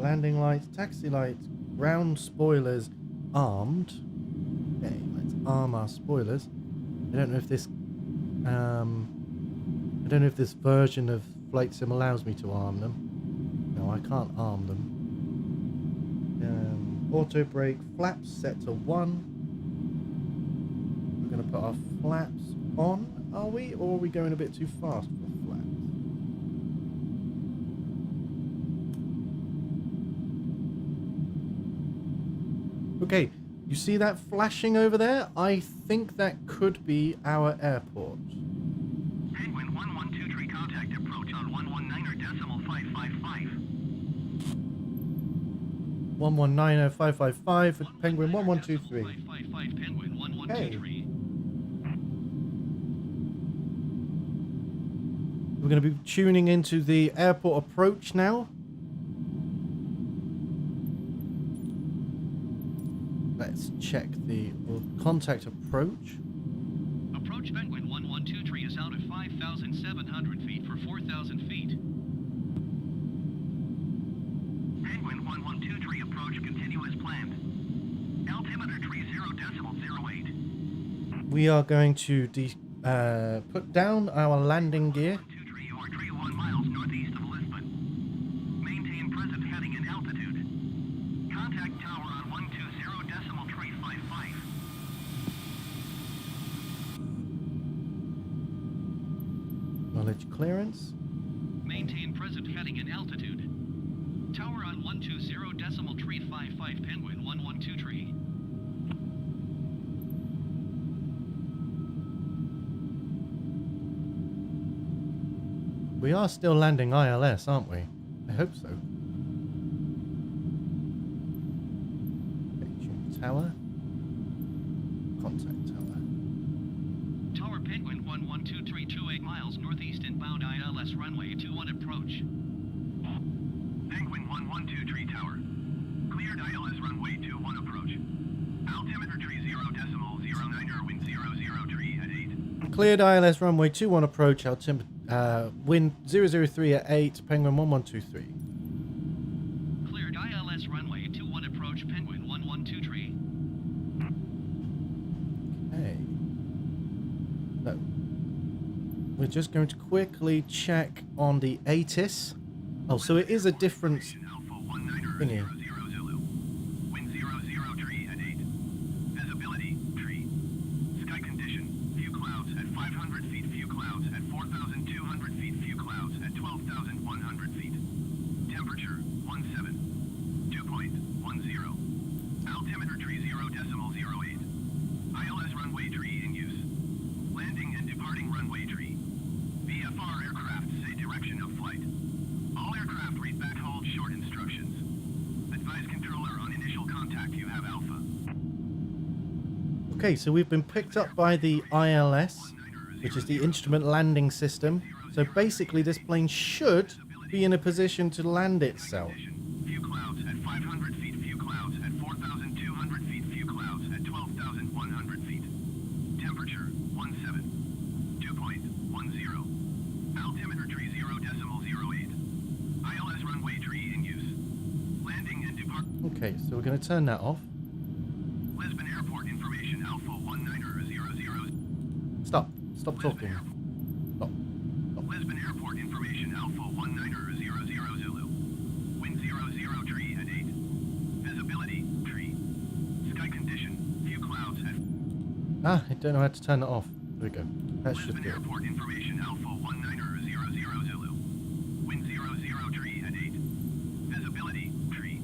A: Landing lights, taxi lights, ground spoilers armed. Okay, let's arm our spoilers. I don't know if this version of Flight Sim allows me to arm them. No, I can't arm them. Auto brake flaps set to 1. We're going to put our flaps on, are we? Or are we going a bit too fast for flaps? Okay, you see that flashing over there? I think that could be our airport.
B: Penguin 112 contact approach on 119.555.
A: 119.0555 for Penguin 1123.
C: 555 Penguin 1123.
A: We're going to be tuning into the airport approach now. Let's check the contact approach.
C: Approach Penguin 1123 is out at 5,700 feet for 4,000 feet.
B: Penguin 1123 approach continue as planned. Altimeter 30.08.
A: We are going to put down our landing gear.
B: 123, you are 31 miles northeast of Lisbon. Maintain present heading and altitude. Contact tower on 120.355.
A: Knowledge clearance.
C: Maintain present heading and altitude. Tower on 120.355 Penguin 1123.
A: We are still landing ILS, aren't we? I hope so. Okay, tune tower. Contact tower.
C: Tower Penguin 112328 miles northeast inbound ILS runway 21 approach.
B: Penguin 1123 tower. Cleared ILS runway 21 approach. Altimeter 30.09 wind 003 at 8.
A: Cleared ILS runway 21 approach. Altimeter wind 003 at 8. Penguin 1123.
C: Cleared ILS runway 21 approach Penguin 1123.
A: Okay. So, we're just going to quickly check on the ATIS. Oh, so it is a different
B: Alpha 19
A: thingy.
B: 00 Zulu. Wind 003 at 8. Visibility tree. Sky condition. Few clouds at 500 feet. Few clouds at 4,200 feet. Few clouds at 12,100 feet. Temperature 17. Dew point 10. Altimeter tree 0.08. ILS runway tree in use. Landing and departing runway tree. VFR aircraft say direction of flight. All aircraft read back hold short instructions. Advise controller on initial contact you have Alpha.
A: Okay, so we've been picked up by the ILS, which is the Instrument Landing System. So basically this plane should be in a position to land itself.
B: Few clouds at 500 feet. Few clouds at 4,200 feet. Few clouds at 12,100 feet. Temperature 17. Dew point 10. Altimeter tree 0.08. ILS runway tree in use. Landing and depart.
A: Okay, so we're going to turn that off.
B: Lisbon Airport information Alpha 1900.
A: Stop talking. Stop.
B: Lisbon Airport information Alpha 1900 Zulu. Wind 003 at 8. Visibility tree. Sky condition. Few clouds at.
A: I don't know how to turn it off. There we go. That should
B: Lisbon
A: do it.
B: Airport information Alpha 1900 Zulu. Wind 003 at 8. Visibility tree.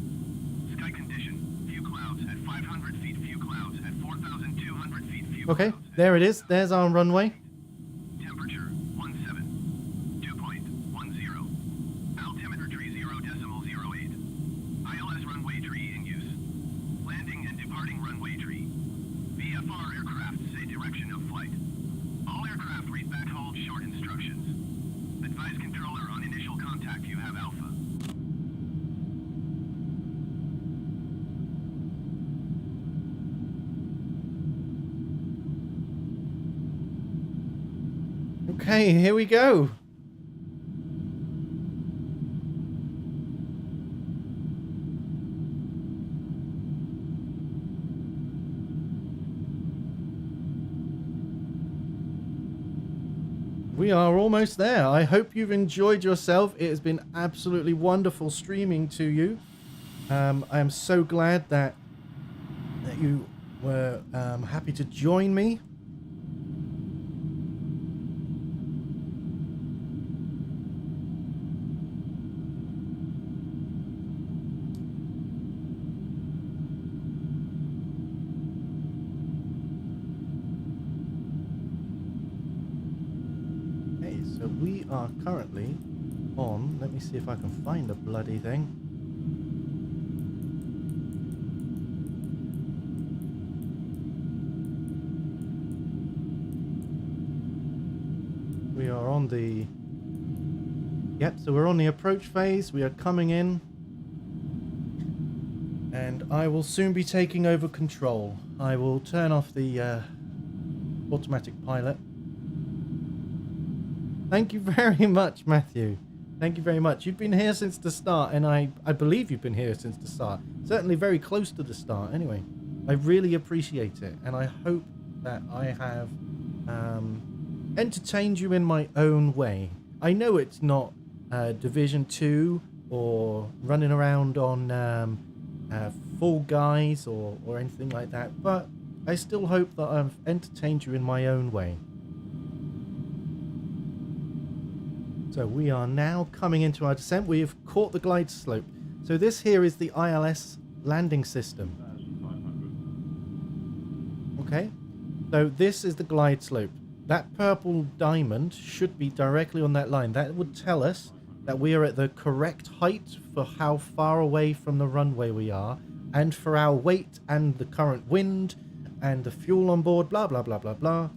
B: Sky condition. Few clouds at 500 feet. Few clouds at 4,200 feet. Few
A: Okay, there it is. There's our runway.
B: Temperature 17. Dew point 10. Altimeter tree 0.08. ILS runway tree in use. Landing and departing runway tree. VFR aircraft say direction of flight. All aircraft read back hold short instructions. Advise controller on initial contact you have Alpha.
A: Okay, here we go. We are almost there. I hope you've enjoyed yourself. It has been absolutely wonderful streaming to you. I am so glad that you were happy to join me. So we are currently on, let me see if I can find the bloody thing. We are on the, yep, so we're on the approach phase. We are coming in. And I will soon be taking over control. I will turn off the automatic pilot. Thank you very much, Matthew. Thank you very much. You've been here since the start, and I believe you've been here since the start. Certainly very close to the start, anyway. I really appreciate it, and I hope that I have entertained you in my own way. I know it's not Division 2 or running around on Fall Guys or anything like that, but I still hope that I've entertained you in my own way. So we are now coming into our descent. We have caught the glide slope. So this here is the ILS landing system. Okay, so this is the glide slope. That purple diamond should be directly on that line. That would tell us that we are at the correct height for how far away from the runway we are, and for our weight and the current wind and the fuel on board, blah, blah, blah, blah, blah.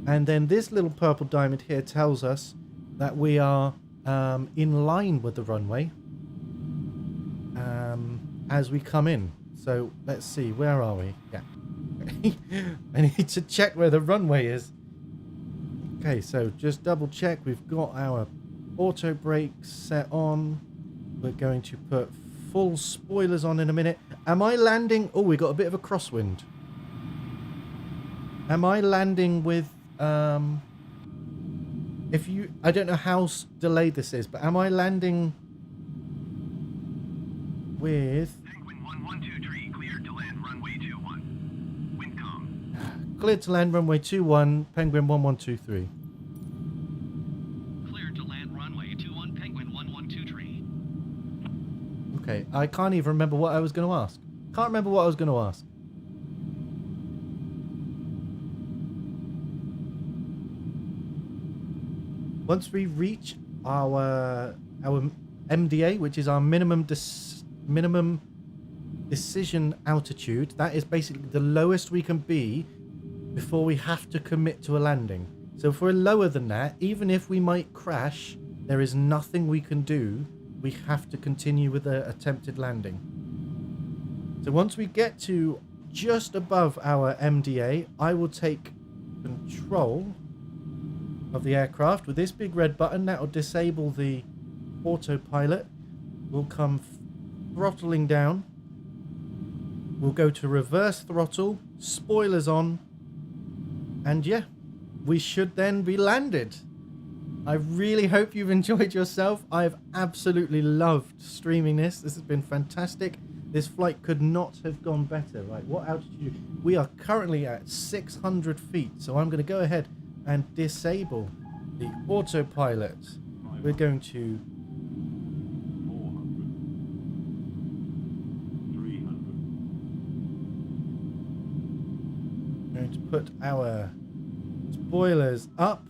A: And then this little purple diamond here tells us that we are in line with the runway as we come in. So let's see, where are we? Yeah. I need to check where the runway is. Okay, so just double check. We've got our auto brakes set on. We're going to put full spoilers on in a minute. Am I landing? Oh, we got a bit of a crosswind. Am I landing with if you, I don't know how delayed this is, but am I landing with
B: Penguin 112 cleared to land runway 21. Wind calm.
A: cleared to land runway 21, Penguin 1123.
C: Cleared to land runway 21 Penguin 112
A: Okay, I can't even remember what I was going to ask. Can't remember what I was going to ask. Once we reach our MDA, which is our minimum decision altitude, that is basically the lowest we can be before we have to commit to a landing. So if we're lower than that, even if we might crash, there is nothing we can do. We have to continue with the attempted landing. So once we get to just above our MDA, I will take control of the aircraft with this big red button. That will disable the autopilot. We'll come throttling down. We'll go to reverse throttle, spoilers on, and yeah, we should then be landed. I really hope you've enjoyed yourself. I've absolutely loved streaming this. This has been fantastic. This flight could not have gone better. Right, what altitude? We are currently at 600 feet, so I'm going to go ahead and disable the autopilot. We're going to
D: 400, 300.
A: going to put our spoilers up.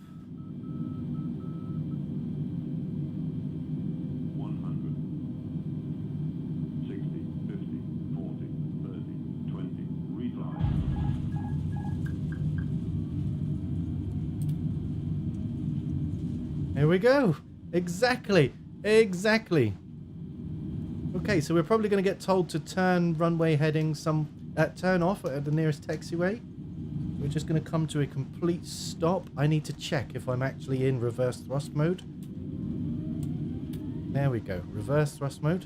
D: 100, 60, 50, 40, 30, 20, refly.
A: Here we go. Exactly. Exactly. Okay, so we're probably going to get told to turn runway heading turn off at the nearest taxiway. We're just going to come to a complete stop. I need to check if I'm actually in reverse thrust mode. There we go. Reverse thrust mode.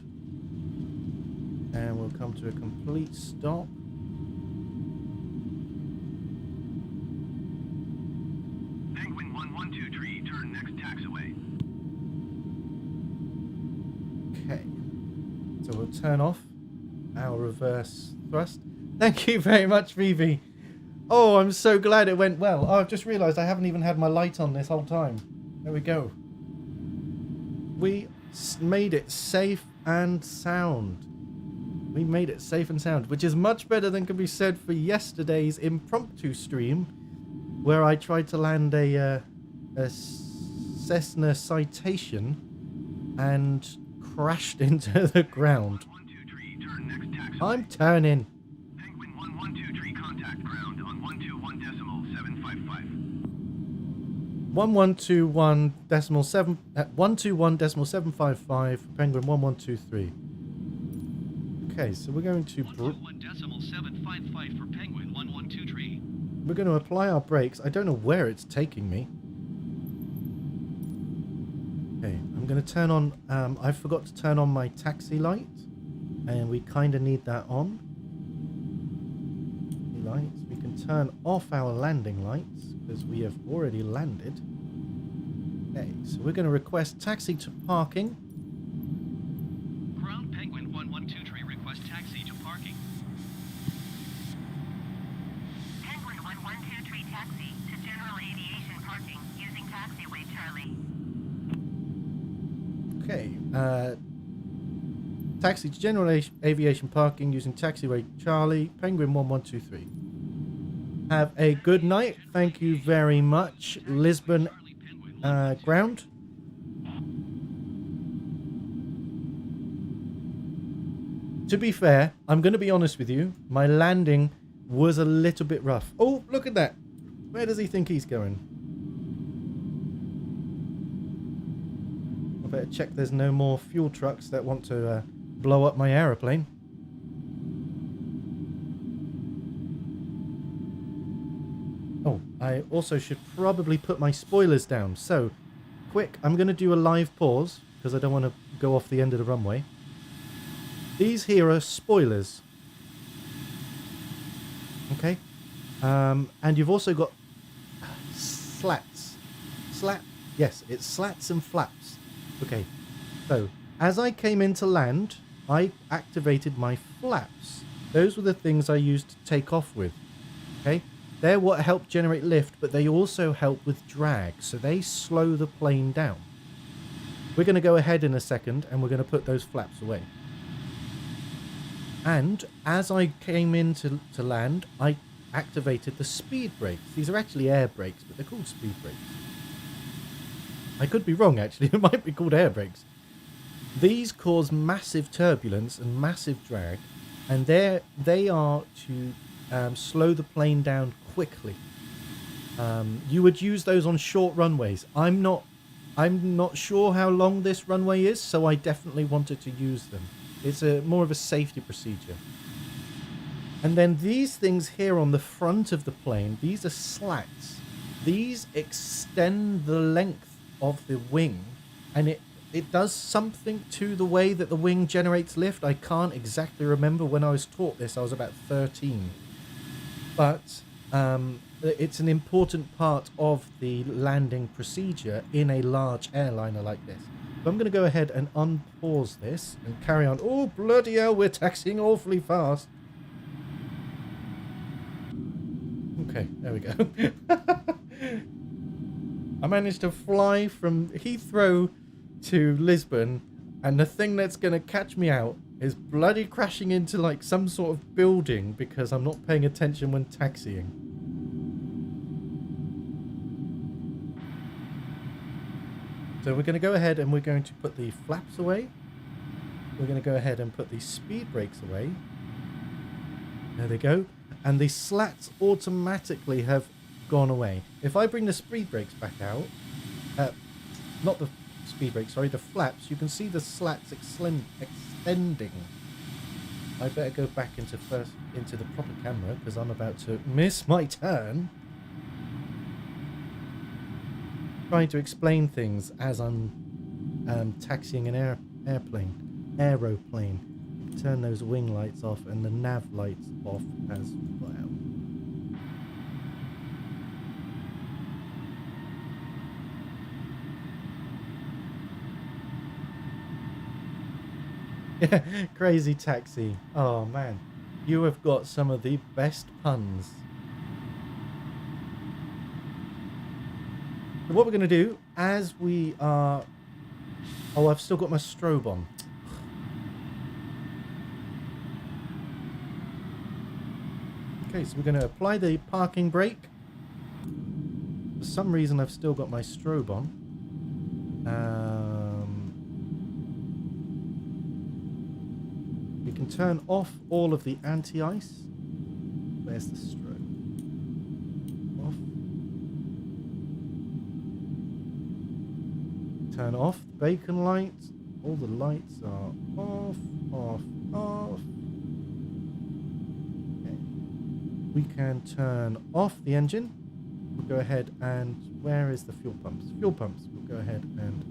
A: And we'll come to a complete stop.
B: Penguin 112 turn next taxiway.
A: Okay. So we'll turn off our reverse thrust. Thank you very much, Vivi. Oh, I'm so glad it went well. Oh, I've just realised I haven't even had my light on this whole time. There we go. We made it safe and sound. We made it safe and sound, which is much better than can be said for yesterday's impromptu stream, where I tried to land a Cessna Citation and crashed into the ground.
B: 123 turn next taxiway.
A: I'm turning.
B: Penguin 112 contact ground on 121.755.
A: 121.755 for Penguin 1123. Okay, so we're going to
C: 121.755 for Penguin 1123.
A: we're going to apply our brakes. I don't know where it's taking me. Okay, I'm going to turn on. I forgot to turn on my taxi light, and we kind of need that on. Lights. We can turn off our landing lights because we have already landed. Okay, so we're going to request taxi to parking.
C: Ground Penguin 1123 request taxi to parking.
E: Penguin 1123 taxi to General Aviation parking using taxiway Charlie.
A: Okay, taxi to General Aviation parking using taxiway Charlie, Penguin 1123. Have a good night. Thank you very much, Lisbon ground. To be fair, I'm going to be honest with you. My landing was a little bit rough. Oh, look at that. Where does he think he's going? I better check there's no more fuel trucks that want to blow up my aeroplane. Oh, I also should probably put my spoilers down. So, quick, I'm going to do a live pause because I don't want to go off the end of the runway. These here are spoilers. Okay. And you've also got slats. Yes, it's slats and flaps. Okay. So, as I came in to land, I activated my flaps. Those were the things I used to take off with. Okay. They're what help generate lift, but they also help with drag, so they slow the plane down. We're going to go ahead in a second, and we're going to put those flaps away. And as I came in to land, I activated the speed brakes. These are actually air brakes, but they're called speed brakes. I could be wrong, actually. It might be called air brakes. These cause massive turbulence and massive drag, and they are to slow the plane down quickly. You would use those on short runways. I'm not sure how long this runway is, so I definitely wanted to use them. It's more of a safety procedure. And then these things here on the front of the plane, these are slats. These extend the length of the wing, and it does something to the way that the wing generates lift. I can't exactly remember. When I was taught this, I was about 13. But it's an important part of the landing procedure in a large airliner like this. So I'm going to go ahead and unpause this and carry on. Oh, bloody hell, we're taxiing awfully fast. Okay, there we go. I managed to fly from Heathrow to Lisbon, and the thing that's going to catch me out is bloody crashing into like some sort of building because I'm not paying attention when taxiing. So we're going to go ahead and we're going to put the flaps away. We're going to go ahead and put the speed brakes away. There they go. And the slats automatically have gone away. If I bring the speed brakes back out, not the speed brakes, sorry, the flaps, you can see the slats extending. I better go back into the proper camera because I'm about to miss my turn. Trying to explain things as I'm taxiing an aeroplane. Turn those wing lights off and the nav lights off as well. Yeah, crazy taxi. Oh man, you have got some of the best puns. So what we're going to do as we are... Oh, I've still got my strobe on. Okay, so we're going to apply the parking brake. For some reason, I've still got my strobe on. We can turn off all of the anti-ice. Where's the strobe? Off. Turn off the bacon lights. All the lights are off, off, off. Okay. We can turn off the engine. We'll go ahead and... Where is the fuel pumps? Fuel pumps. We'll go ahead and...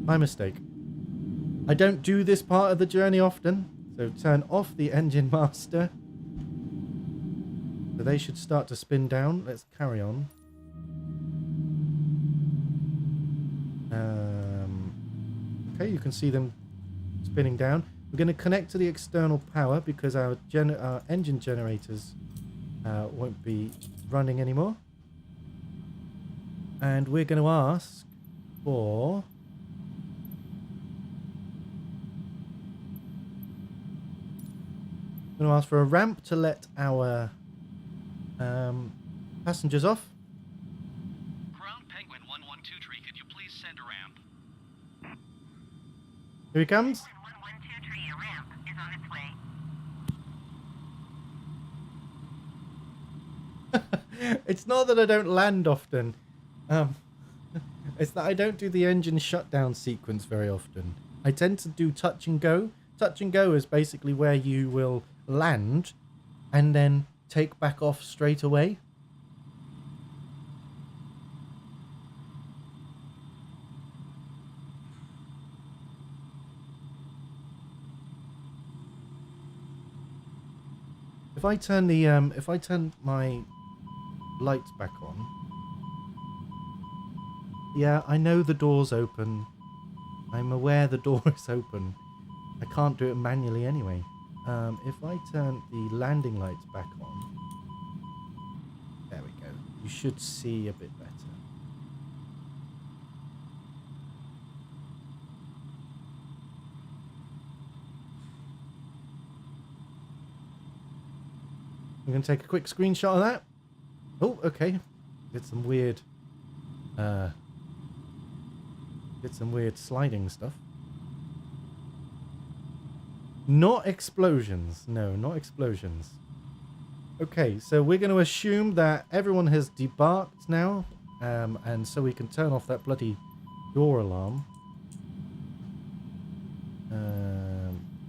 A: My mistake. I don't do this part of the journey often. So turn off the engine master. So they should start to spin down. Let's carry on. Okay, you can see them spinning down. We're going to connect to the external power because our engine generators won't be running anymore. And we're going to ask for... I'm going to ask for a ramp to let our passengers off.
C: Ground Penguin 112 tree, could you please send a ramp?
A: Here he comes.
E: 112 tree, a ramp is on its way.
A: It's not that I don't land often. It's that I don't do the engine shutdown sequence very often. I tend to do touch and go. Touch and go is basically where you will land and then take back off straight away. If I turn my lights back on, yeah, I know the door's open. I'm aware the door is open. I can't do it manually anyway. If I turn the landing lights back on, there we go. You should see a bit better. I'm going to take a quick screenshot of that. Oh, okay. Did some weird sliding stuff. Not explosions. No, not explosions. Okay, so we're going to assume that everyone has debarked now. And so we can turn off that bloody door alarm.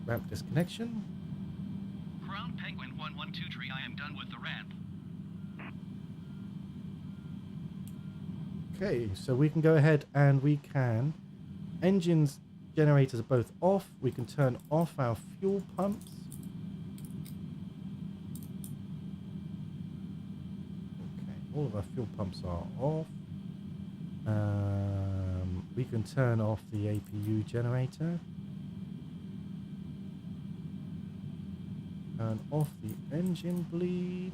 A: Ramp disconnection.
C: Ground Penguin 112 tree, I am done with the ramp.
A: Okay, so we can go ahead and we can... Engines, generators are both off. We can turn off our fuel pumps. Okay, all of our fuel pumps are off. We can turn off the APU generator. Turn off the engine bleed.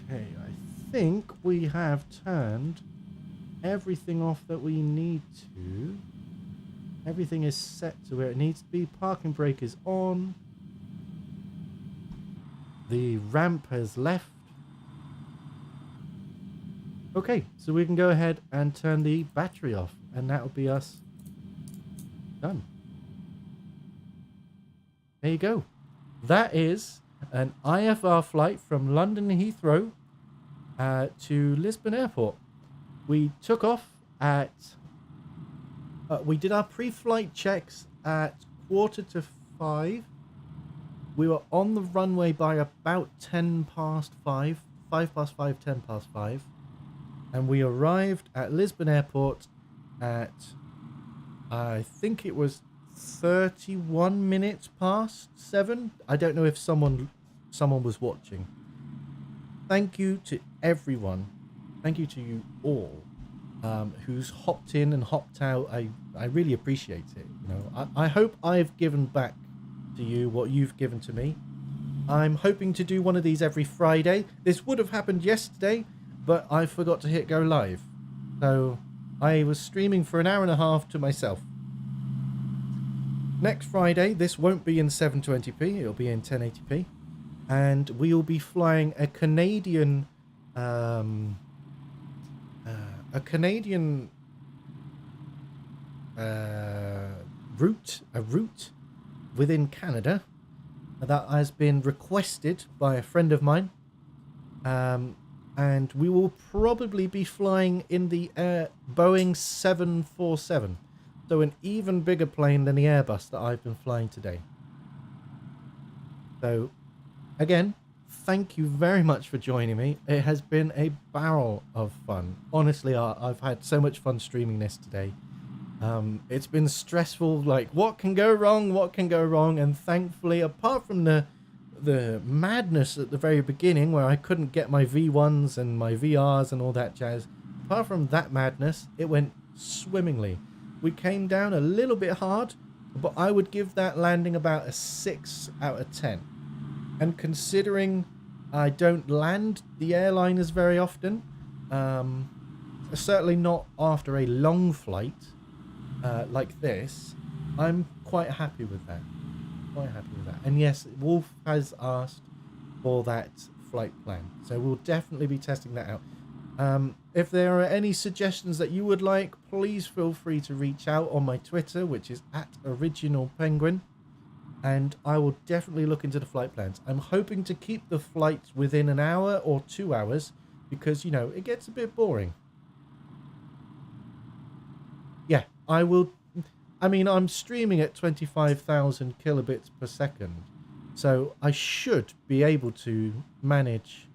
A: Okay, I think we have turned everything off that we need to. Everything is set to where it needs to be. Parking brake is on. The ramp has left. Okay, so we can go ahead and turn the battery off, and that'll be us done. There you go. That is an IFR flight from London Heathrow to Lisbon Airport. We took off at... we did our pre-flight checks at 5:15. We were on the runway by about 5 past 5, 10 past 5. And we arrived at Lisbon Airport at, I think it was 31 minutes past 7. I don't know if someone was watching. Thank you to everyone. Thank you to you all who's hopped in and hopped out. I really appreciate it. You know, I hope I've given back to you what you've given to me. I'm hoping to do one of these every Friday. This would have happened yesterday, but I forgot to hit go live. So I was streaming for an hour and a half to myself. Next Friday, this won't be in 720p, it'll be in 1080p. And we'll be flying a Canadian route within Canada that has been requested by a friend of mine. And we will probably be flying in the Boeing 747. So an even bigger plane than the Airbus that I've been flying today. So, again, thank you very much for joining me. It has been a barrel of fun. Honestly, I've had so much fun streaming this today. It's been stressful, like, what can go wrong? What can go wrong? And thankfully, apart from the madness at the very beginning where I couldn't get my V1s and my VRs and all that jazz, apart from that madness, it went swimmingly. We came down a little bit hard, but I would give that landing about a 6 out of 10. And considering I don't land the airliners very often, certainly not after a long flight like this, I'm quite happy with that. And yes, Wolf has asked for that flight plan, so we'll definitely be testing that out. If there are any suggestions that you would like, please feel free to reach out on my Twitter, which is @OriginalPenguin, and I will definitely look into the flight plans. I'm hoping to keep the flights within an hour or 2 hours because, you know, it gets a bit boring. Yeah, I will. I mean, I'm streaming at 25,000 kilobits per second, so I should be able to manage.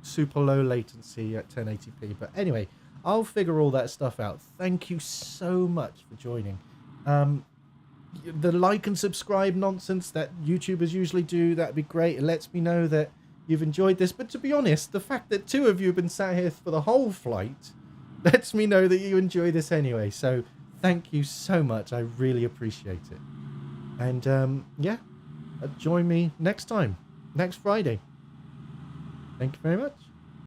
A: Super low latency at 1080p. But anyway, I'll figure all that stuff out. Thank you so much for joining. The like and subscribe nonsense that YouTubers usually do, that'd be great. It lets me know that you've enjoyed this. But to be honest, the fact that 2 of you have been sat here for the whole flight lets me know that you enjoy this anyway. So thank you so much. I really appreciate it. And yeah, join me next time, next Friday. Thank you very much.